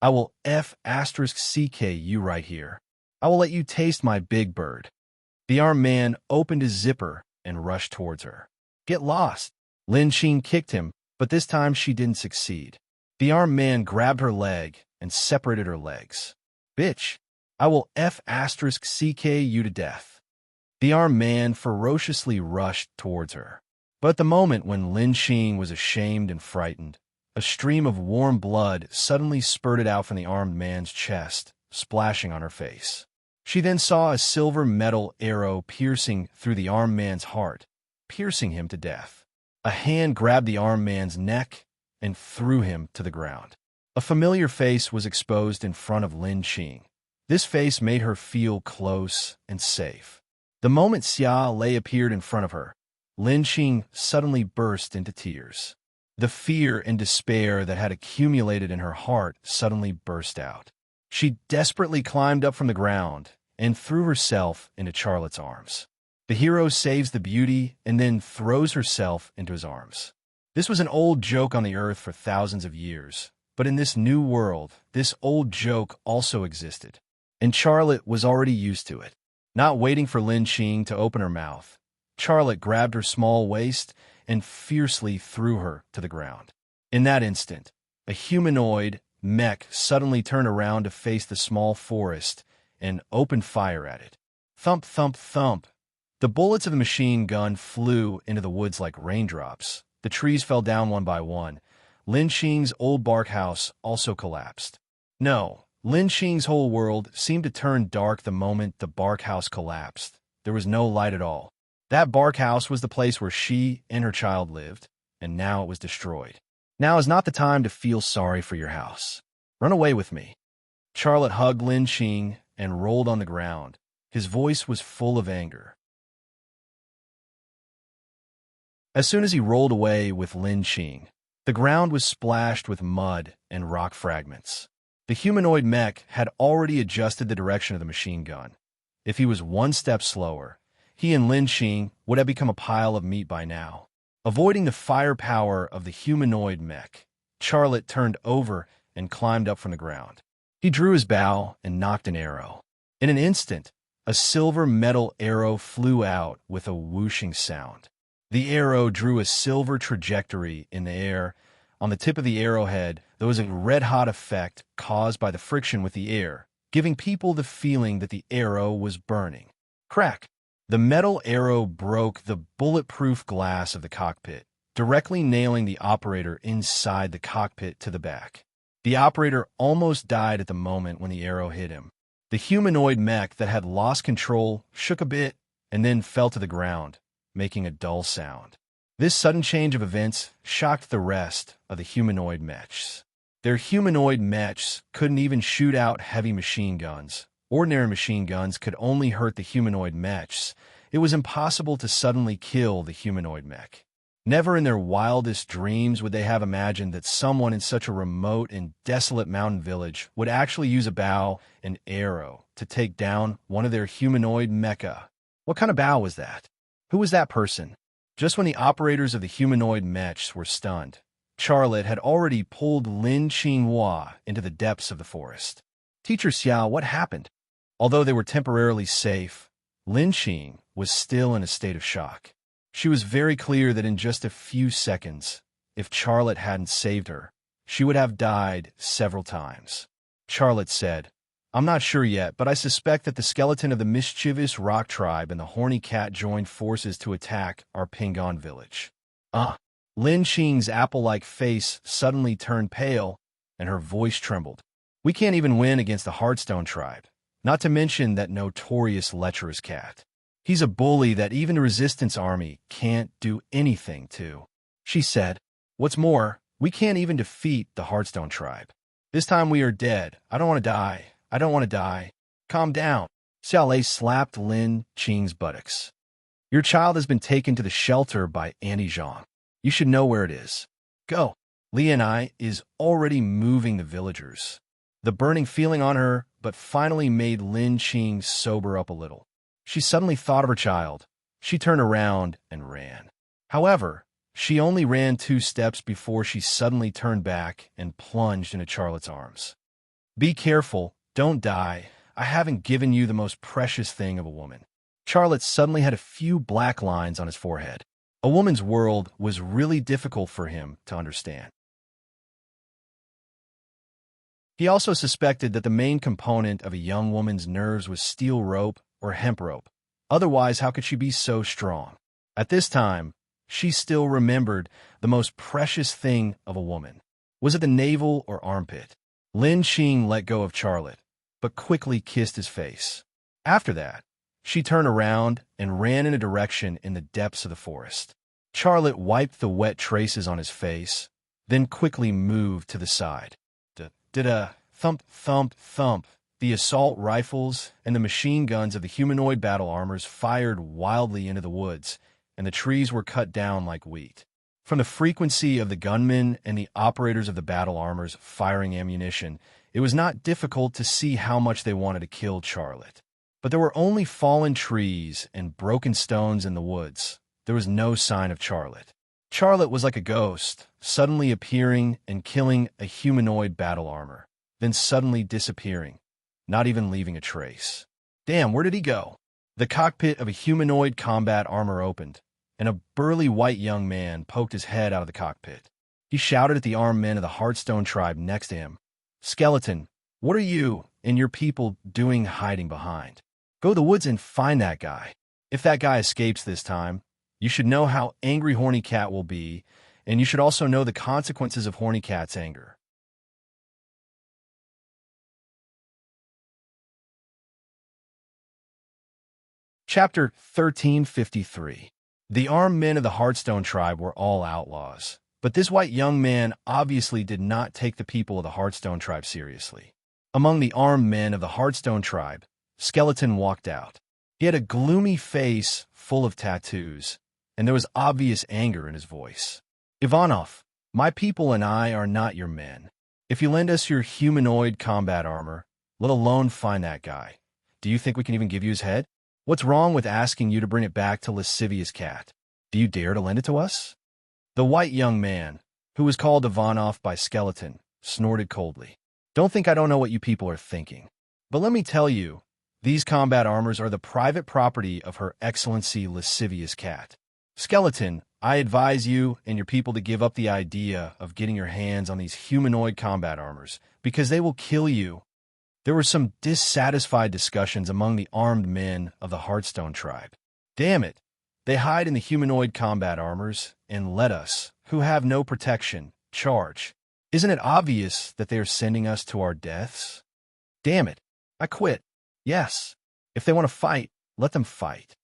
I will *CK you right here. I will let you taste my big bird. The armed man opened his zipper and rushed towards her. Get lost. Lin Xing kicked him, but this time she didn't succeed. The armed man grabbed her leg and separated her legs. Bitch, I will *CK you to death. The armed man ferociously rushed towards her. But at the moment when Lin Xing was ashamed and frightened, a stream of warm blood suddenly spurted out from the armed man's chest, splashing on her face. She then saw a silver metal arrow piercing through the armed man's heart, piercing him to death. A hand grabbed the armed man's neck and threw him to the ground. A familiar face was exposed in front of Lin Xing. This face made her feel close and safe. The moment Xia Lei appeared in front of her, Lin Xing suddenly burst into tears. The fear and despair that had accumulated in her heart suddenly burst out. She desperately climbed up from the ground and threw herself into Charlotte's arms. The hero saves the beauty and then throws herself into his arms. This was an old joke on the earth for thousands of years, but in this new world, this old joke also existed, and Charlotte was already used to it. Not waiting for Lin Xing to open her mouth, Charlotte grabbed her small waist and fiercely threw her to the ground. In that instant, a humanoid mech suddenly turned around to face the small forest and opened fire at it. Thump, thump, thump. The bullets of the machine gun flew into the woods like raindrops. The trees fell down one by one. Lin Xing's old bark house also collapsed. No, Lin Xing's whole world seemed to turn dark the moment the bark house collapsed. There was no light at all. That bark house was the place where she and her child lived, and now it was destroyed. Now is not the time to feel sorry for your house. Run away with me. Charlotte hugged Lin Xing and rolled on the ground. His voice was full of anger. As soon as he rolled away with Lin Xing, the ground was splashed with mud and rock fragments. The humanoid mech had already adjusted the direction of the machine gun. If he was one step slower, he and Lin Xing would have become a pile of meat by now. Avoiding the firepower of the humanoid mech, Charlotte turned over and climbed up from the ground. He drew his bow and knocked an arrow. In an instant, a silver metal arrow flew out with a whooshing sound. The arrow drew a silver trajectory in the air. On the tip of the arrowhead, there was a red-hot effect caused by the friction with the air, giving people the feeling that the arrow was burning. Crack! The metal arrow broke the bulletproof glass of the cockpit, directly nailing the operator inside the cockpit to the back. The operator almost died at the moment when the arrow hit him. The humanoid mech that had lost control shook a bit and then fell to the ground, making a dull sound. This sudden change of events shocked the rest of the humanoid mechs. Their humanoid mechs couldn't even shoot out heavy machine guns. Ordinary machine guns could only hurt the humanoid mechs. It was impossible to suddenly kill the humanoid mech. Never in their wildest dreams would they have imagined that someone in such a remote and desolate mountain village would actually use a bow and arrow to take down one of their humanoid mecha. What kind of bow was that? Who was that person? Just when the operators of the humanoid mechs were stunned, Charlotte had already pulled Lin Xinghua into the depths of the forest. Teacher Xiao, what happened? Although they were temporarily safe, Lin Xing was still in a state of shock. She was very clear that in just a few seconds, if Charlotte hadn't saved her, she would have died several times. Charlotte said, I'm not sure yet, but I suspect that the skeleton of the mischievous rock tribe and the horny cat joined forces to attack our Pingon village. Lin Qing's apple-like face suddenly turned pale, and her voice trembled. We can't even win against the Heartstone tribe, not to mention that notorious lecherous cat. He's a bully that even the resistance army can't do anything to, she said. What's more, we can't even defeat the Heartstone tribe. This time we are dead. I don't want to die. I don't want to die. Calm down. Xiaolei slapped Lin Qing's buttocks. Your child has been taken to the shelter by Annie Zhang. You should know where it is. Go. Li and I is already moving the villagers. The burning feeling on her, but finally made Lin Qing sober up a little. She suddenly thought of her child. She turned around and ran. However, she only ran 2 steps before she suddenly turned back and plunged into Charlotte's arms. Be careful. Don't die. I haven't given you the most precious thing of a woman. Charlotte suddenly had a few black lines on his forehead. A woman's world was really difficult for him to understand. He also suspected that the main component of a young woman's nerves was steel rope or hemp rope. Otherwise, how could she be so strong? At this time, she still remembered the most precious thing of a woman. Was it the navel or armpit? Lin Qing let go of Charlotte, but quickly kissed his face. After that, she turned around and ran in a direction in the depths of the forest. Charlotte wiped the wet traces on his face, then quickly moved to the side. Da-da, thump, thump, thump. The assault rifles and the machine guns of the humanoid battle armors fired wildly into the woods, and the trees were cut down like wheat. From the frequency of the gunmen and the operators of the battle armors firing ammunition, it was not difficult to see how much they wanted to kill Charlotte. But there were only fallen trees and broken stones in the woods. There was no sign of Charlotte. Charlotte was like a ghost, suddenly appearing and killing a humanoid battle armor, then suddenly disappearing, not even leaving a trace. Damn, where did he go? The cockpit of a humanoid combat armor opened, and a burly white young man poked his head out of the cockpit. He shouted at the armed men of the Heartstone tribe next to him. Skeleton, what are you and your people doing hiding behind? Go to the woods and find that guy. If that guy escapes this time, you should know how angry Horny Cat will be, and you should also know the consequences of Horny Cat's anger. Chapter 1353. The armed men of the Heartstone tribe were all outlaws, but this white young man obviously did not take the people of the Heartstone tribe seriously. Among the armed men of the Heartstone tribe, Skeleton walked out. He had a gloomy face full of tattoos, and there was obvious anger in his voice. Ivanov, my people and I are not your men. If you lend us your humanoid combat armor, let alone find that guy, do you think we can even give you his head? What's wrong with asking you to bring it back to Lascivious Cat? Do you dare to lend it to us? The white young man, who was called Ivanov by Skeleton, snorted coldly. Don't think I don't know what you people are thinking. But let me tell you, these combat armors are the private property of Her Excellency Lascivious Cat. Skeleton, I advise you and your people to give up the idea of getting your hands on these humanoid combat armors, because they will kill you. There were some dissatisfied discussions among the armed men of the Heartstone tribe. Damn it! They hide in the humanoid combat armors and let us, who have no protection, charge. Isn't it obvious that they are sending us to our deaths? Damn it! I quit. Yes. If they want to fight, let them fight.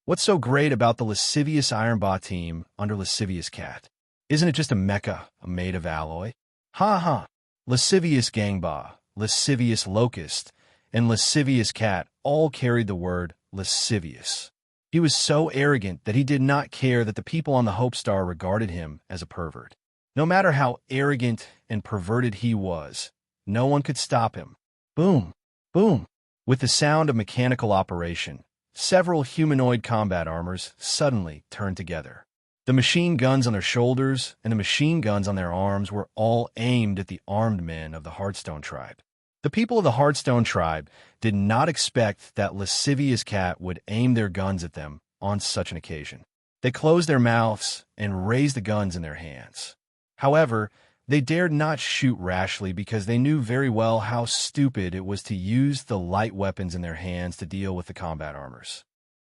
What's so great about the Lascivious Ironbaw team under Lascivious Cat? Isn't it just a mecha made of alloy? Ha ha! Lascivious Gangba, Lascivious Locust, and Lascivious Cat all carried the word lascivious. He was so arrogant that he did not care that the people on the Hope Star regarded him as a pervert. No matter how arrogant and perverted he was, no one could stop him. Boom! Boom! With the sound of mechanical operation, several humanoid combat armors suddenly turned together. The machine guns on their shoulders and the machine guns on their arms were all aimed at the armed men of the Heartstone tribe. The people of the Heartstone tribe did not expect that Lascivious Cat would aim their guns at them on such an occasion. They closed their mouths and raised the guns in their hands. However, They dared not shoot rashly because they knew very well how stupid it was to use the light weapons in their hands to deal with the combat armors.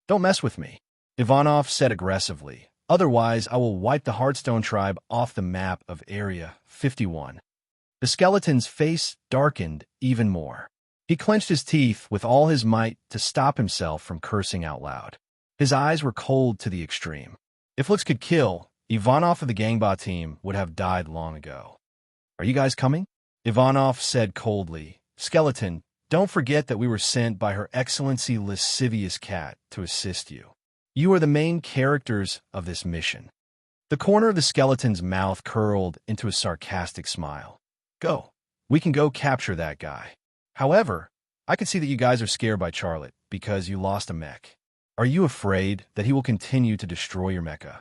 "Don't mess with me," Ivanov said aggressively. "Otherwise, I will wipe the Hearthstone tribe off the map of Area 51. The skeleton's face darkened even more. He clenched his teeth with all his might to stop himself from cursing out loud. His eyes were cold to the extreme. If looks could kill, Ivanov of the Gangba team would have died long ago. "Are you guys coming?" Ivanov said coldly. "Skeleton, don't forget that we were sent by Her Excellency Lascivious Cat to assist you. You are the main characters of this mission." The corner of the skeleton's mouth curled into a sarcastic smile. "Go. We can go capture that guy. However, I can see that you guys are scared by Charlotte because you lost a mech. Are you afraid that he will continue to destroy your mecha?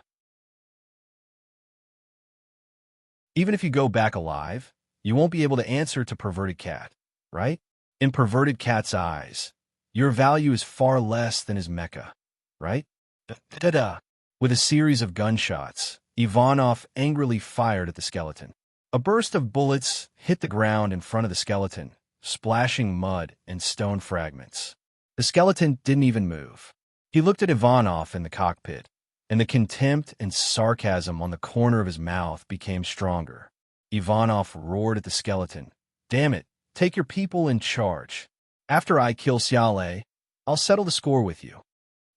Even if you go back alive, you won't be able to answer to Perverted Cat, right? In Perverted Cat's eyes, your value is far less than his mecha, right? Da-da-da. With a series of gunshots, Ivanov angrily fired at the skeleton. A burst of bullets hit the ground in front of the skeleton, splashing mud and stone fragments. The skeleton didn't even move. He looked at Ivanov in the cockpit, and the contempt and sarcasm on the corner of his mouth became stronger. Ivanov roared at the skeleton. "Damn it, take your people in charge. After I kill Xiaolei, I'll settle the score with you.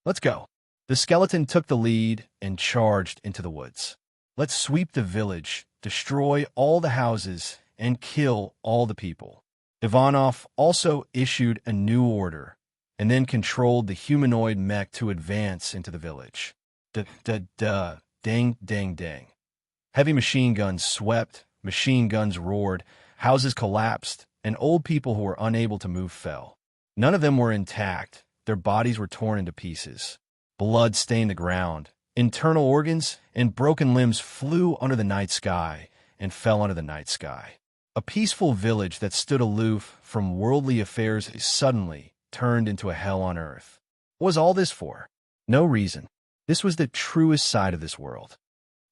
Let's go." The skeleton took the lead and charged into the woods. "Let's sweep the village, destroy all the houses, and kill all the people." Ivanov also issued a new order, and then controlled the humanoid mech to advance into the village. Da-da-da, dang, dang, dang. Heavy machine guns swept, machine guns roared, houses collapsed, and old people who were unable to move fell. None of them were intact. Their bodies were torn into pieces. Blood stained the ground. Internal organs and broken limbs flew under the night sky and fell under the night sky. A peaceful village that stood aloof from worldly affairs suddenly turned into a hell on earth. What was all this for? No reason. This was the truest side of this world.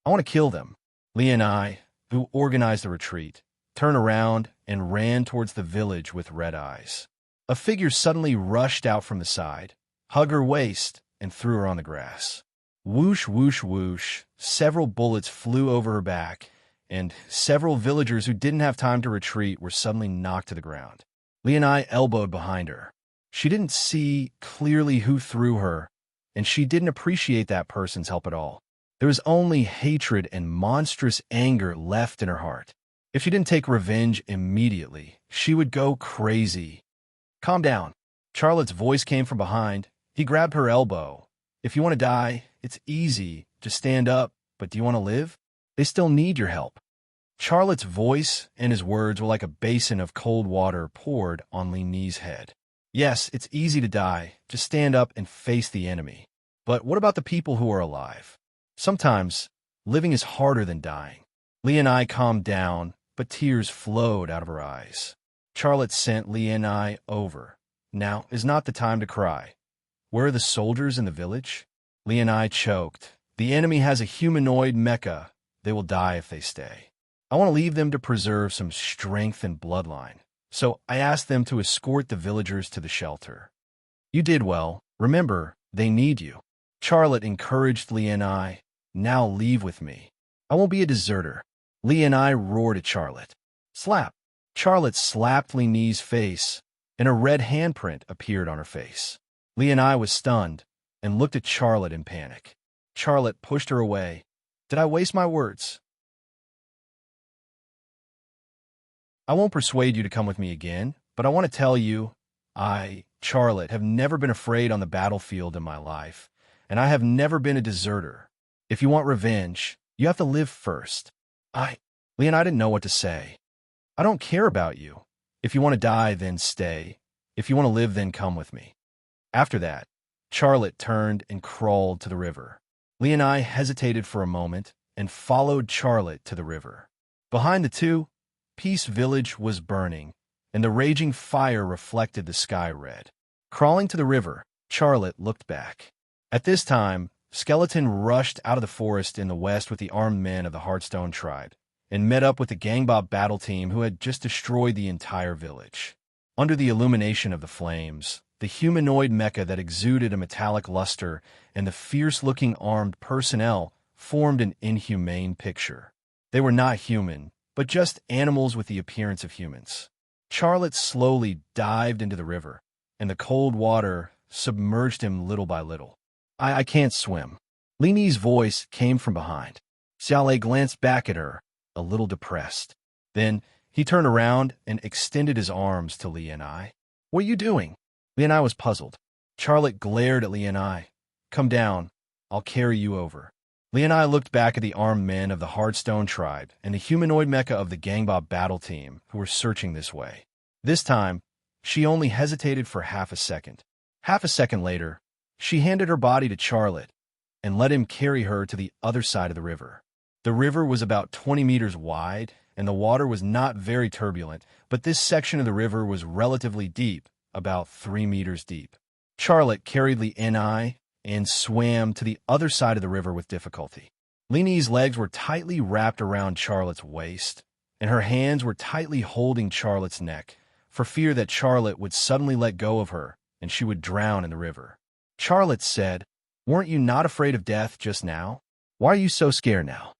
"I want to kill them." Lee and I, who organized the retreat, turned around and ran towards the village with red eyes. A figure suddenly rushed out from the side, hugged her waist, and threw her on the grass. Whoosh, whoosh, whoosh, several bullets flew over her back, and several villagers who didn't have time to retreat were suddenly knocked to the ground. Lee and I elbowed behind her. She didn't see clearly who threw her, and she didn't appreciate that person's help at all. There was only hatred and monstrous anger left in her heart. If she didn't take revenge immediately, she would go crazy. "Calm down." Charlotte's voice came from behind. He grabbed her elbow. "If you want to die, it's easy. Just stand up. But do you want to live? They still need your help." Charlotte's voice and his words were like a basin of cold water poured on Li Ni's head. "Yes, it's easy to die. Just stand up and face the enemy. But what about the people who are alive? Sometimes, living is harder than dying." Lee and I calmed down, but tears flowed out of her eyes. Charlotte sent Lee and I over. "Now is not the time to cry. Where are the soldiers in the village?" Lee and I choked. "The enemy has a humanoid mecha. They will die if they stay. I want to leave them to preserve some strength and bloodline. So I asked them to escort the villagers to the shelter." "You did well. Remember, they need you." Charlotte encouraged Lee and I. "Now leave with me. I won't be a deserter." Lee and I roared at Charlotte. Slap! Charlotte slapped Li Ni's face, and a red handprint appeared on her face. Lee and I was stunned and looked at Charlotte in panic. Charlotte pushed her away. "Did I waste my words?" "I won't persuade you to come with me again, but I want to tell you, Charlotte, have never been afraid on the battlefield in my life, and I have never been a deserter. If you want revenge, you have to live first." Lee and I didn't know what to say. "I don't care about you. If you want to die, then stay. If you want to live, then come with me." After that, Charlotte turned and crawled to the river. Lee and I hesitated for a moment and followed Charlotte to the river. Behind the two, Peace Village was burning, and the raging fire reflected the sky red. Crawling to the river, Charlotte looked back. At this time, Skeleton rushed out of the forest in the west with the armed men of the Hearthstone tribe, and met up with the Gangbop battle team who had just destroyed the entire village. Under the illumination of the flames, the humanoid mecha that exuded a metallic luster and the fierce-looking armed personnel formed an inhumane picture. They were not human, but just animals with the appearance of humans. Charlotte slowly dived into the river, and the cold water submerged him little by little. I can't swim. Li Ni's voice came from behind. Xiaolei glanced back at her, a little depressed. Then he turned around and extended his arms to Li Ni. What are you doing? Li Ni was puzzled. Charlotte glared at Li Ni. Come down. I'll carry you over. Li Ni looked back at the armed men of the Hardstone tribe and the humanoid mecha of the Gangbop battle team who were searching this way. This time, she only hesitated for half a second. Half a second later, she handed her body to Charlotte and let him carry her to the other side of the river. The river was about 20 meters wide, and the water was not very turbulent, but this section of the river was relatively deep, about 3 meters deep. Charlotte carried Li Ni and swam to the other side of the river with difficulty. Li Ni's legs were tightly wrapped around Charlotte's waist, and her hands were tightly holding Charlotte's neck, for fear that Charlotte would suddenly let go of her and she would drown in the river. Charlotte said, "Weren't you not afraid of death just now? Why are you so scared now?"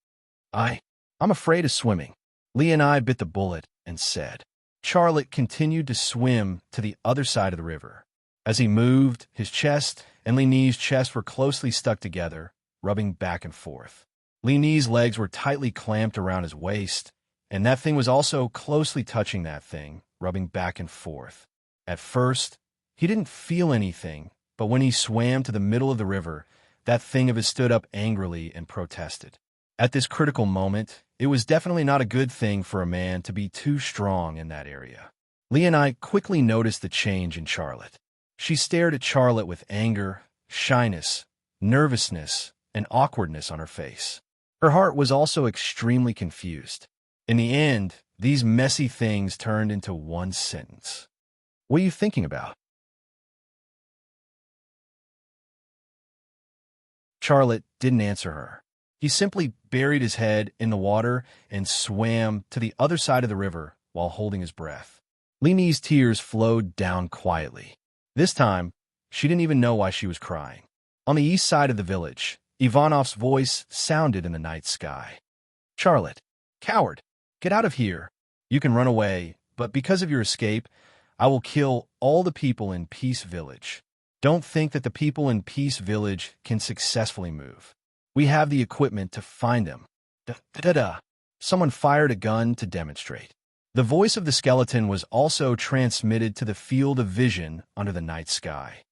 I'm afraid of swimming." Li Ni bit the bullet and said. Charlotte continued to swim to the other side of the river. As he moved, his chest and Li Ni's chest were closely stuck together, rubbing back and forth. Li Ni's legs were tightly clamped around his waist, and that thing was also closely touching that thing, rubbing back and forth. At first, he didn't feel anything, but when he swam to the middle of the river, that thing of his stood up angrily and protested. At this critical moment, it was definitely not a good thing for a man to be too strong in that area. Li Ni quickly noticed the change in Charlotte. She stared at Charlotte with anger, shyness, nervousness, and awkwardness on her face. Her heart was also extremely confused. In the end, these messy things turned into one sentence. What are you thinking about? Charlotte didn't answer her. He simply buried his head in the water and swam to the other side of the river while holding his breath. Li Ni's tears flowed down quietly. This time, she didn't even know why she was crying. On the east side of the village, Ivanov's voice sounded in the night sky. "Charlotte, coward, get out of here. You can run away, but because of your escape, I will kill all the people in Peace Village. Don't think that the people in Peace Village can successfully move. We have the equipment to find them." Da-da-da. Someone fired a gun to demonstrate. The voice of the skeleton was also transmitted to the field of vision under the night sky.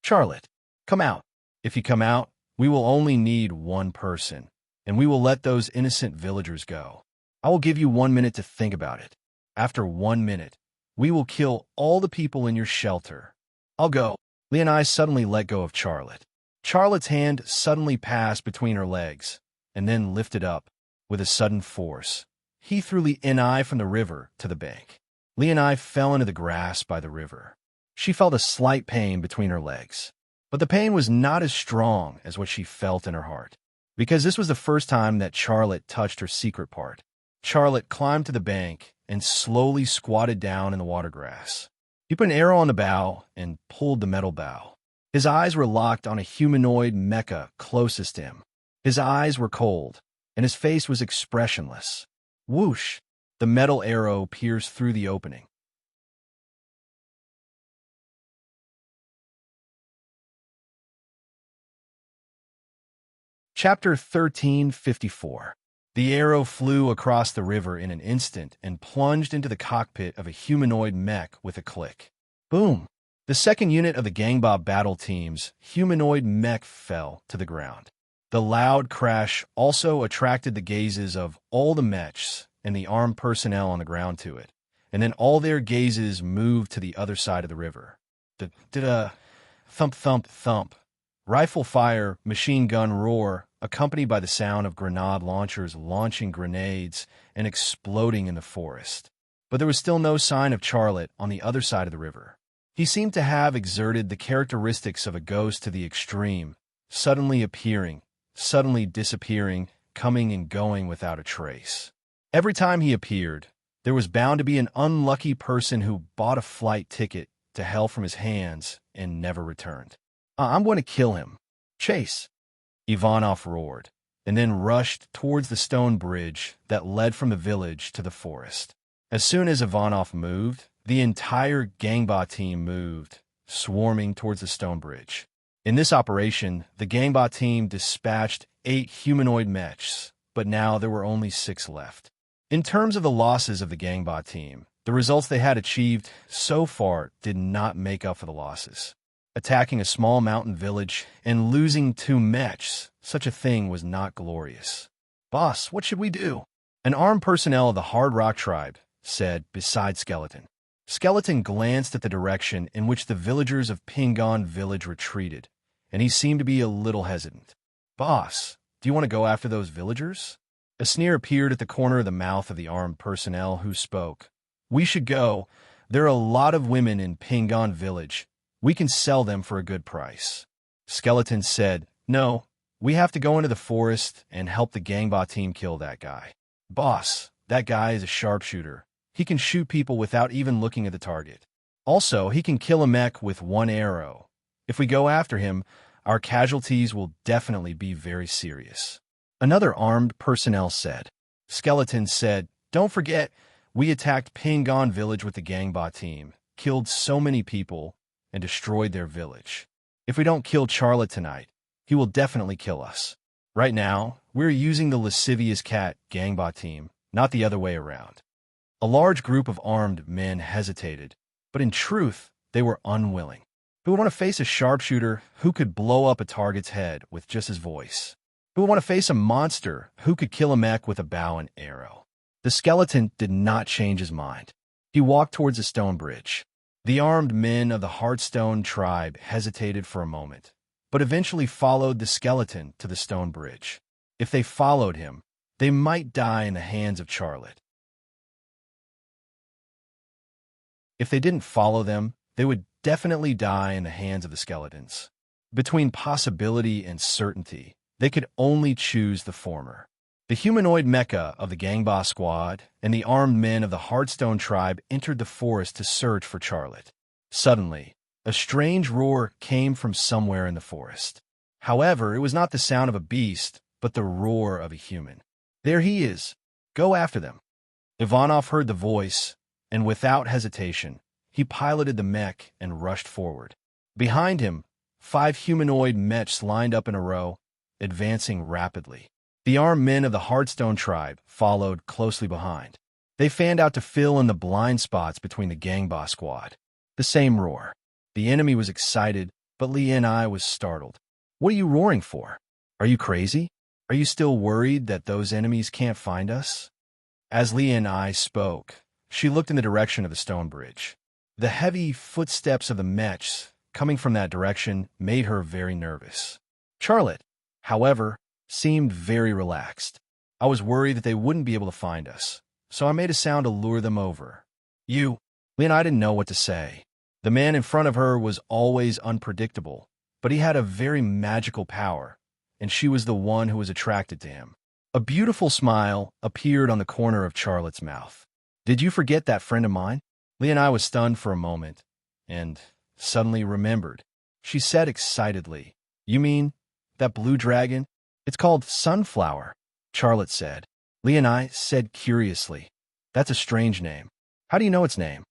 "Charlotte, come out. If you come out, we will only need one person, and we will let those innocent villagers go. I will give you 1 minute to think about it. After 1 minute, we will kill all the people in your shelter. I'll go." Li Ni suddenly let go of Charlotte. Charlotte's hand suddenly passed between her legs, and then lifted up with a sudden force. He threw Li Ni from the river to the bank. Li Ni fell into the grass by the river. She felt a slight pain between her legs, but the pain was not as strong as what she felt in her heart, because this was the first time that Charlotte touched her secret part. Charlotte climbed to the bank and slowly squatted down in the water grass. He put an arrow on the bow and pulled the metal bow. His eyes were locked on a humanoid mecha closest to him. His eyes were cold, and his face was expressionless. Whoosh! The metal arrow pierced through the opening. Chapter 1354. The arrow flew across the river in an instant and plunged into the cockpit of a humanoid mech with a click. Boom! The second unit of the Gangbop battle team's humanoid mech fell to the ground. The loud crash also attracted the gazes of all the mechs and the armed personnel on the ground to it, and then all their gazes moved to the other side of the river. Da-da-da, thump, thump, thump. Rifle fire, machine gun roar, accompanied by the sound of grenade launchers launching grenades and exploding in the forest. But there was still no sign of Charlotte on the other side of the river. He seemed to have exerted the characteristics of a ghost to the extreme, suddenly appearing, suddenly disappearing, coming and going without a trace. Every time he appeared, there was bound to be an unlucky person who bought a flight ticket to hell from his hands and never returned. I'm going to kill him. Chase! Ivanov roared, and then rushed towards the stone bridge that led from the village to the forest. As soon as Ivanov moved, the entire Gangba team moved, swarming towards the stone bridge. In this operation, the Gangba team dispatched 8 humanoid mechs, but now there were only 6 left. In terms of the losses of the Gangba team, the results they had achieved so far did not make up for the losses. Attacking a small mountain village and losing 2 mechs, such a thing was not glorious. Boss, what should we do? An armed personnel of the Hard Rock tribe said beside Skeleton. Skeleton glanced at the direction in which the villagers of Pingon village retreated, and he seemed to be a little hesitant. Boss, do you want to go after those villagers? A sneer appeared at the corner of the mouth of the armed personnel who spoke. We should go. There are a lot of women in Pingon village. We can sell them for a good price. Skeleton said, No, we have to go into the forest and help the Gangba team kill that guy. Boss, that guy is a sharpshooter. He can shoot people without even looking at the target. Also, he can kill a mech with 1 arrow. If we go after him, our casualties will definitely be very serious. Another armed personnel said. Skeleton said, Don't forget, we attacked Pingon village with the Gangba team, killed so many people, and destroyed their village. If we don't kill Charlotte tonight, he will definitely kill us. Right now, we're using the lascivious cat Gangba team, not the other way around. A large group of armed men hesitated, but in truth, they were unwilling. Who would want to face a sharpshooter who could blow up a target's head with just his voice? Who would want to face a monster who could kill a mech with a bow and arrow? The skeleton did not change his mind. He walked towards the stone bridge. The armed men of the Heartstone tribe hesitated for a moment, but eventually followed the skeleton to the stone bridge. If they followed him, they might die in the hands of Charlotte. If they didn't follow them, they would definitely die in the hands of the skeletons. Between possibility and certainty, they could only choose the former. The humanoid mecha of the Gangba squad and the armed men of the Heartstone tribe entered the forest to search for Charlotte. Suddenly, a strange roar came from somewhere in the forest. However, it was not the sound of a beast, but the roar of a human. There he is. Go after them. Ivanov heard the voice, and without hesitation, he piloted the mech and rushed forward. Behind him, 5 humanoid mechs lined up in a row, advancing rapidly. The armed men of the Heartstone tribe followed closely behind. They fanned out to fill in the blind spots between the Gangba squad. The same roar. The enemy was excited, but Li and I was startled. What are you roaring for? Are you crazy? Are you still worried that those enemies can't find us? As Li and I spoke, she looked in the direction of the stone bridge. The heavy footsteps of the mechs coming from that direction made her very nervous. Charlotte, however, seemed very relaxed. I was worried that they wouldn't be able to find us, so I made a sound to lure them over. You. Li and I didn't know what to say. The man in front of her was always unpredictable, but he had a very magical power, and she was the one who was attracted to him. A beautiful smile appeared on the corner of Charlotte's mouth. Did you forget that friend of mine? Li and I was stunned for a moment, and suddenly remembered. She said excitedly, You mean that blue dragon? It's called Sunflower, Charlotte said. Li and I said curiously, That's a strange name. How do you know its name?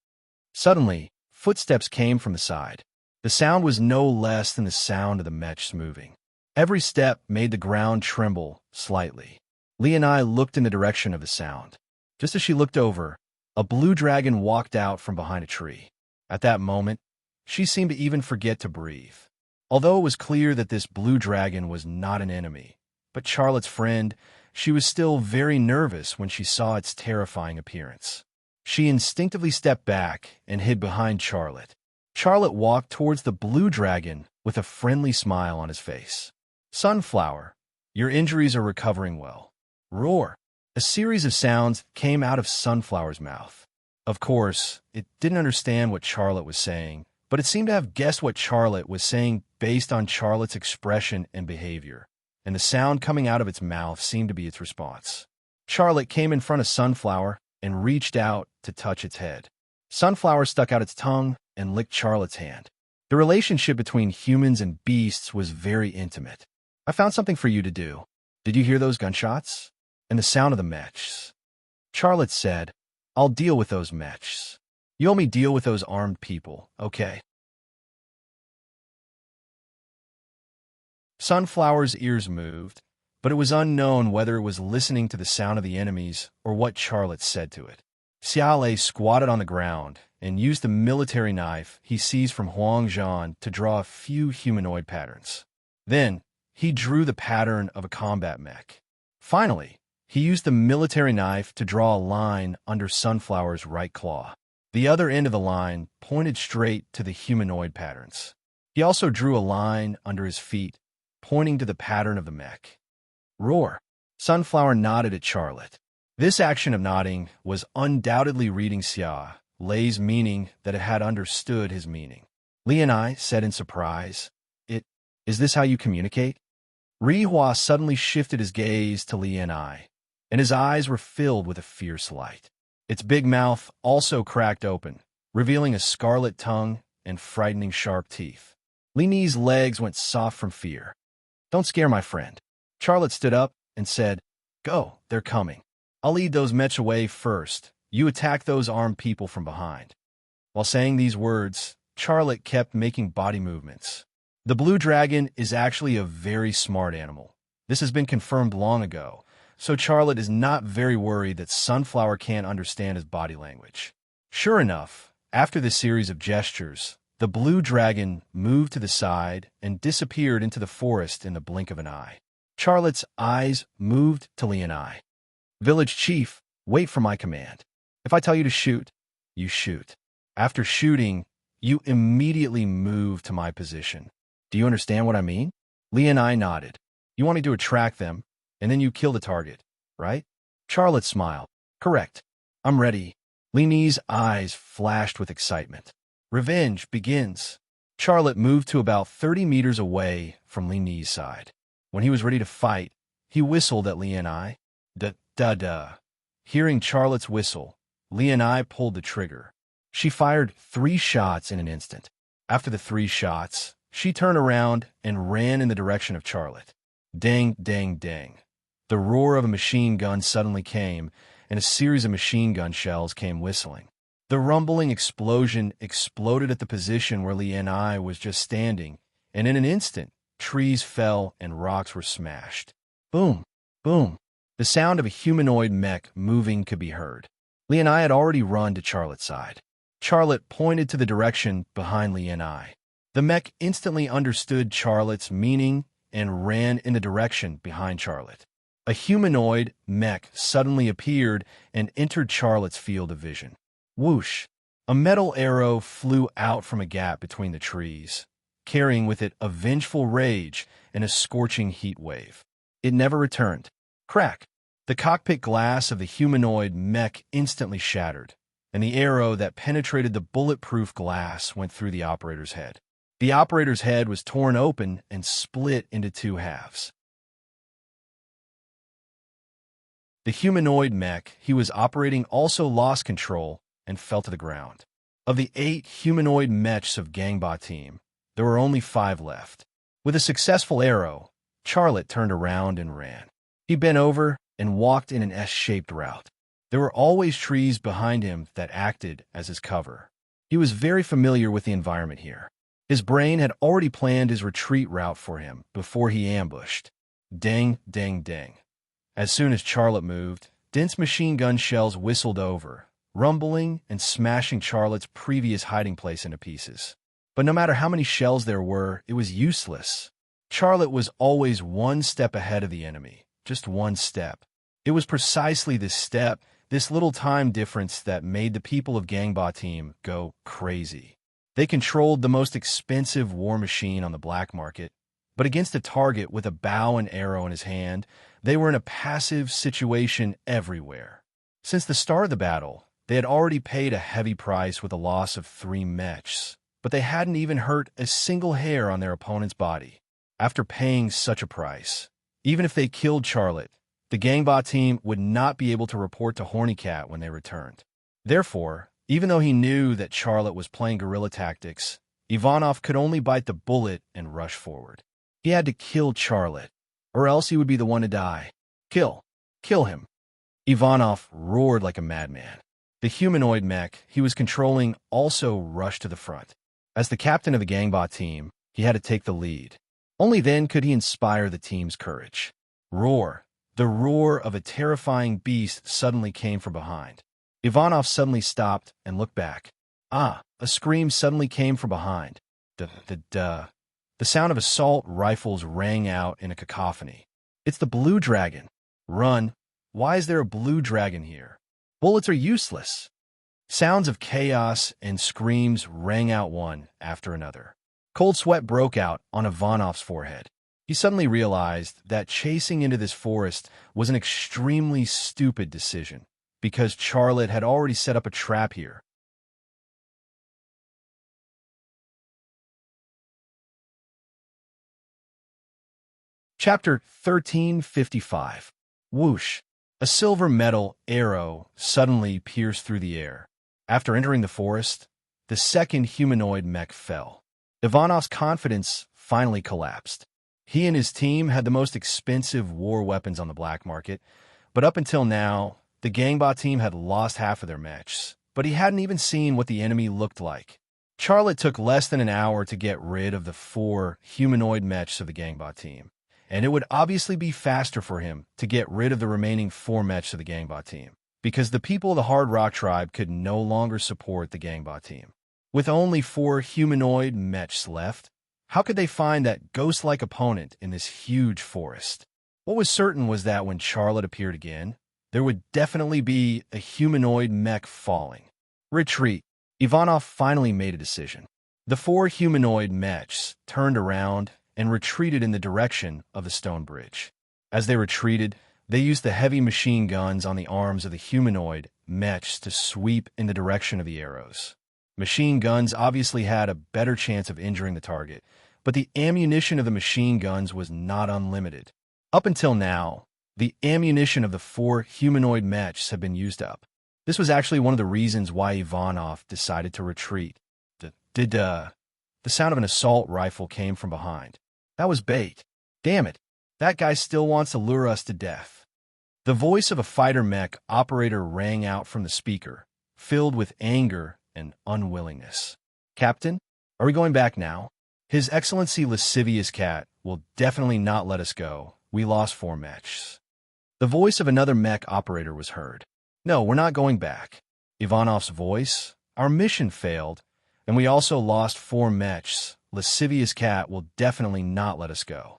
Suddenly, footsteps came from the side. The sound was no less than the sound of the mechs moving. Every step made the ground tremble slightly. Li and I looked in the direction of the sound. Just as she looked over, a blue dragon walked out from behind a tree. At that moment, she seemed to even forget to breathe. Although it was clear that this blue dragon was not an enemy, but Charlotte's friend, she was still very nervous when she saw its terrifying appearance. She instinctively stepped back and hid behind Charlotte. Charlotte walked towards the blue dragon with a friendly smile on his face. Sunflower, your injuries are recovering well. Roar. A series of sounds came out of Sunflower's mouth. Of course, it didn't understand what Charlotte was saying, but it seemed to have guessed what Charlotte was saying based on Charlotte's expression and behavior, and the sound coming out of its mouth seemed to be its response. Charlotte came in front of Sunflower and reached out to touch its head. Sunflower stuck out its tongue and licked Charlotte's hand. The relationship between humans and beasts was very intimate. I found something for you to do. Did you hear those gunshots? And the sound of the mechs? Charlotte said, I'll deal with those mechs. You help me deal with those armed people, okay? Sunflower's ears moved, but it was unknown whether it was listening to the sound of the enemies or what Charlotte said to it. Xiaolei squatted on the ground and used the military knife he seized from Huang Zhan to draw a few humanoid patterns. Then, he drew the pattern of a combat mech. Finally, he used the military knife to draw a line under Sunflower's right claw. The other end of the line pointed straight to the humanoid patterns. He also drew a line under his feet, pointing to the pattern of the mech. Roar! Sunflower nodded at Charlotte. This action of nodding was undoubtedly reading Xiaolei's meaning that it had understood his meaning. Li and I said in surprise, Is this how you communicate? Rihua suddenly shifted his gaze to Li and I, and his eyes were filled with a fierce light. Its big mouth also cracked open, revealing a scarlet tongue and frightening sharp teeth. Li Ni's legs went soft from fear. Don't scare my friend. Charlotte stood up and said, Go, they're coming. I'll lead those mechs away first. You attack those armed people from behind. While saying these words, Charlotte kept making body movements. The blue dragon is actually a very smart animal. This has been confirmed long ago, so Charlotte is not very worried that Sunflower can't understand his body language. Sure enough, after this series of gestures, the blue dragon moved to the side and disappeared into the forest in the blink of an eye. Charlotte's eyes moved to Li and I. Village chief, wait for my command. If I tell you to shoot, you shoot. After shooting, you immediately move to my position. Do you understand what I mean? Li and I nodded. You want me to attract them, and then you kill the target, right? Charlotte smiled. Correct. I'm ready. Li Ni's eyes flashed with excitement. Revenge begins. Charlotte moved to about 30 meters away from Li Ni's side. When he was ready to fight, he whistled at Li and I. Da-da-da. Hearing Charlotte's whistle, Li and I pulled the trigger. She fired 3 shots in an instant. After the 3 shots, she turned around and ran in the direction of Charlotte. Dang, dang, dang. The roar of a machine gun suddenly came, and a series of machine gun shells came whistling. The rumbling explosion exploded at the position where Li and I was just standing, and in an instant, trees fell and rocks were smashed. Boom, boom. The sound of a humanoid mech moving could be heard. Li and I had already run to Charlotte's side. Charlotte pointed to the direction behind Li and I. The mech instantly understood Charlotte's meaning and ran in the direction behind Charlotte. A humanoid mech suddenly appeared and entered Charlotte's field of vision. Whoosh! A metal arrow flew out from a gap between the trees, carrying with it a vengeful rage and a scorching heat wave. It never returned. Crack! The cockpit glass of the humanoid mech instantly shattered, and the arrow that penetrated the bulletproof glass went through the operator's head. The operator's head was torn open and split into 2 halves. The humanoid mech he was operating also lost control and fell to the ground. Of the 8 humanoid mechs of Gangba team, there were only 5 left. With a successful arrow, Charlotte turned around and ran. He bent over and walked in an S-shaped route. There were always trees behind him that acted as his cover. He was very familiar with the environment here. His brain had already planned his retreat route for him before he ambushed. Dang, dang, dang. As soon as Charlotte moved, dense machine gun shells whistled over, rumbling and smashing Charlotte's previous hiding place into pieces. But no matter how many shells there were, it was useless. Charlotte was always 1 step ahead of the enemy, just 1 step. It was precisely this step, this little time difference that made the people of Gangba team go crazy. They controlled the most expensive war machine on the black market, but against a target with a bow and arrow in his hand, they were in a passive situation everywhere. Since the start of the battle, they had already paid a heavy price with a loss of 3 mechs, but they hadn't even hurt a single hair on their opponent's body. After paying such a price, even if they killed Charlotte, the Gangbot team would not be able to report to Hornycat when they returned. Therefore, even though he knew that Charlotte was playing guerrilla tactics, Ivanov could only bite the bullet and rush forward. He had to kill Charlotte, or else he would be the one to die. Kill. Kill him. Ivanov roared like a madman. The humanoid mech he was controlling also rushed to the front. As the captain of the Gangbot team, he had to take the lead. Only then could he inspire the team's courage. Roar. The roar of a terrifying beast suddenly came from behind. Ivanov suddenly stopped and looked back. Ah, a scream suddenly came from behind. The sound of assault rifles rang out in a cacophony. It's the blue dragon. Run. Why is there a blue dragon here? Bullets are useless. Sounds of chaos and screams rang out one after another. Cold sweat broke out on Ivanov's forehead. He suddenly realized that chasing into this forest was an extremely stupid decision, because Charlotte had already set up a trap here. Chapter 1355. Whoosh. A silver metal arrow suddenly pierced through the air. After entering the forest, the second humanoid mech fell. Ivanov's confidence finally collapsed. He and his team had the most expensive war weapons on the black market, but up until now, the Gangbot team had lost half of their mechs, but he hadn't even seen what the enemy looked like. Charlotte took less than an hour to get rid of the 4 humanoid mechs of the Gangbot team, and it would obviously be faster for him to get rid of the remaining 4 mechs of the Gangbot team, because the people of the Hard Rock tribe could no longer support the Gangbot team. With only 4 humanoid mechs left, how could they find that ghost-like opponent in this huge forest? What was certain was that when Charlotte appeared again, there would definitely be a humanoid mech falling. Retreat. Ivanov finally made a decision. The 4 humanoid mechs turned around and retreated in the direction of the stone bridge. As they retreated, they used the heavy machine guns on the arms of the humanoid mechs to sweep in the direction of the arrows. Machine guns obviously had a better chance of injuring the target, but the ammunition of the machine guns was not unlimited. Up until now, the ammunition of the 4 humanoid mechs had been used up. This was actually one of the reasons why Ivanov decided to retreat. The sound of an assault rifle came from behind. That was bait. Damn it, that guy still wants to lure us to death. The voice of a fighter mech operator rang out from the speaker, filled with anger and unwillingness. Captain, are we going back now? His Excellency Lascivious Cat will definitely not let us go. We lost 4 mechs. The voice of another mech operator was heard. No, we're not going back. Ivanov's voice. Our mission failed, and we also lost 4 mechs. Lascivious Cat will definitely not let us go.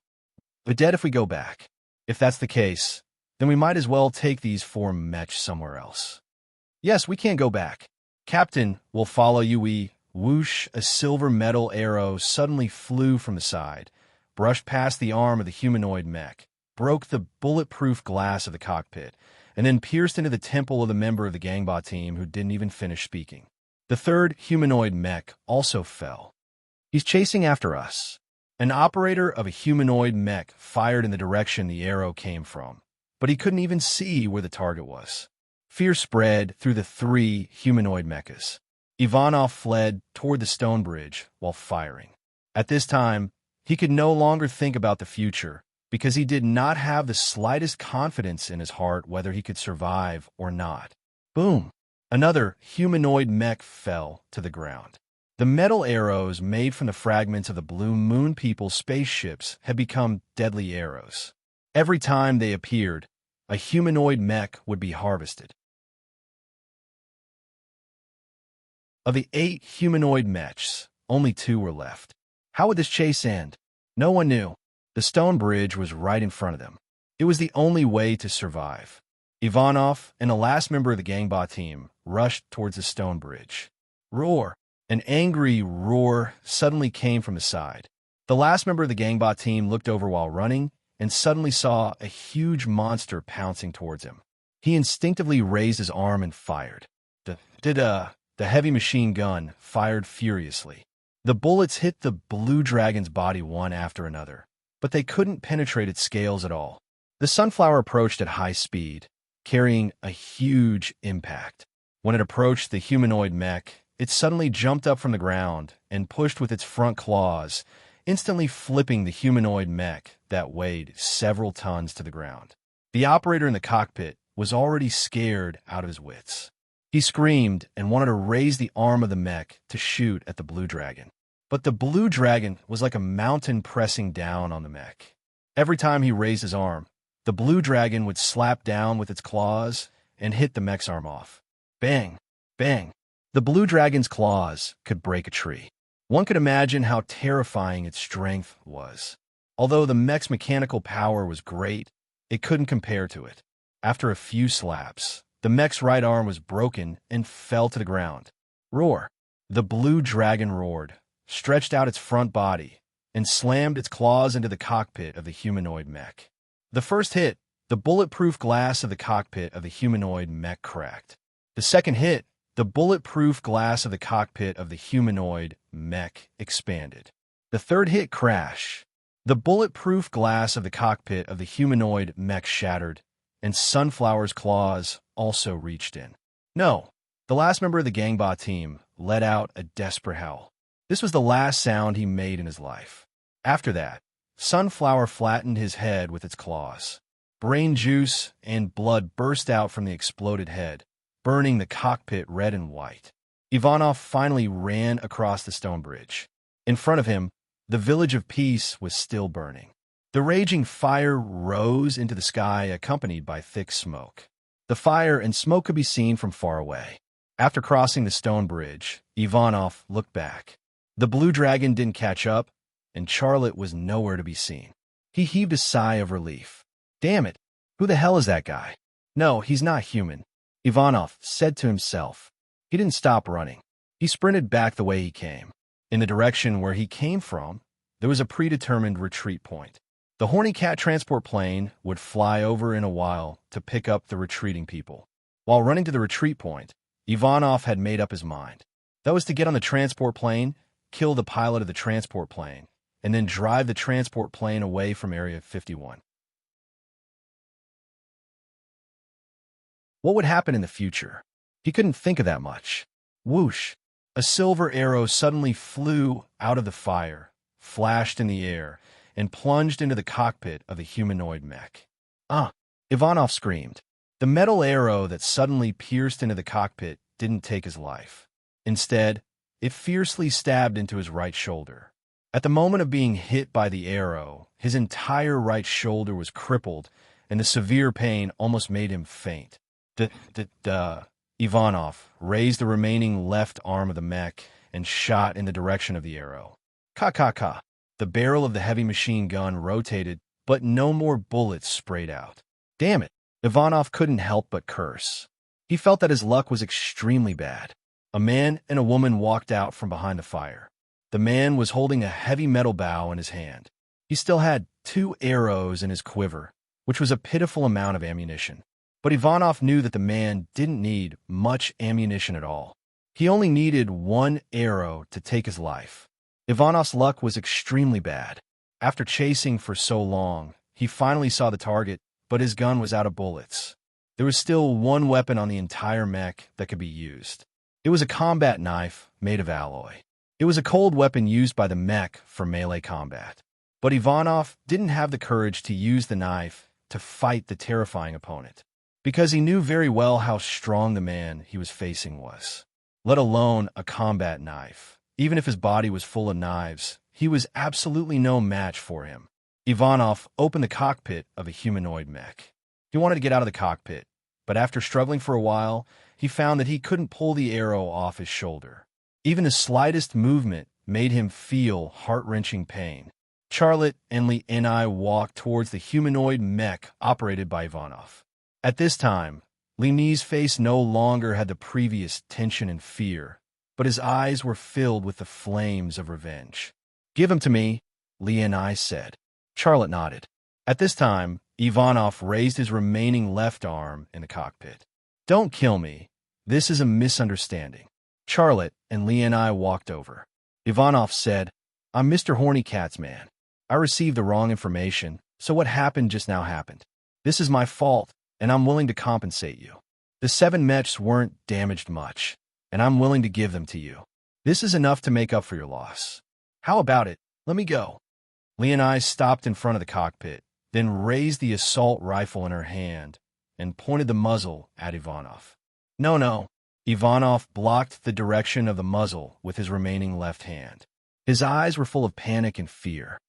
We're dead if we go back. If that's the case, then we might as well take these 4 mechs somewhere else. Yes, we can't go back. Captain, we'll follow you. Whoosh, a silver metal arrow suddenly flew from the side, brushed past the arm of the humanoid mech, broke the bulletproof glass of the cockpit, and then pierced into the temple of the member of the Gangbot team who didn't even finish speaking. The 3rd humanoid mech also fell. He's chasing after us. An operator of a humanoid mech fired in the direction the arrow came from, but he couldn't even see where the target was. Fear spread through the 3 humanoid mechas. Ivanov fled toward the stone bridge while firing. At this time, he could no longer think about the future because he did not have the slightest confidence in his heart whether he could survive or not. Boom! Another humanoid mech fell to the ground. The metal arrows made from the fragments of the Blue Moon People's spaceships had become deadly arrows. Every time they appeared, a humanoid mech would be harvested. Of the 8 humanoid mechs, only 2 were left. How would this chase end? No one knew. The stone bridge was right in front of them. It was the only way to survive. Ivanov and the last member of the Gangbot team rushed towards the stone bridge. Roar! An angry roar suddenly came from the side. The last member of the Gangbot team looked over while running and suddenly saw a huge monster pouncing towards him. He instinctively raised his arm and fired. The heavy machine gun fired furiously. The bullets hit the blue dragon's body one after another, but they couldn't penetrate its scales at all. The Sunflower approached at high speed, carrying a huge impact. When it approached the humanoid mech, it suddenly jumped up from the ground and pushed with its front claws, instantly flipping the humanoid mech that weighed several tons to the ground. The operator in the cockpit was already scared out of his wits. He screamed and wanted to raise the arm of the mech to shoot at the Blue Dragon. But the Blue Dragon was like a mountain pressing down on the mech. Every time he raised his arm, the Blue Dragon would slap down with its claws and hit the mech's arm off. Bang! Bang! The Blue Dragon's claws could break a tree. One could imagine how terrifying its strength was. Although the mech's mechanical power was great, it couldn't compare to it. After a few slaps, the mech's right arm was broken and fell to the ground. Roar! The Blue Dragon roared, stretched out its front body, and slammed its claws into the cockpit of the humanoid mech. The first hit, the bulletproof glass of the cockpit of the humanoid mech cracked. The second hit, the bulletproof glass of the cockpit of the humanoid mech expanded. The third hit, crash. The bulletproof glass of the cockpit of the humanoid mech shattered, and Sunflower's claws also reached in. No, the last member of the Gangbot team let out a desperate howl. This was the last sound he made in his life. After that, Sunflower flattened his head with its claws. Brain juice and blood burst out from the exploded head, burning the cockpit red and white. Ivanov finally ran across the stone bridge. In front of him, the Village of Peace was still burning. The raging fire rose into the sky, accompanied by thick smoke. The fire and smoke could be seen from far away. After crossing the stone bridge, Ivanov looked back. The Blue Dragon didn't catch up, and Charlotte was nowhere to be seen. He heaved a sigh of relief. Damn it, who the hell is that guy? No, he's not human, Ivanov said to himself. He didn't stop running. He sprinted back the way he came. In the direction where he came from, there was a predetermined retreat point. The Horny Cat transport plane would fly over in a while to pick up the retreating people. While running to the retreat point, Ivanov had made up his mind. That was to get on the transport plane, kill the pilot of the transport plane, and then drive the transport plane away from Area 51. What would happen in the future? He couldn't think of that much. Whoosh! A silver arrow suddenly flew out of the fire, flashed in the air, and plunged into the cockpit of the humanoid mech. Ah! Ivanov screamed. The metal arrow that suddenly pierced into the cockpit didn't take his life. Instead, it fiercely stabbed into his right shoulder. At the moment of being hit by the arrow, his entire right shoulder was crippled, and the severe pain almost made him faint. Ivanov raised the remaining left arm of the mech and shot in the direction of the arrow. Ka. The barrel of the heavy machine gun rotated, but no more bullets sprayed out. Damn it! Ivanov couldn't help but curse. He felt that his luck was extremely bad. A man and a woman walked out from behind the fire. The man was holding a heavy metal bow in his hand. He still had 2 arrows in his quiver, which was a pitiful amount of ammunition. But Ivanov knew that the man didn't need much ammunition at all. He only needed 1 arrow to take his life. Ivanov's luck was extremely bad. After chasing for so long, he finally saw the target, but his gun was out of bullets. There was still 1 weapon on the entire mech that could be used. It was a combat knife made of alloy. It was a cold weapon used by the mech for melee combat. But Ivanov didn't have the courage to use the knife to fight the terrifying opponent, because he knew very well how strong the man he was facing was. Let alone a combat knife. Even if his body was full of knives, he was absolutely no match for him. Ivanov opened the cockpit of a humanoid mech. He wanted to get out of the cockpit, but after struggling for a while, he found that he couldn't pull the arrow off his shoulder. Even the slightest movement made him feel heart-wrenching pain. Charlotte and I walked towards the humanoid mech operated by Ivanov. At this time, Leonie's face no longer had the previous tension and fear, but his eyes were filled with the flames of revenge. Give him to me, Leonie said. Charlotte nodded. At this time, Ivanov raised his remaining left arm in the cockpit. Don't kill me. This is a misunderstanding. Charlotte and Leonie walked over. Ivanov said, I'm Mr. Horny Cat's man. I received the wrong information, so what happened just now happened. This is my fault, and I'm willing to compensate you. The 7 mechs weren't damaged much, and I'm willing to give them to you. This is enough to make up for your loss. How about it? Let me go." Leonai stopped in front of the cockpit, then raised the assault rifle in her hand and pointed the muzzle at Ivanov. "No, no." Ivanov blocked the direction of the muzzle with his remaining left hand. His eyes were full of panic and fear.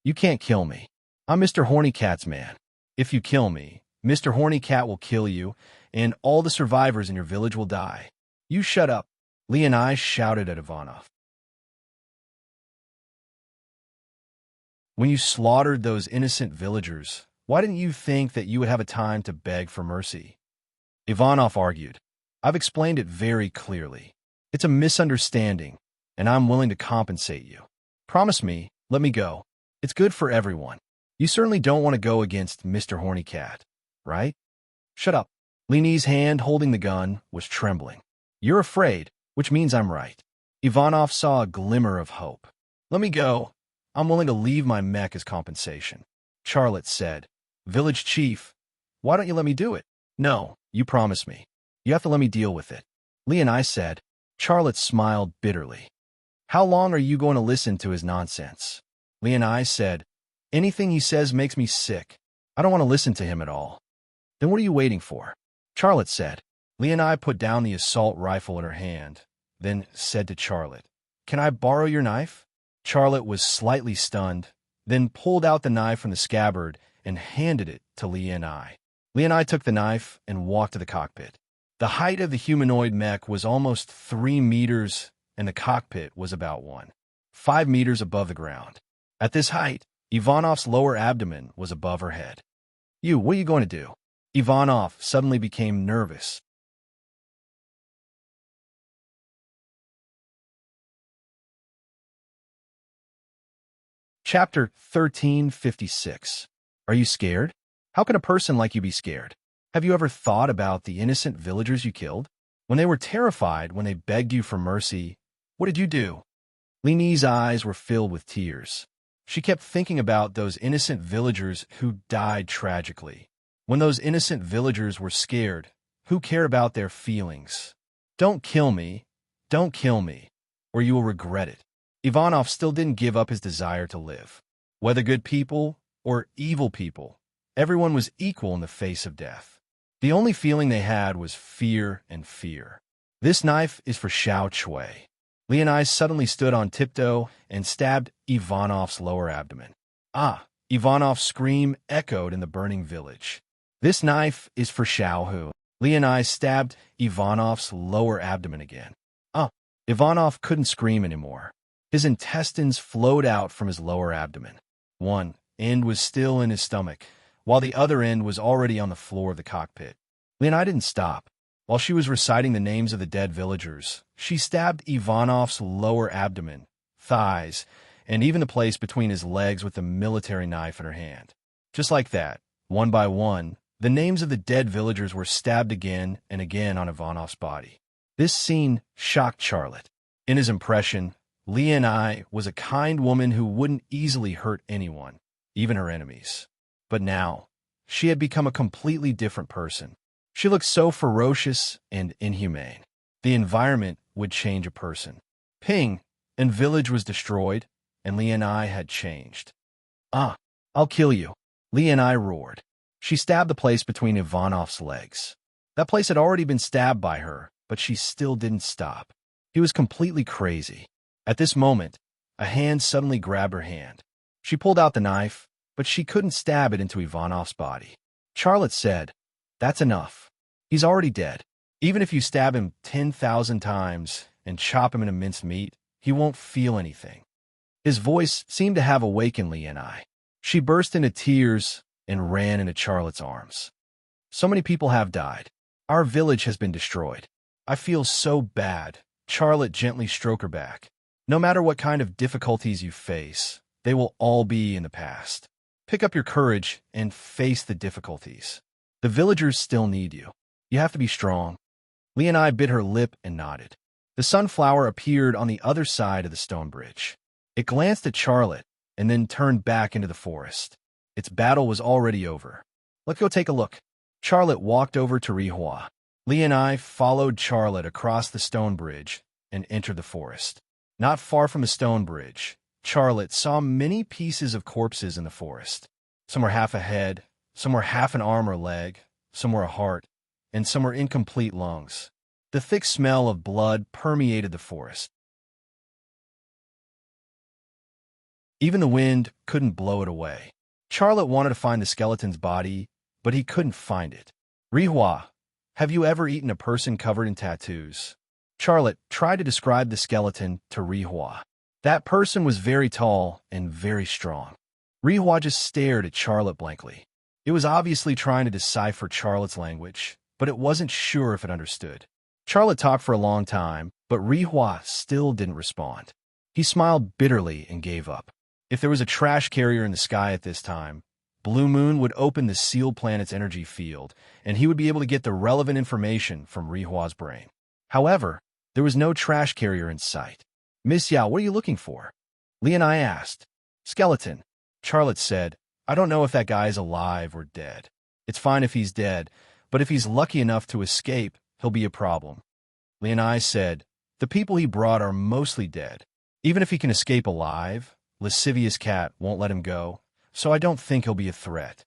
"You can't kill me. I'm Mr. Horny Cat's man. If you kill me, Mr. Horny Cat will kill you, and all the survivors in your village will die. You shut up," Leonai shouted at Ivanov. "When you slaughtered those innocent villagers, why didn't you think that you would have a time to beg for mercy?" Ivanov argued. "I've explained it very clearly. It's a misunderstanding, and I'm willing to compensate you. Promise me, let me go. It's good for everyone. You certainly don't want to go against Mr. Horny Cat, right?" "Shut up." Leonie's hand holding the gun was trembling. "You're afraid, which means I'm right." Ivanov saw a glimmer of hope. "Let me go. I'm willing to leave my mech as compensation." Charlotte said, "Village chief, why don't you let me do it?" "No, you promised me. You have to let me deal with it." Leonai said. Charlotte smiled bitterly. "How long are you going to listen to his nonsense?" Leonai said, "Anything he says makes me sick. I don't want to listen to him at all." "Then what are you waiting for?" Charlotte said. Leonai put down the assault rifle in her hand, then said to Charlotte, "Can I borrow your knife?" Charlotte was slightly stunned, then pulled out the knife from the scabbard and handed it to Leonai. Leonai took the knife and walked to the cockpit. The height of the humanoid mech was almost 3 meters, and the cockpit was about 1.5 meters above the ground. At this height, Ivanov's lower abdomen was above her head. What are you going to do?" Ivanov suddenly became nervous. Chapter 1356. Are you scared? How can a person like you be scared? Have you ever thought about the innocent villagers you killed? When they were terrified, when they begged you for mercy, what did you do? Leonie's eyes were filled with tears. She kept thinking about those innocent villagers who died tragically. When those innocent villagers were scared, who cared about their feelings? Don't kill me, or you will regret it." Ivanov still didn't give up his desire to live. Whether good people or evil people, everyone was equal in the face of death. The only feeling they had was fear and fear. "This knife is for Xiao Chui." Leonai suddenly stood on tiptoe and stabbed Ivanov's lower abdomen. "Ah!" Ivanov's scream echoed in the burning village. "This knife is for Xiao Hu." Leonai stabbed Ivanov's lower abdomen again. "Ah!" Ivanov couldn't scream anymore. His intestines flowed out from his lower abdomen. One end was still in his stomach, while the other end was already on the floor of the cockpit. Leonai didn't stop. While she was reciting the names of the dead villagers, she stabbed Ivanov's lower abdomen, thighs, and even the place between his legs with the military knife in her hand. Just like that, one by one, the names of the dead villagers were stabbed again and again on Ivanov's body. This scene shocked Charlotte. In his impression, Leonai was a kind woman who wouldn't easily hurt anyone, even her enemies. But now, she had become a completely different person. She looked so ferocious and inhumane. The environment would change a person. Ping, and village was destroyed, and Leonai had changed. "Ah, I'll kill you," Leonai roared. She stabbed the place between Ivanov's legs. That place had already been stabbed by her, but she still didn't stop. He was completely crazy. At this moment, a hand suddenly grabbed her hand. She pulled out the knife, but she couldn't stab it into Ivanov's body. Charlotte said, "That's enough. He's already dead. Even if you stab him 10,000 times and chop him into minced meat, he won't feel anything." His voice seemed to have awakened Leonai. She burst into tears and ran into Charlotte's arms. "So many people have died. Our village has been destroyed. I feel so bad." Charlotte gently stroked her back. "No matter what kind of difficulties you face, they will all be in the past. Pick up your courage and face the difficulties. The villagers still need you. You have to be strong." Leonai bit her lip and nodded. The sunflower appeared on the other side of the stone bridge. It glanced at Charlotte and then turned back into the forest. Its battle was already over. Let's go take a look. Charlotte walked over to Rihua. Lee and I followed Charlotte across the stone bridge and entered the forest. Not far from the stone bridge, Charlotte saw many pieces of corpses in the forest. Some were half a head, some were half an arm or leg, some were a heart, and some were incomplete lungs. The thick smell of blood permeated the forest. Even the wind couldn't blow it away. Charlotte wanted to find the skeleton's body, but he couldn't find it. Rihua, have you ever eaten a person covered in tattoos? Charlotte tried to describe the skeleton to Rihua. That person was very tall and very strong. Rihua just stared at Charlotte blankly. It was obviously trying to decipher Charlotte's language, but it wasn't sure if it understood. Charlotte talked for a long time, but Rihua still didn't respond. He smiled bitterly and gave up. If there was a trash carrier in the sky at this time, Blue Moon would open the sealed planet's energy field, and he would be able to get the relevant information from Rihua's brain. However, there was no trash carrier in sight. Miss Yao, what are you looking for? Lee and I asked. Skeleton. Charlotte said, I don't know if that guy is alive or dead. It's fine if he's dead, but if he's lucky enough to escape, he'll be a problem. Lee and I said, the people he brought are mostly dead. Even if he can escape alive, Lascivious Cat won't let him go, so I don't think he'll be a threat.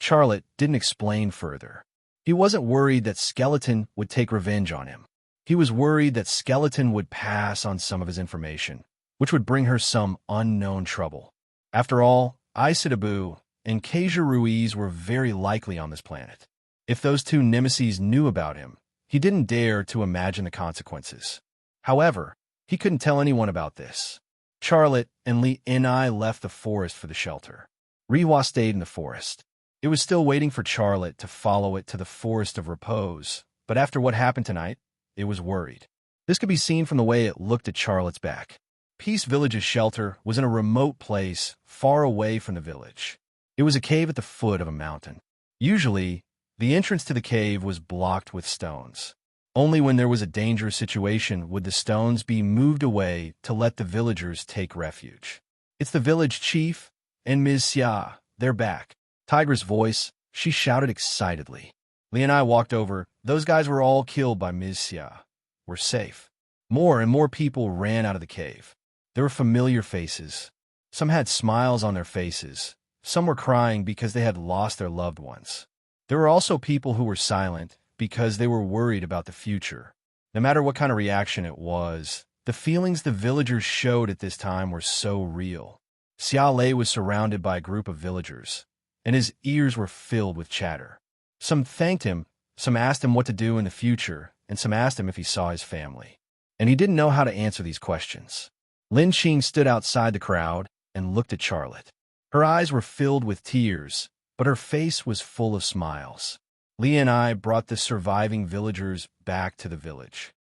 Charlotte didn't explain further. He wasn't worried that Skeleton would take revenge on him. He was worried that Skeleton would pass on some of his information, which would bring her some unknown trouble. After all, Isitabu and Keija Ruiz were very likely on this planet. If those two nemesis knew about him, he didn't dare to imagine the consequences. However, he couldn't tell anyone about this. Charlotte and Lee and I left the forest for the shelter. Rihua stayed in the forest. It was still waiting for Charlotte to follow it to the Forest of Repose, but after what happened tonight, it was worried. This could be seen from the way it looked at Charlotte's back. Peace Village's shelter was in a remote place far away from the village. It was a cave at the foot of a mountain. Usually, the entrance to the cave was blocked with stones. Only when there was a dangerous situation would the stones be moved away to let the villagers take refuge. It's the village chief and Ms. Xia. They're back. Tiger's voice, she shouted excitedly. Lee and I walked over. Those guys were all killed by Ms. Xia. We're safe. More and more people ran out of the cave. There were familiar faces. Some had smiles on their faces. Some were crying because they had lost their loved ones. There were also people who were silent because they were worried about the future. No matter what kind of reaction it was, the feelings the villagers showed at this time were so real. Xia Lei was surrounded by a group of villagers, and his ears were filled with chatter. Some thanked him, some asked him what to do in the future, and some asked him if he saw his family. And he didn't know how to answer these questions. Lin Qing stood outside the crowd and looked at Charlotte. Her eyes were filled with tears, but her face was full of smiles. Lee and I brought the surviving villagers back to the village.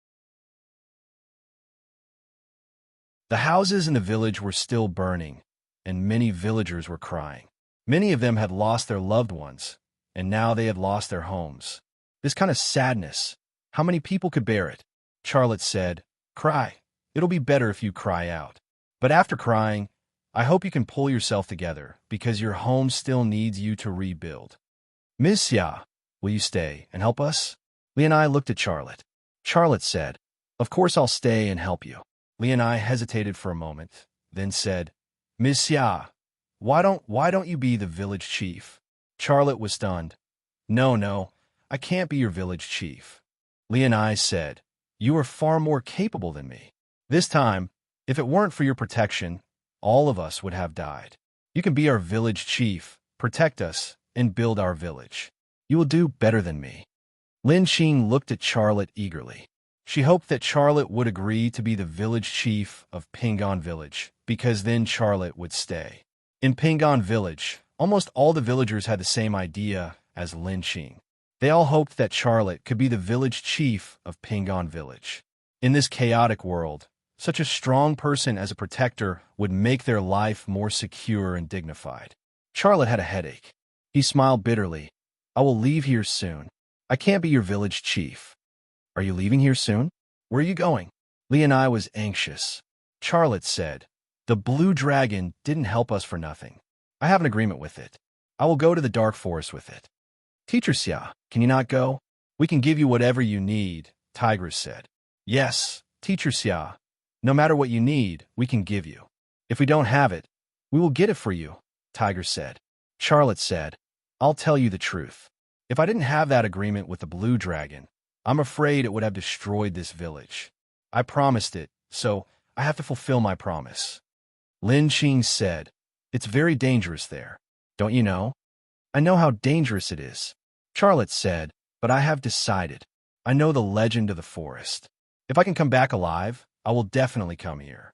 The houses in the village were still burning, and many villagers were crying. Many of them had lost their loved ones, and now they had lost their homes. This kind of sadness, how many people could bear it? Charlotte said, Cry. It'll be better if you cry out. But after crying, I hope you can pull yourself together, because your home still needs you to rebuild. Ms. Xia, will you stay and help us? Lee and I looked at Charlotte. Charlotte said, Of course I'll stay and help you. Lee and I hesitated for a moment, then said, Ms. Xia, why don't you be the village chief? Charlotte was stunned. No, I can't be your village chief. Lee and I said, You are far more capable than me. This time, if it weren't for your protection, all of us would have died. You can be our village chief, protect us, and build our village. You will do better than me. Lin Qing looked at Charlotte eagerly. She hoped that Charlotte would agree to be the village chief of Pingon Village, because then Charlotte would stay. In Pingon Village, almost all the villagers had the same idea as Lin Qing. They all hoped that Charlotte could be the village chief of Pingon Village. In this chaotic world, such a strong person as a protector would make their life more secure and dignified. Charlotte had a headache. He smiled bitterly. I will leave here soon. I can't be your village chief. Are you leaving here soon? Where are you going? Lee and I was anxious. Charlotte said, The blue dragon didn't help us for nothing. I have an agreement with it. I will go to the dark forest with it. Teacher Xia, can you not go? We can give you whatever you need, Tigress said. Yes, Teacher Xia. No matter what you need, we can give you. If we don't have it, we will get it for you, Tiger said. Charlotte said, I'll tell you the truth. If I didn't have that agreement with the blue dragon, I'm afraid it would have destroyed this village. I promised it, so I have to fulfill my promise. Lin Qing said, It's very dangerous there. Don't you know? I know how dangerous it is. Charlotte said, But I have decided. I know the legend of the forest. If I can come back alive, I will definitely come here.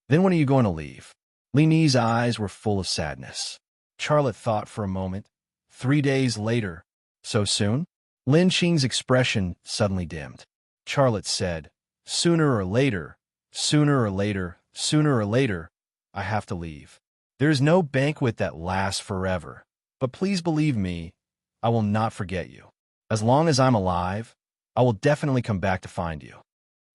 Then when are you going to leave? Li Ni's eyes were full of sadness. Charlotte thought for a moment. 3 days later. So soon? Lin Qing's expression suddenly dimmed. Charlotte said, Sooner or later, sooner or later, sooner or later, I have to leave. There is no banquet that lasts forever. But please believe me, I will not forget you. As long as I'm alive, I will definitely come back to find you.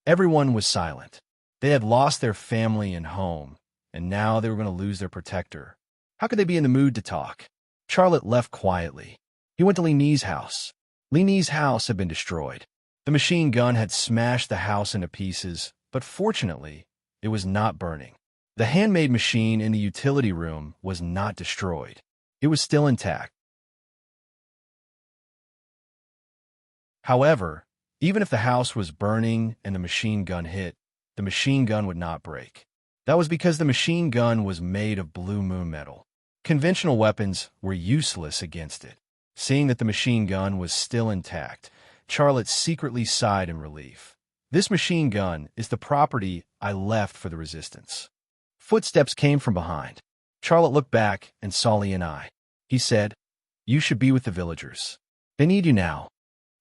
Everyone was silent. They had lost their family and home, and now they were going to lose their protector. How could they be in the mood to talk? Charlotte left quietly. He went to Li Ni's house. Li Ni's house had been destroyed. The machine gun had smashed the house into pieces, but fortunately, it was not burning. The handmade machine in the utility room was not destroyed. It was still intact. However, even if the house was burning and the machine gun hit, the machine gun would not break. That was because the machine gun was made of blue moon metal. Conventional weapons were useless against it. Seeing that the machine gun was still intact, Charlotte secretly sighed in relief. This machine gun is the property I left for the resistance. Footsteps came from behind. Charlotte looked back and saw Li and I. He said, You should be with the villagers. They need you now.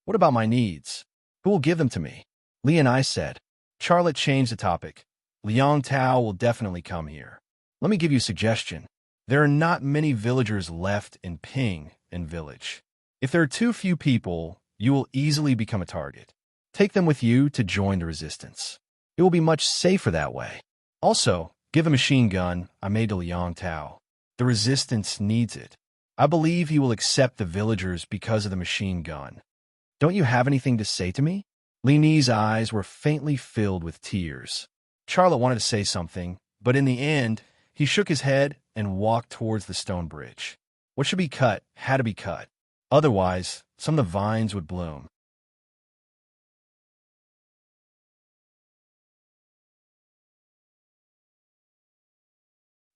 What about my needs? Who will give them to me? Li and I said. Charlotte changed the topic. Liang Tao will definitely come here. Let me give you a suggestion. There are not many villagers left in Ping and Village. If there are too few people, you will easily become a target. Take them with you to join the resistance. It will be much safer that way. Also, give a machine gun I made to Liang Tao. The resistance needs it. I believe he will accept the villagers because of the machine gun. Don't you have anything to say to me? Li Ni's eyes were faintly filled with tears. Charlotte wanted to say something, but in the end, he shook his head and walked towards the stone bridge. What should be cut had to be cut. Otherwise, some of the vines would bloom.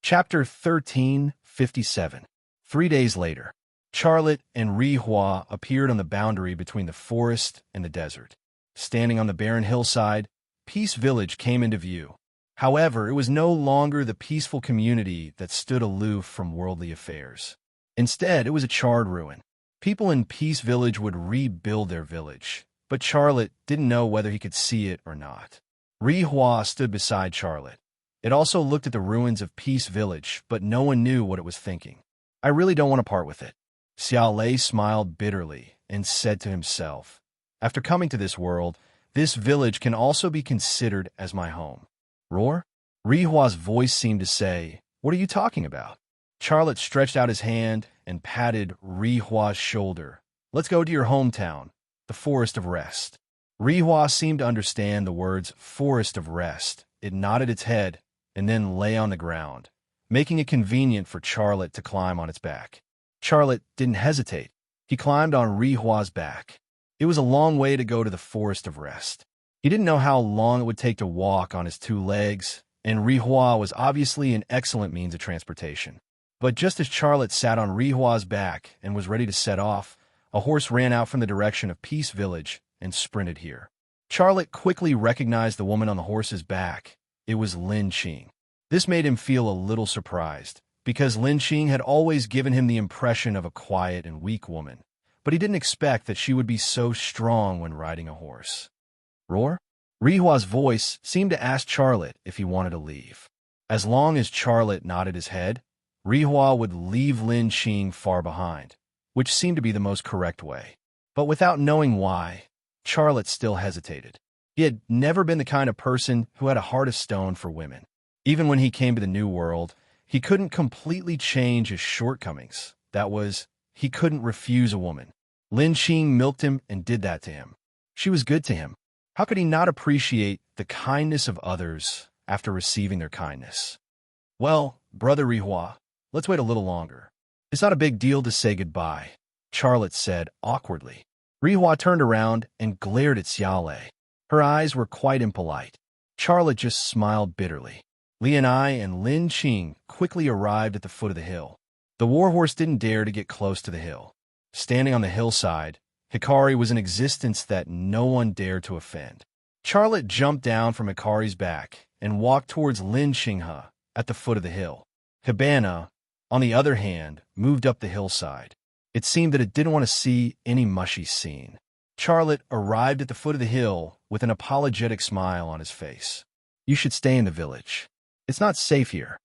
Chapter 1357. 3 days later, Charlotte and Ri Hua appeared on the boundary between the forest and the desert. Standing on the barren hillside, Peace Village came into view. However, it was no longer the peaceful community that stood aloof from worldly affairs. Instead, it was a charred ruin. People in Peace Village would rebuild their village, but Charlotte didn't know whether he could see it or not. Ri Hua stood beside Charlotte. It also looked at the ruins of Peace Village, but no one knew what it was thinking. I really don't want to part with it. Xiao Lei smiled bitterly and said to himself, After coming to this world, this village can also be considered as my home. Roar? Ri Hua's voice seemed to say, What are you talking about? Charlotte stretched out his hand and patted Ri Hua's shoulder. Let's go to your hometown, the Forest of Rest. Ri Hua seemed to understand the words Forest of Rest. It nodded its head and then lay on the ground, making it convenient for Charlotte to climb on its back. Charlotte didn't hesitate. He climbed on Ri Hua's back. It was a long way to go to the Forest of Rest. He didn't know how long it would take to walk on his 2 legs, and Ri Hua was obviously an excellent means of transportation. But just as Charlotte sat on Ri Hua's back and was ready to set off, a horse ran out from the direction of Peace Village and sprinted here. Charlotte quickly recognized the woman on the horse's back. It was Lin Qing. This made him feel a little surprised, because Lin Qing had always given him the impression of a quiet and weak woman, but he didn't expect that she would be so strong when riding a horse. Roar? Ri Hua's voice seemed to ask Charlotte if he wanted to leave. As long as Charlotte nodded his head, Ri Hua would leave Lin Qing far behind, which seemed to be the most correct way. But without knowing why, Charlotte still hesitated. He had never been the kind of person who had a heart of stone for women. Even when he came to the New World, he couldn't completely change his shortcomings. That was, he couldn't refuse a woman. Lin Qing milked him and did that to him. She was good to him. How could he not appreciate the kindness of others after receiving their kindness? Well, Brother Rihua, let's wait a little longer. It's not a big deal to say goodbye, Charlotte said awkwardly. Rihua turned around and glared at Xiaolei. Her eyes were quite impolite. Charlotte just smiled bitterly. Li and I and Lin Qing quickly arrived at the foot of the hill. The warhorse didn't dare to get close to the hill. Standing on the hillside, Hikari was an existence that no one dared to offend. Charlotte jumped down from Hikari's back and walked towards Lin Qinghe at the foot of the hill. Hibana, on the other hand, moved up the hillside. It seemed that it didn't want to see any mushy scene. Charlotte arrived at the foot of the hill with an apologetic smile on his face. You should stay in the village. It's not safe here.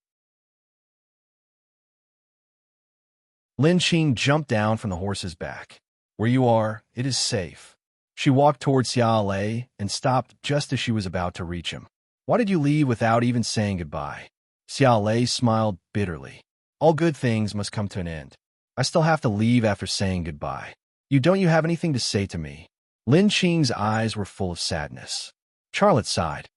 Lin Qing jumped down from the horse's back. Where you are, it is safe. She walked towards Xiaolei and stopped just as she was about to reach him. Why did you leave without even saying goodbye? Xiaolei smiled bitterly. All good things must come to an end. I still have to leave after saying goodbye. Don't you have anything to say to me? Lin Qing's eyes were full of sadness. Charlotte sighed.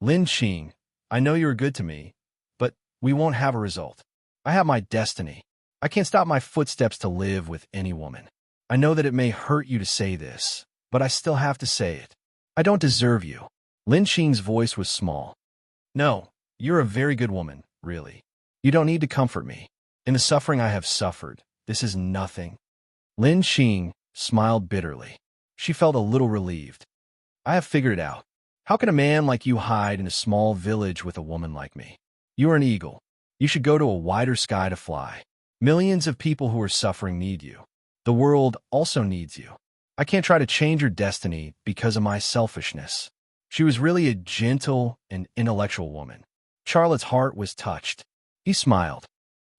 Lin Qing, I know you're good to me, but we won't have a result. I have my destiny. I can't stop my footsteps to live with any woman. I know that it may hurt you to say this, but I still have to say it. I don't deserve you. Lin Qing's voice was small. No, you're a very good woman, really. You don't need to comfort me. In the suffering I have suffered, this is nothing. Lin Qing smiled bitterly. She felt a little relieved. I have figured it out. How can a man like you hide in a small village with a woman like me? You are an eagle. You should go to a wider sky to fly. Millions of people who are suffering need you. The world also needs you. I can't try to change your destiny because of my selfishness. She was really a gentle and intellectual woman. Charlotte's heart was touched. He smiled.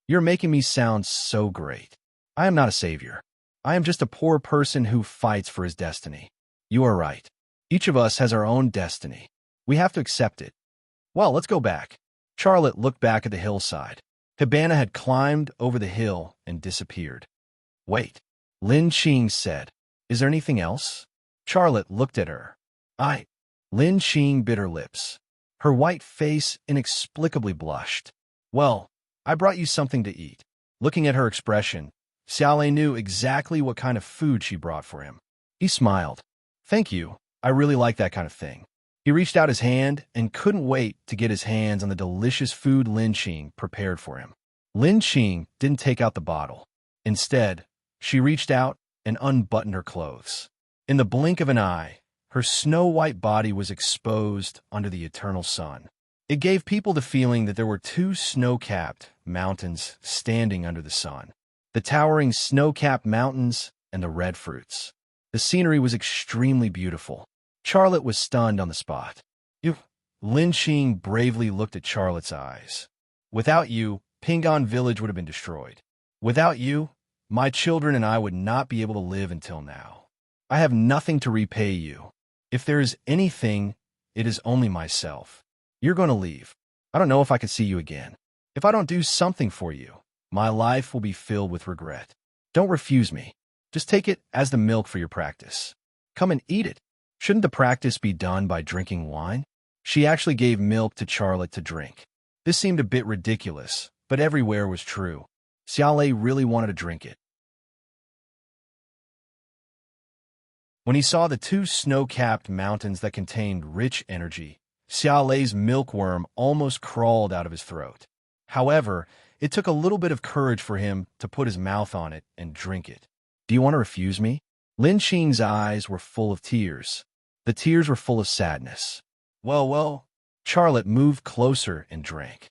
You're making me sound so great. I am not a savior. I am just a poor person who fights for his destiny. You are right. Each of us has our own destiny. We have to accept it. Well, let's go back. Charlotte looked back at the hillside. Hibana had climbed over the hill and disappeared. Wait, Lin Qing said. Is there anything else? Charlotte looked at her. Lin Qing bit her lips. Her white face inexplicably blushed. Well, I brought you something to eat. Looking at her expression, Xiaolei knew exactly what kind of food she brought for him. He smiled. Thank you. I really like that kind of thing. He reached out his hand and couldn't wait to get his hands on the delicious food Lin Qing prepared for him. Lin Qing didn't take out the bottle. Instead, she reached out and unbuttoned her clothes. In the blink of an eye, her snow-white body was exposed under the eternal sun. It gave people the feeling that there were two snow-capped mountains standing under the sun. The towering snow-capped mountains and the red fruits. The scenery was extremely beautiful. Charlotte was stunned on the spot. Lin Qing bravely looked at Charlotte's eyes. Without you, Pingon Village would have been destroyed. Without you, my children and I would not be able to live until now. I have nothing to repay you. If there is anything, it is only myself. You're going to leave. I don't know if I can see you again. If I don't do something for you, my life will be filled with regret. Don't refuse me. Just take it as the milk for your practice. Come and eat it. Shouldn't the practice be done by drinking wine? She actually gave milk to Charlotte to drink. This seemed a bit ridiculous, but everywhere was true. Xiaolei really wanted to drink it. When he saw the two snow-capped mountains that contained rich energy, Xiaolei's milkworm almost crawled out of his throat. However, it took a little bit of courage for him to put his mouth on it and drink it. Do you want to refuse me? Lin Qing's eyes were full of tears. The tears were full of sadness. Well, Charlotte moved closer and drank.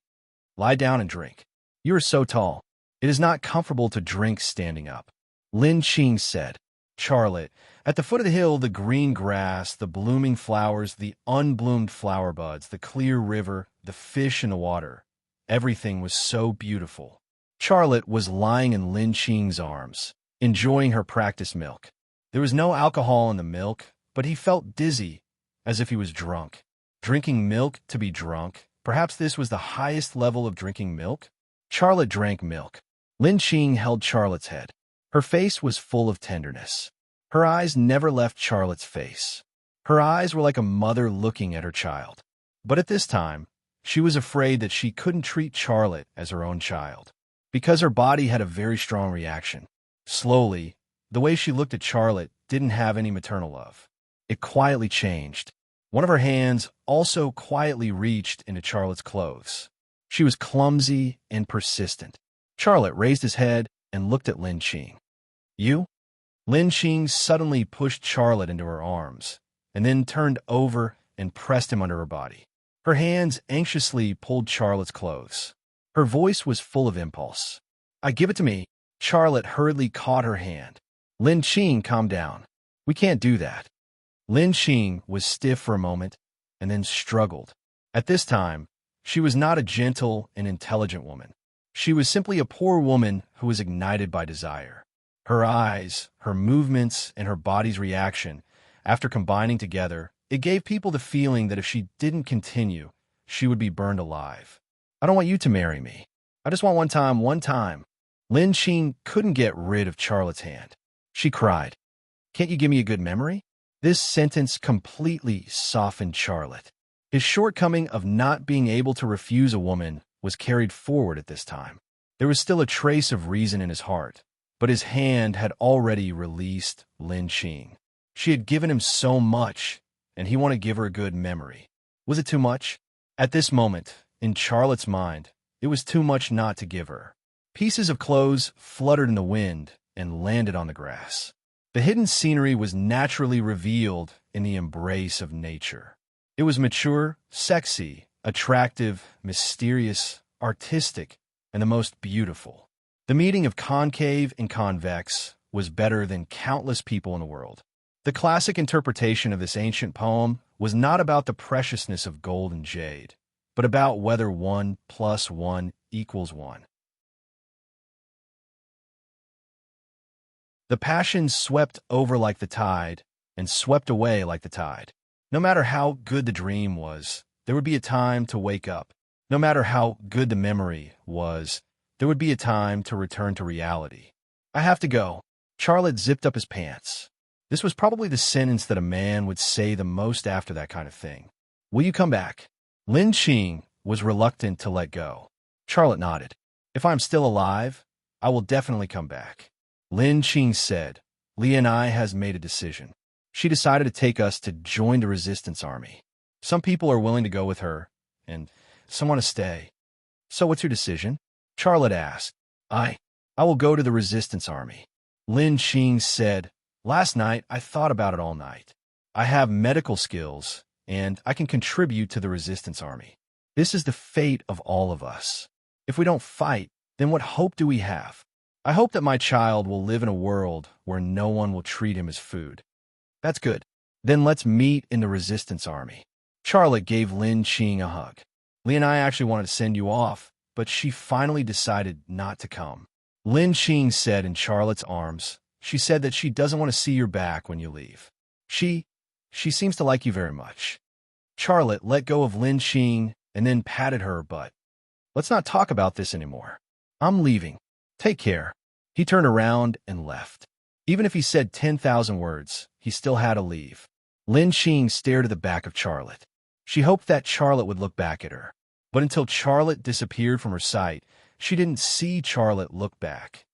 Lie down and drink. You are so tall. It is not comfortable to drink standing up. Lin Qing said. Charlotte, at the foot of the hill, the green grass, the blooming flowers, the unbloomed flower buds, the clear river, the fish in the water. Everything was so beautiful. Charlotte was lying in Lin Qing's arms, enjoying her practice milk. There was no alcohol in the milk, but he felt dizzy, as if he was drunk. Drinking milk to be drunk, perhaps this was the highest level of drinking milk? Charlotte drank milk. Lin Qing held Charlotte's head. Her face was full of tenderness. Her eyes never left Charlotte's face. Her eyes were like a mother looking at her child. But at this time, she was afraid that she couldn't treat Charlotte as her own child, because her body had a very strong reaction. Slowly, the way she looked at Charlotte didn't have any maternal love. It quietly changed. One of her hands also quietly reached into Charlotte's clothes. She was clumsy and persistent. Charlotte raised his head and looked at Lin Qing. You? Lin Qing suddenly pushed Charlotte into her arms, and then turned over and pressed him under her body. Her hands anxiously pulled Charlotte's clothes. Her voice was full of impulse. I give it to me. Charlotte hurriedly caught her hand. Lin Qing, calm down. We can't do that. Lin Qing was stiff for a moment and then struggled. At this time, she was not a gentle and intelligent woman. She was simply a poor woman who was ignited by desire. Her eyes, her movements, and her body's reaction, after combining together, it gave people the feeling that if she didn't continue, she would be burned alive. I don't want you to marry me. I just want one time. Lin Qing couldn't get rid of Charlotte's hand. She cried, Can't you give me a good memory? This sentence completely softened Charlotte. His shortcoming of not being able to refuse a woman was carried forward at this time. There was still a trace of reason in his heart, but his hand had already released Lin Qing. She had given him so much, and he wanted to give her a good memory. Was it too much? At this moment, in Charlotte's mind, it was too much not to give her. Pieces of clothes fluttered in the wind and landed on the grass. The hidden scenery was naturally revealed in the embrace of nature. It was mature, sexy, attractive, mysterious, artistic, and the most beautiful. The meeting of concave and convex was better than countless people in the world. The classic interpretation of this ancient poem was not about the preciousness of gold and jade, but about whether 1 + 1 = 1. The passions swept over like the tide and swept away like the tide. No matter how good the dream was, there would be a time to wake up. No matter how good the memory was, there would be a time to return to reality. I have to go. Charlotte zipped up his pants. This was probably the sentence that a man would say the most after that kind of thing. Will you come back? Lin Qing was reluctant to let go. Charlotte nodded. If I'm still alive, I will definitely come back. Lin Qing said, Li and I has made a decision. She decided to take us to join the resistance army. Some people are willing to go with her, and some want to stay. So what's your decision? Charlotte asked. I will go to the resistance army. Lin Qing said, Last night I thought about it all night. I have medical skills, and I can contribute to the resistance army. This is the fate of all of us. If we don't fight, then what hope do we have? I hope that my child will live in a world where no one will treat him as food. That's good. Then let's meet in the resistance army. Charlotte gave Lin Qing a hug. Li and I actually wanted to send you off, but she finally decided not to come. Lin Qing said in Charlotte's arms, she said that she doesn't want to see your back when you leave. She seems to like you very much. Charlotte let go of Lin Qing and then patted her butt. Let's not talk about this anymore. I'm leaving. Take care. He turned around and left. Even if he said 10,000 words, he still had to leave. Lin Qing stared at the back of Charlotte. She hoped that Charlotte would look back at her. But until Charlotte disappeared from her sight, she didn't see Charlotte look back.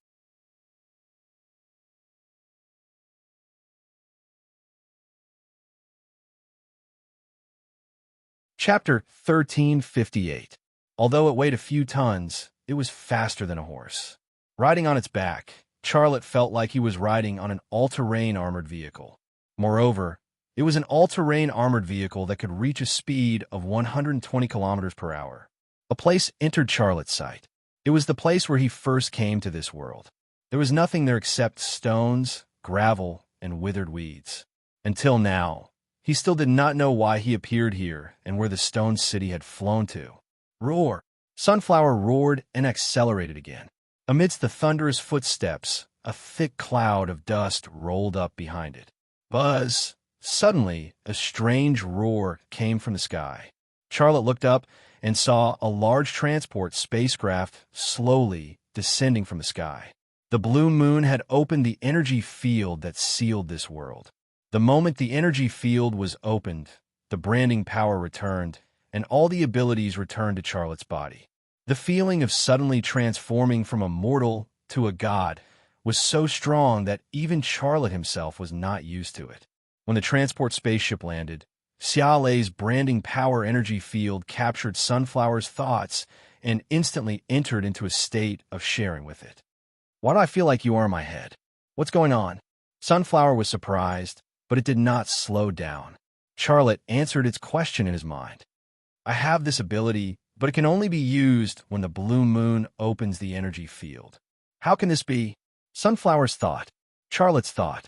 Chapter 1358. Although it weighed a few tons, it was faster than a horse. Riding on its back, Charlotte felt like he was riding on an all-terrain armored vehicle. Moreover, it was an all-terrain armored vehicle that could reach a speed of 120 kilometers per hour. A place entered Charlotte's sight. It was the place where he first came to this world. There was nothing there except stones, gravel, and withered weeds. Until now, he still did not know why he appeared here and where the stone city had flown to. Roar! Sunflower roared and accelerated again. Amidst the thunderous footsteps, a thick cloud of dust rolled up behind it. Buzz! Suddenly, a strange roar came from the sky. Charlotte looked up and saw a large transport spacecraft slowly descending from the sky. The blue moon had opened the energy field that sealed this world. The moment the energy field was opened, the branding power returned, and all the abilities returned to Charlotte's body. The feeling of suddenly transforming from a mortal to a god was so strong that even Charlotte himself was not used to it. When the transport spaceship landed, Xiaolei's branding power energy field captured Sunflower's thoughts and instantly entered into a state of sharing with it. "Why do I feel like you are in my head? What's going on?" Sunflower was surprised, but it did not slow down. Charlotte answered its question in his mind. "I have this ability, but it can only be used when the blue moon opens the energy field." "How can this be?" Sunflower's thought. Charlotte's thought.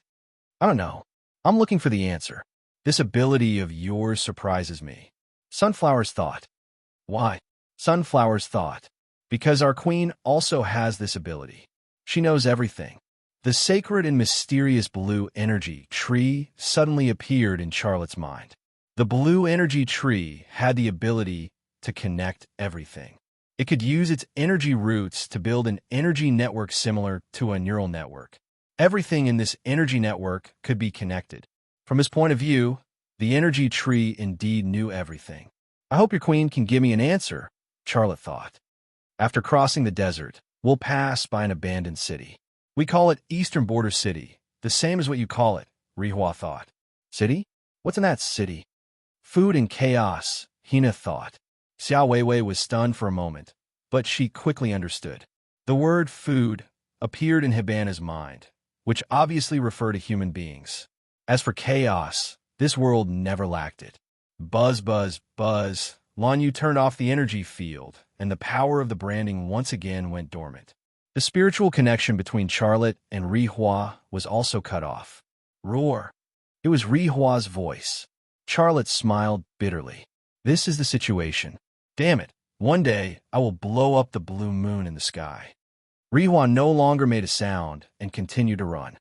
"I don't know. I'm looking for the answer. This ability of yours surprises me." Sunflower's thought. "Why?" Sunflower's thought. "Because our queen also has this ability. She knows everything." The sacred and mysterious blue energy tree suddenly appeared in Charlotte's mind. The blue energy tree had the ability to connect everything. It could use its energy roots to build an energy network similar to a neural network. Everything in this energy network could be connected. From his point of view, the energy tree indeed knew everything. "I hope your queen can give me an answer," Charlotte thought. After crossing the desert, we'll pass by an abandoned city. "We call it Eastern Border City, the same as what you call it," Rihua thought. "City? What's in that city?" "Food and chaos," Hina thought. Xiao Weiwei was stunned for a moment, but she quickly understood. The word food appeared in Hibana's mind, which obviously referred to human beings. As for chaos, this world never lacked it. Buzz, buzz, buzz. Lan Yu turned off the energy field, and the power of the branding once again went dormant. The spiritual connection between Charlotte and Rihua was also cut off. "Roar." It was Rihua's voice. Charlotte smiled bitterly. "This is the situation. Damn it. One day, I will blow up the blue moon in the sky." Rihua no longer made a sound and continued to run.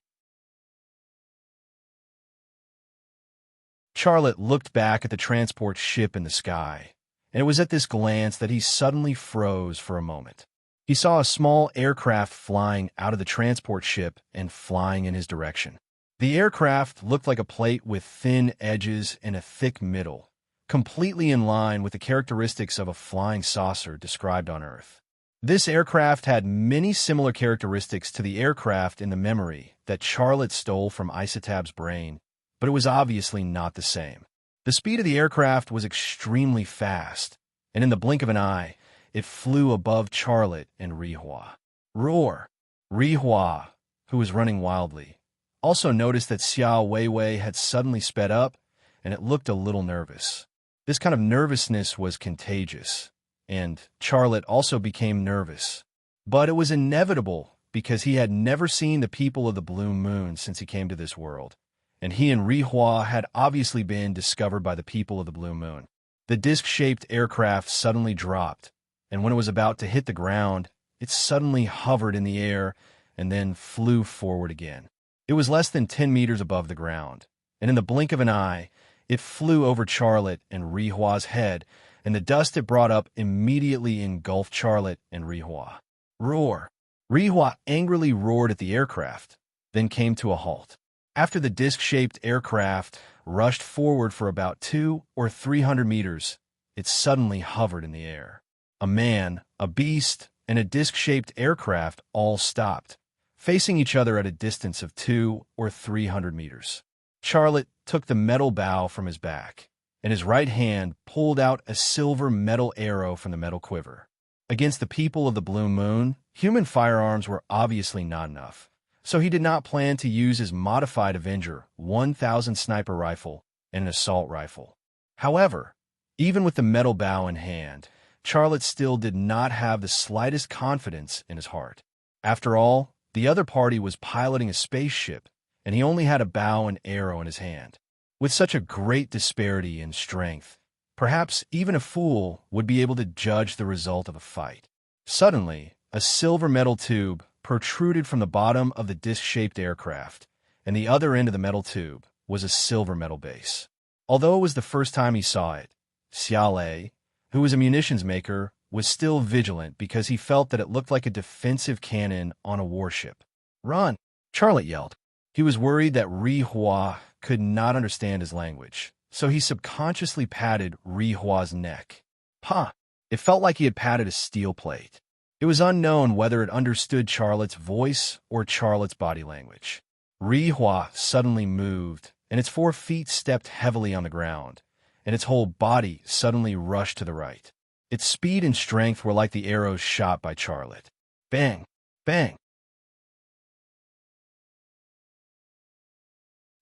Charlotte looked back at the transport ship in the sky, and it was at this glance that he suddenly froze for a moment. He saw a small aircraft flying out of the transport ship and flying in his direction. The aircraft looked like a plate with thin edges and a thick middle, completely in line with the characteristics of a flying saucer described on Earth. This aircraft had many similar characteristics to the aircraft in the memory that Charlotte stole from Isotab's brain, but it was obviously not the same. The speed of the aircraft was extremely fast, and in the blink of an eye, it flew above Charlotte and Rihua. "Roar." Rihua, who was running wildly, also noticed that Xiao Weiwei had suddenly sped up, and it looked a little nervous. This kind of nervousness was contagious, and Charlotte also became nervous. But it was inevitable because he had never seen the people of the Blue Moon since he came to this world, and he and Rihua had obviously been discovered by the people of the Blue Moon. The disc-shaped aircraft suddenly dropped, and when it was about to hit the ground, it suddenly hovered in the air and then flew forward again. It was less than 10 meters above the ground, and in the blink of an eye, it flew over Charlotte and Rihua's head, and the dust it brought up immediately engulfed Charlotte and Rihua. "Roar." Rihua angrily roared at the aircraft, then came to a halt. After the disc-shaped aircraft rushed forward for about 200 or 300 meters, it suddenly hovered in the air. A man, a beast, and a disc-shaped aircraft all stopped, facing each other at a distance of 200 or 300 meters. Charlotte took the metal bow from his back, and his right hand pulled out a silver metal arrow from the metal quiver. Against the people of the Blue Moon, human firearms were obviously not enough, so he did not plan to use his modified Avenger 1000 sniper rifle and an assault rifle. However, even with the metal bow in hand, Charlotte still did not have the slightest confidence in his heart. After all, the other party was piloting a spaceship, and he only had a bow and arrow in his hand. With such a great disparity in strength, perhaps even a fool would be able to judge the result of a fight. Suddenly, a silver metal tube protruded from the bottom of the disc-shaped aircraft, and the other end of the metal tube was a silver metal base. Although it was the first time he saw it, Xiaolei, who was a munitions maker, was still vigilant because he felt that it looked like a defensive cannon on a warship. Run! Charlotte yelled. He was worried that Rihua could not understand his language, so he subconsciously patted Rihua's neck. Pa! It felt like he had patted a steel plate. It was unknown whether it understood Charlotte's voice or Charlotte's body language. Rihua suddenly moved, and its 4 feet stepped heavily on the ground, and its whole body suddenly rushed to the right. Its speed and strength were like the arrows shot by Charlotte. Bang! Bang!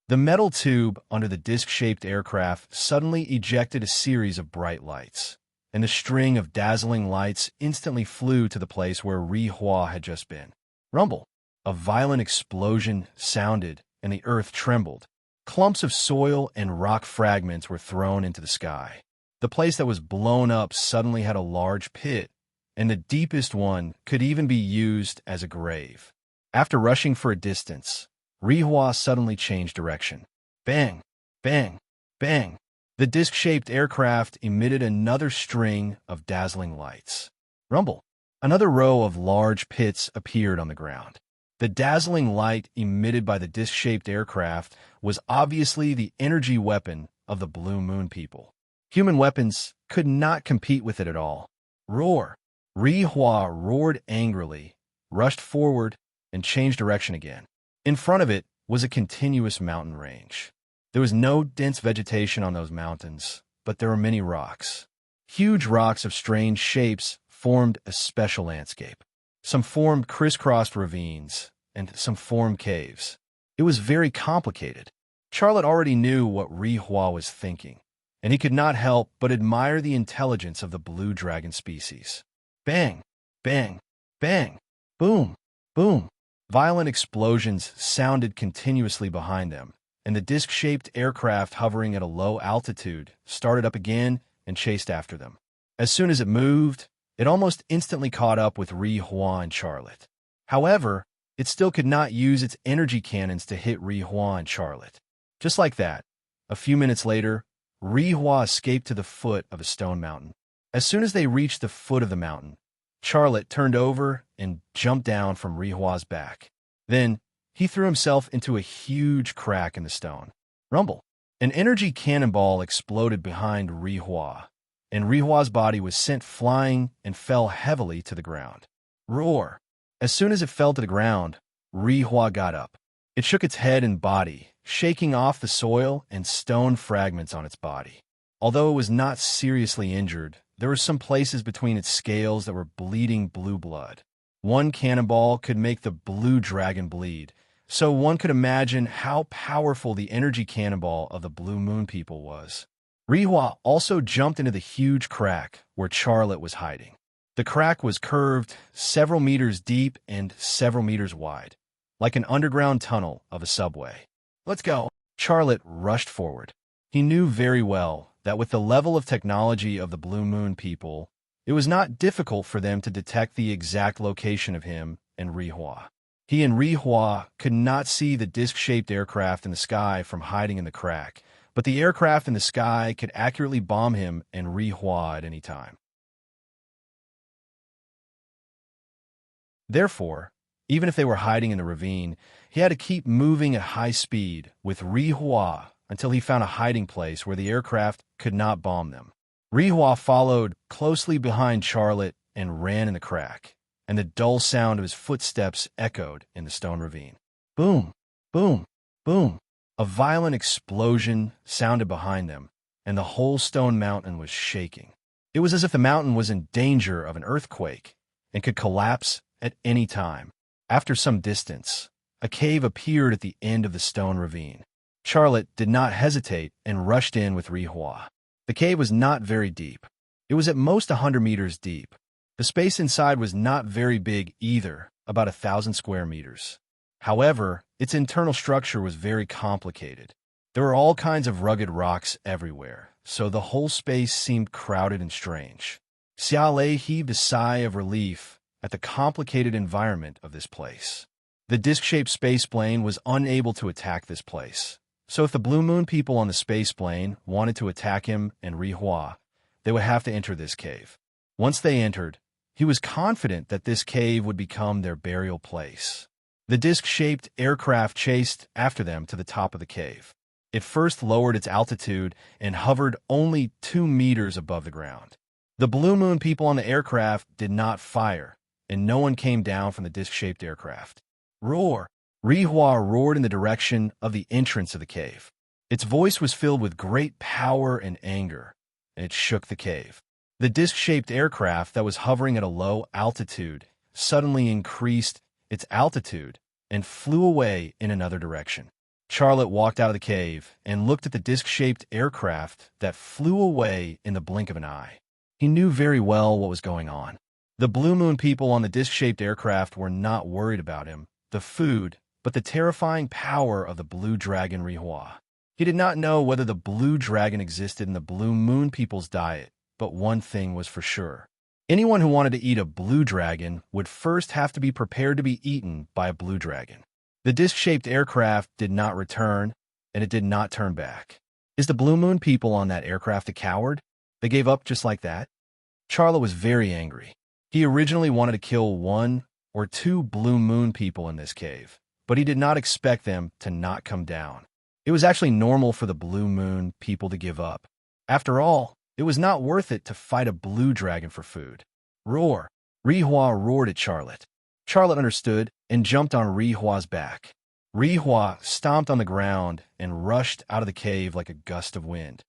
The metal tube under the disc-shaped aircraft suddenly ejected a series of bright lights, and a string of dazzling lights instantly flew to the place where Rihua had just been. Rumble! A violent explosion sounded, and the earth trembled. Clumps of soil and rock fragments were thrown into the sky. The place that was blown up suddenly had a large pit, and the deepest one could even be used as a grave. After rushing for a distance, Rihua suddenly changed direction. Bang! Bang! Bang! The disc-shaped aircraft emitted another string of dazzling lights. Rumble! Another row of large pits appeared on the ground. The dazzling light emitted by the disc-shaped aircraft was obviously the energy weapon of the Blue Moon people. Human weapons could not compete with it at all. Roar! Rihua roared angrily, rushed forward, and changed direction again. In front of it was a continuous mountain range. There was no dense vegetation on those mountains, but there were many rocks. Huge rocks of strange shapes formed a special landscape. Some formed crisscrossed ravines, and some formed caves. It was very complicated. Charlotte already knew what Rihua was thinking, and he could not help but admire the intelligence of the blue dragon species. Bang! Bang! Bang! Boom! Boom! Violent explosions sounded continuously behind them, and the disc-shaped aircraft hovering at a low altitude started up again and chased after them. As soon as it moved, it almost instantly caught up with Rihua and Charlotte. However, it still could not use its energy cannons to hit Rihua and Charlotte. Just like that, a few minutes later, Rihua escaped to the foot of a stone mountain. As soon as they reached the foot of the mountain, Charlotte turned over and jumped down from Rihua's back. Then, he threw himself into a huge crack in the stone. Rumble! An energy cannonball exploded behind Rihua, and Rihua's body was sent flying and fell heavily to the ground. Roar! As soon as it fell to the ground, Rihua got up. It shook its head and body, shaking off the soil and stone fragments on its body. Although it was not seriously injured, there were some places between its scales that were bleeding blue blood. One cannonball could make the blue dragon bleed, so one could imagine how powerful the energy cannonball of the Blue Moon people was. Rihua also jumped into the huge crack where Charlotte was hiding. The crack was curved, several meters deep and several meters wide, like an underground tunnel of a subway. Let's go! Charlotte rushed forward. He knew very well that with the level of technology of the Blue Moon people, it was not difficult for them to detect the exact location of him and Rihua. He and Rihua could not see the disc-shaped aircraft in the sky from hiding in the crack, but the aircraft in the sky could accurately bomb him and Rihua at any time. Therefore, even if they were hiding in the ravine, he had to keep moving at high speed with Rihua until he found a hiding place where the aircraft could not bomb them. Rihua followed closely behind Charlotte and ran in the crack, and the dull sound of his footsteps echoed in the stone ravine. Boom! Boom! Boom! A violent explosion sounded behind them, and the whole stone mountain was shaking. It was as if the mountain was in danger of an earthquake and could collapse at any time. After some distance, a cave appeared at the end of the stone ravine. Charlotte did not hesitate and rushed in with Rihua. The cave was not very deep. It was at most 100 meters deep. The space inside was not very big either, about 1,000 square meters. However, its internal structure was very complicated. There were all kinds of rugged rocks everywhere, so the whole space seemed crowded and strange. Xiaolei heaved a sigh of relief at the complicated environment of this place. The disc-shaped space plane was unable to attack this place. So if the Blue Moon people on the space plane wanted to attack him and Rihua, they would have to enter this cave. Once they entered, he was confident that this cave would become their burial place. The disc-shaped aircraft chased after them to the top of the cave. It first lowered its altitude and hovered only 2 meters above the ground. The Blue Moon people on the aircraft did not fire, and no one came down from the disc-shaped aircraft. Roar! Rihua roared in the direction of the entrance of the cave. Its voice was filled with great power and anger, and it shook the cave. The disc-shaped aircraft that was hovering at a low altitude suddenly increased its altitude and flew away in another direction. Charlotte walked out of the cave and looked at the disc-shaped aircraft that flew away in the blink of an eye. He knew very well what was going on. The Blue Moon people on the disc-shaped aircraft were not worried about him, the food, but the terrifying power of the blue dragon Rihua. He did not know whether the blue dragon existed in the Blue Moon people's diet, but one thing was for sure. Anyone who wanted to eat a blue dragon would first have to be prepared to be eaten by a blue dragon. The disc-shaped aircraft did not return, and it did not turn back. Is the Blue Moon people on that aircraft a coward? They gave up just like that? Charlotte was very angry. He originally wanted to kill 1 or 2 Blue Moon people in this cave, but he did not expect them to not come down. It was actually normal for the Blue Moon people to give up. After all, it was not worth it to fight a blue dragon for food. Roar! Rihua roared at Charlotte. Charlotte understood and jumped on Rihua's back. Rihua stomped on the ground and rushed out of the cave like a gust of wind.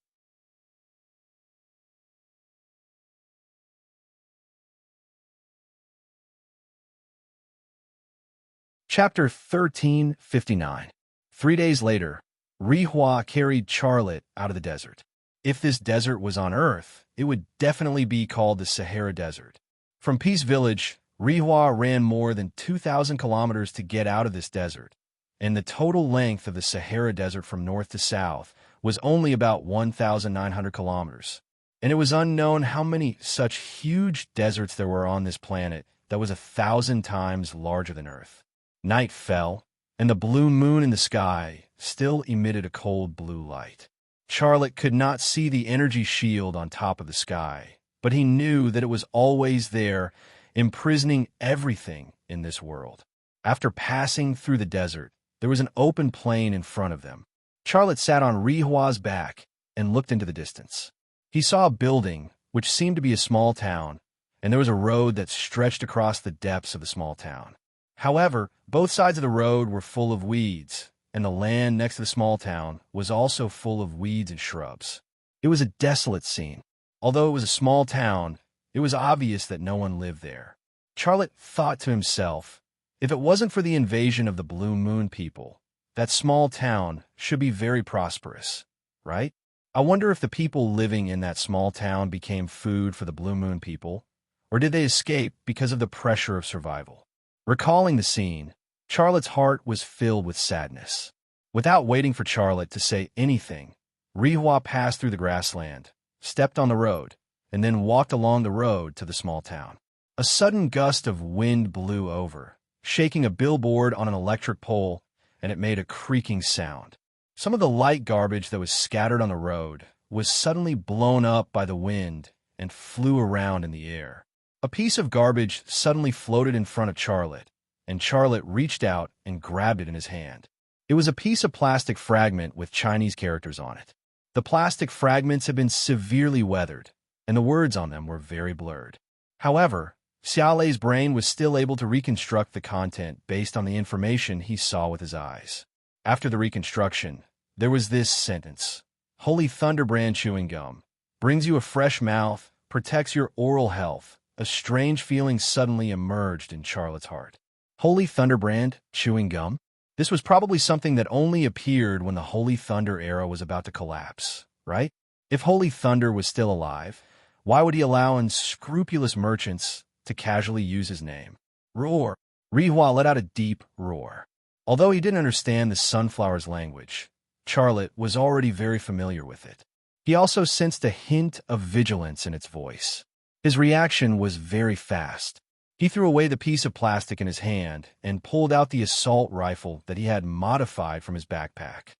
Chapter 1359. 3 days later, Rihua carried Charlotte out of the desert. If this desert was on Earth, it would definitely be called the Sahara Desert. From Peace Village, Rihua ran more than 2,000 kilometers to get out of this desert, and the total length of the Sahara Desert from north to south was only about 1,900 kilometers. And it was unknown how many such huge deserts there were on this planet that was 1,000 times larger than Earth. Night fell, and the blue moon in the sky still emitted a cold blue light. Charlotte could not see the energy shield on top of the sky, but he knew that it was always there, imprisoning everything in this world. After passing through the desert, there was an open plain in front of them. Charlotte sat on Rihua's back and looked into the distance. He saw a building, which seemed to be a small town, and there was a road that stretched across the depths of the small town. However, both sides of the road were full of weeds, and the land next to the small town was also full of weeds and shrubs. It was a desolate scene. Although it was a small town, it was obvious that no one lived there. Charlotte thought to himself, if it wasn't for the invasion of the Blue Moon people, that small town should be very prosperous, right? I wonder if the people living in that small town became food for the Blue Moon people, or did they escape because of the pressure of survival? Recalling the scene, Charlotte's heart was filled with sadness. Without waiting for Charlotte to say anything, Rihua passed through the grassland, stepped on the road, and then walked along the road to the small town. A sudden gust of wind blew over, shaking a billboard on an electric pole, and it made a creaking sound. Some of the light garbage that was scattered on the road was suddenly blown up by the wind and flew around in the air. A piece of garbage suddenly floated in front of Charlotte, and Charlotte reached out and grabbed it in his hand. It was a piece of plastic fragment with Chinese characters on it. The plastic fragments had been severely weathered, and the words on them were very blurred. However, Xiaolei's brain was still able to reconstruct the content based on the information he saw with his eyes. After the reconstruction, there was this sentence: Holy Thunderbrand chewing gum brings you a fresh mouth, protects your oral health. A strange feeling suddenly emerged in Charlotte's heart. Holy Thunderbrand chewing gum? This was probably something that only appeared when the Holy Thunder era was about to collapse, right? If Holy Thunder was still alive, why would he allow unscrupulous merchants to casually use his name? Roar! Rihua let out a deep roar. Although he didn't understand the sunflower's language, Charlotte was already very familiar with it. He also sensed a hint of vigilance in its voice. His reaction was very fast. He threw away the piece of plastic in his hand and pulled out the assault rifle that he had modified from his backpack.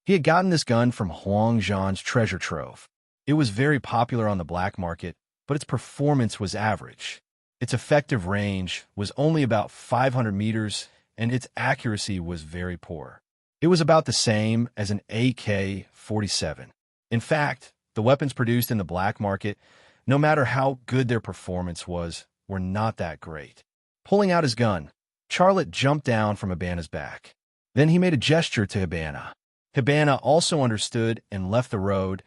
He had gotten this gun from Huang Zhan's treasure trove. It was very popular on the black market, but its performance was average. Its effective range was only about 500 meters, and its accuracy was very poor. It was about the same as an AK-47. In fact, the weapons produced in the black market, no matter how good their performance was, were not that great. Pulling out his gun, Charlotte jumped down from Hibana's back. Then he made a gesture to Hibana. Hibana also understood and left the road,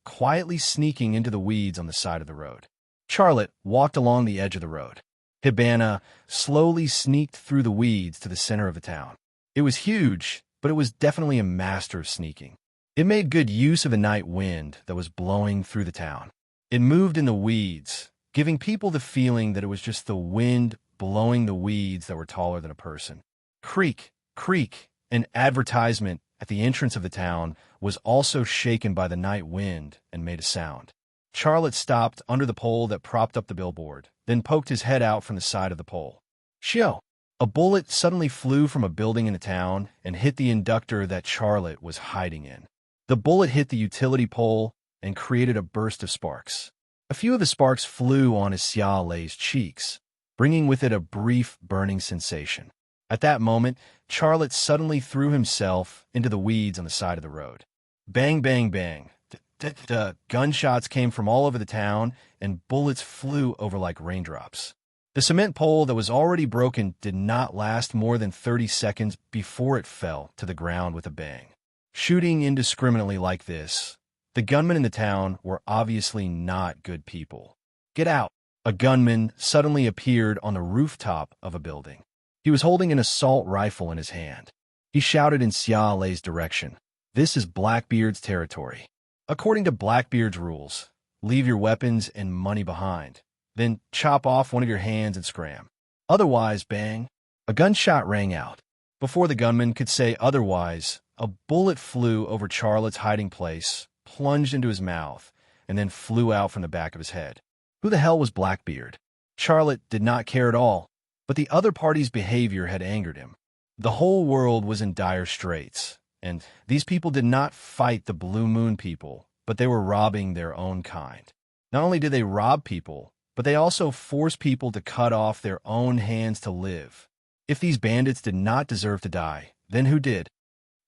quietly sneaking into the weeds on the side of the road. Charlotte walked along the edge of the road. Hibana slowly sneaked through the weeds to the center of the town. It was huge, but it was definitely a master of sneaking. It made good use of a night wind that was blowing through the town. It moved in the weeds, giving people the feeling that it was just the wind blowing the weeds that were taller than a person. Creak, creak, an advertisement at the entrance of the town was also shaken by the night wind and made a sound. Charlotte stopped under the pole that propped up the billboard, then poked his head out from the side of the pole. Shio! A bullet suddenly flew from a building in the town and hit the inductor that Charlotte was hiding in. The bullet hit the utility pole and created a burst of sparks. A few of the sparks flew on his Xia Lei's cheeks, bringing with it a brief burning sensation. At that moment, Charlotte suddenly threw himself into the weeds on the side of the road. Bang, bang, bang. The gunshots came from all over the town, and bullets flew over like raindrops. The cement pole that was already broken did not last more than 30 seconds before it fell to the ground with a bang. Shooting indiscriminately like this, the gunmen in the town were obviously not good people. Get out! A gunman suddenly appeared on the rooftop of a building. He was holding an assault rifle in his hand. He shouted in Xia Lei's direction, "This is Blackbeard's territory. According to Blackbeard's rules, leave your weapons and money behind. Then chop off one of your hands and scram. Otherwise, bang." A gunshot rang out. Before the gunman could say otherwise, a bullet flew over Charlotte's hiding place, plunged into his mouth, and then flew out from the back of his head. Who the hell was Blackbeard? Charlotte did not care at all, but the other party's behavior had angered him. The whole world was in dire straits, and these people did not fight the Blue Moon people, but they were robbing their own kind. Not only did they rob people, but they also forced people to cut off their own hands to live. If these bandits did not deserve to die, then who did?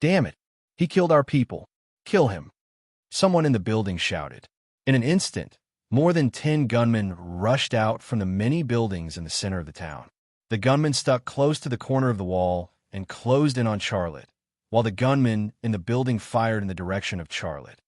Damn it! He killed our people. Kill him! Someone in the building shouted. In an instant, more than 10 gunmen rushed out from the many buildings in the center of the town. The gunmen stuck close to the corner of the wall and closed in on Charlotte, while the gunmen in the building fired in the direction of Charlotte.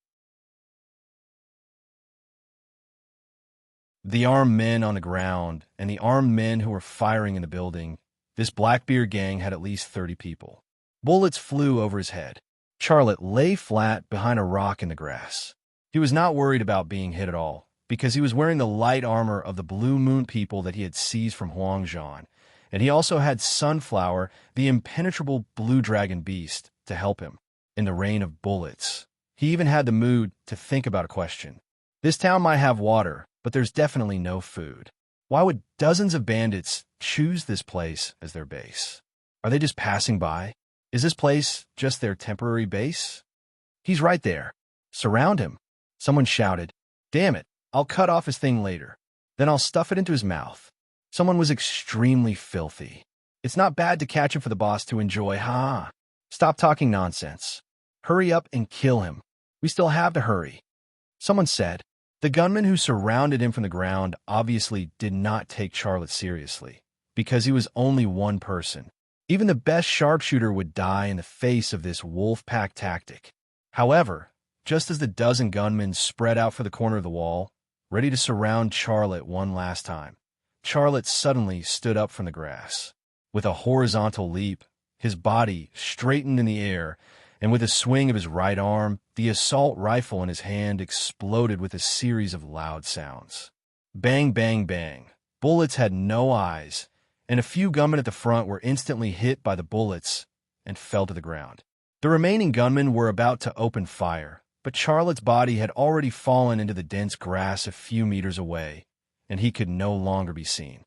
The armed men on the ground and the armed men who were firing in the building, this Blackbeard gang had at least 30 people. Bullets flew over his head. Charlotte lay flat behind a rock in the grass. He was not worried about being hit at all, because he was wearing the light armor of the Blue Moon people that he had seized from Huangzhan, and he also had Sunflower, the impenetrable blue dragon beast, to help him. In the rain of bullets, he even had the mood to think about a question. This town might have water, but there's definitely no food. Why would dozens of bandits choose this place as their base? Are they just passing by? Is this place just their temporary base? He's right there. Surround him. Someone shouted, "Damn it, I'll cut off his thing later. Then I'll stuff it into his mouth." Someone was extremely filthy. It's not bad to catch him for the boss to enjoy, huh? Stop talking nonsense. Hurry up and kill him. We still have to hurry. Someone said. The gunmen who surrounded him from the ground obviously did not take Charlotte seriously, because he was only one person. Even the best sharpshooter would die in the face of this wolf pack tactic. However, just as the dozen gunmen spread out for the corner of the wall, ready to surround Charlotte one last time, Charlotte suddenly stood up from the grass. With a horizontal leap, his body straightened in the air, and with a swing of his right arm, the assault rifle in his hand exploded with a series of loud sounds. Bang, bang, bang. Bullets had no eyes, and a few gunmen at the front were instantly hit by the bullets and fell to the ground. The remaining gunmen were about to open fire, but Charlotte's body had already fallen into the dense grass a few meters away, and he could no longer be seen.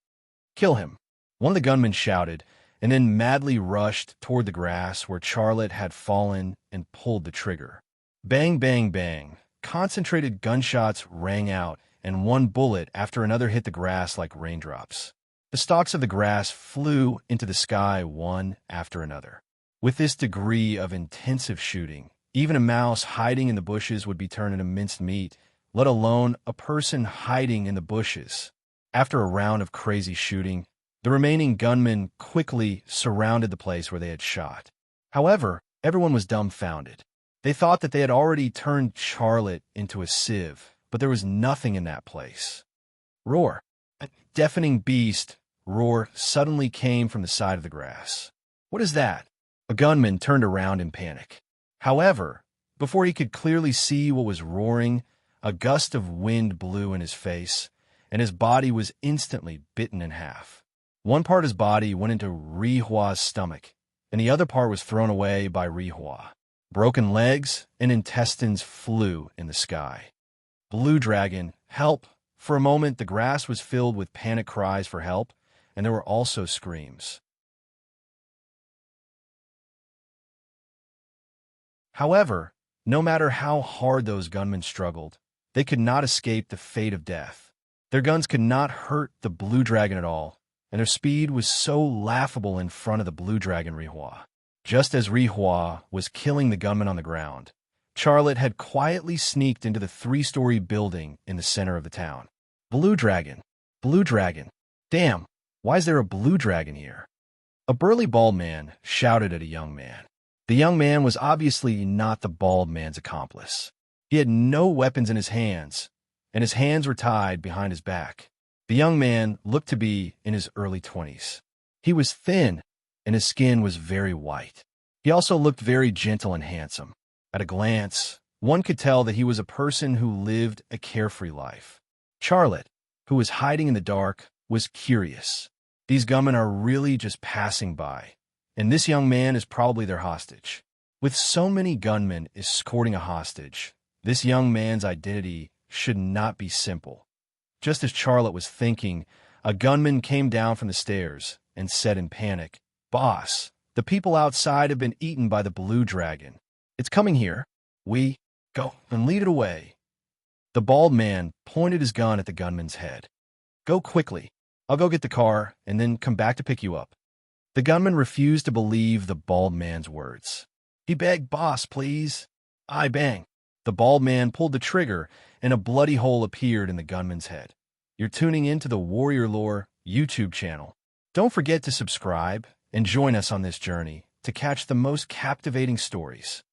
"Kill him," one of the gunmen shouted, and then madly rushed toward the grass where Charlotte had fallen and pulled the trigger. Bang, bang, bang. Concentrated gunshots rang out, and one bullet after another hit the grass like raindrops. The stalks of the grass flew into the sky one after another. With this degree of intensive shooting, even a mouse hiding in the bushes would be turned into minced meat, let alone a person hiding in the bushes. After a round of crazy shooting, the remaining gunmen quickly surrounded the place where they had shot. However, everyone was dumbfounded. They thought that they had already turned Charlotte into a sieve, but there was nothing in that place. Roar! A deafening beast roar suddenly came from the side of the grass. What is that? A gunman turned around in panic. However, before he could clearly see what was roaring, a gust of wind blew in his face, and his body was instantly bitten in half. One part of his body went into Rihua's stomach, and the other part was thrown away by Rihua. Broken legs and intestines flew in the sky. Blue Dragon, help! For a moment, the grass was filled with panic cries for help, and there were also screams. However, no matter how hard those gunmen struggled, they could not escape the fate of death. Their guns could not hurt the Blue Dragon at all, and their speed was so laughable in front of the Blue Dragon Rihua. Just as Rihua was killing the gunman on the ground, Charlotte had quietly sneaked into the 3-story building in the center of the town. Blue Dragon! Blue Dragon! Damn, why is there a Blue Dragon here? A burly bald man shouted at a young man. The young man was obviously not the bald man's accomplice. He had no weapons in his hands, and his hands were tied behind his back. The young man looked to be in his early 20s. He was thin, and his skin was very white. He also looked very gentle and handsome. At a glance, one could tell that he was a person who lived a carefree life. Charlotte, who was hiding in the dark, was curious. These gunmen are really just passing by, and this young man is probably their hostage. With so many gunmen escorting a hostage, this young man's identity should not be simple. Just as Charlotte was thinking, a gunman came down from the stairs and said in panic, "Boss, the people outside have been eaten by the Blue Dragon. It's coming here. We go and lead it away." The bald man pointed his gun at the gunman's head. "Go quickly. I'll go get the car and then come back to pick you up." The gunman refused to believe the bald man's words. He begged, "Boss, please." I bang. The bald man pulled the trigger, and a bloody hole appeared in the gunman's head. You're tuning into the Warrior Lore YouTube channel. Don't forget to subscribe and join us on this journey to catch the most captivating stories.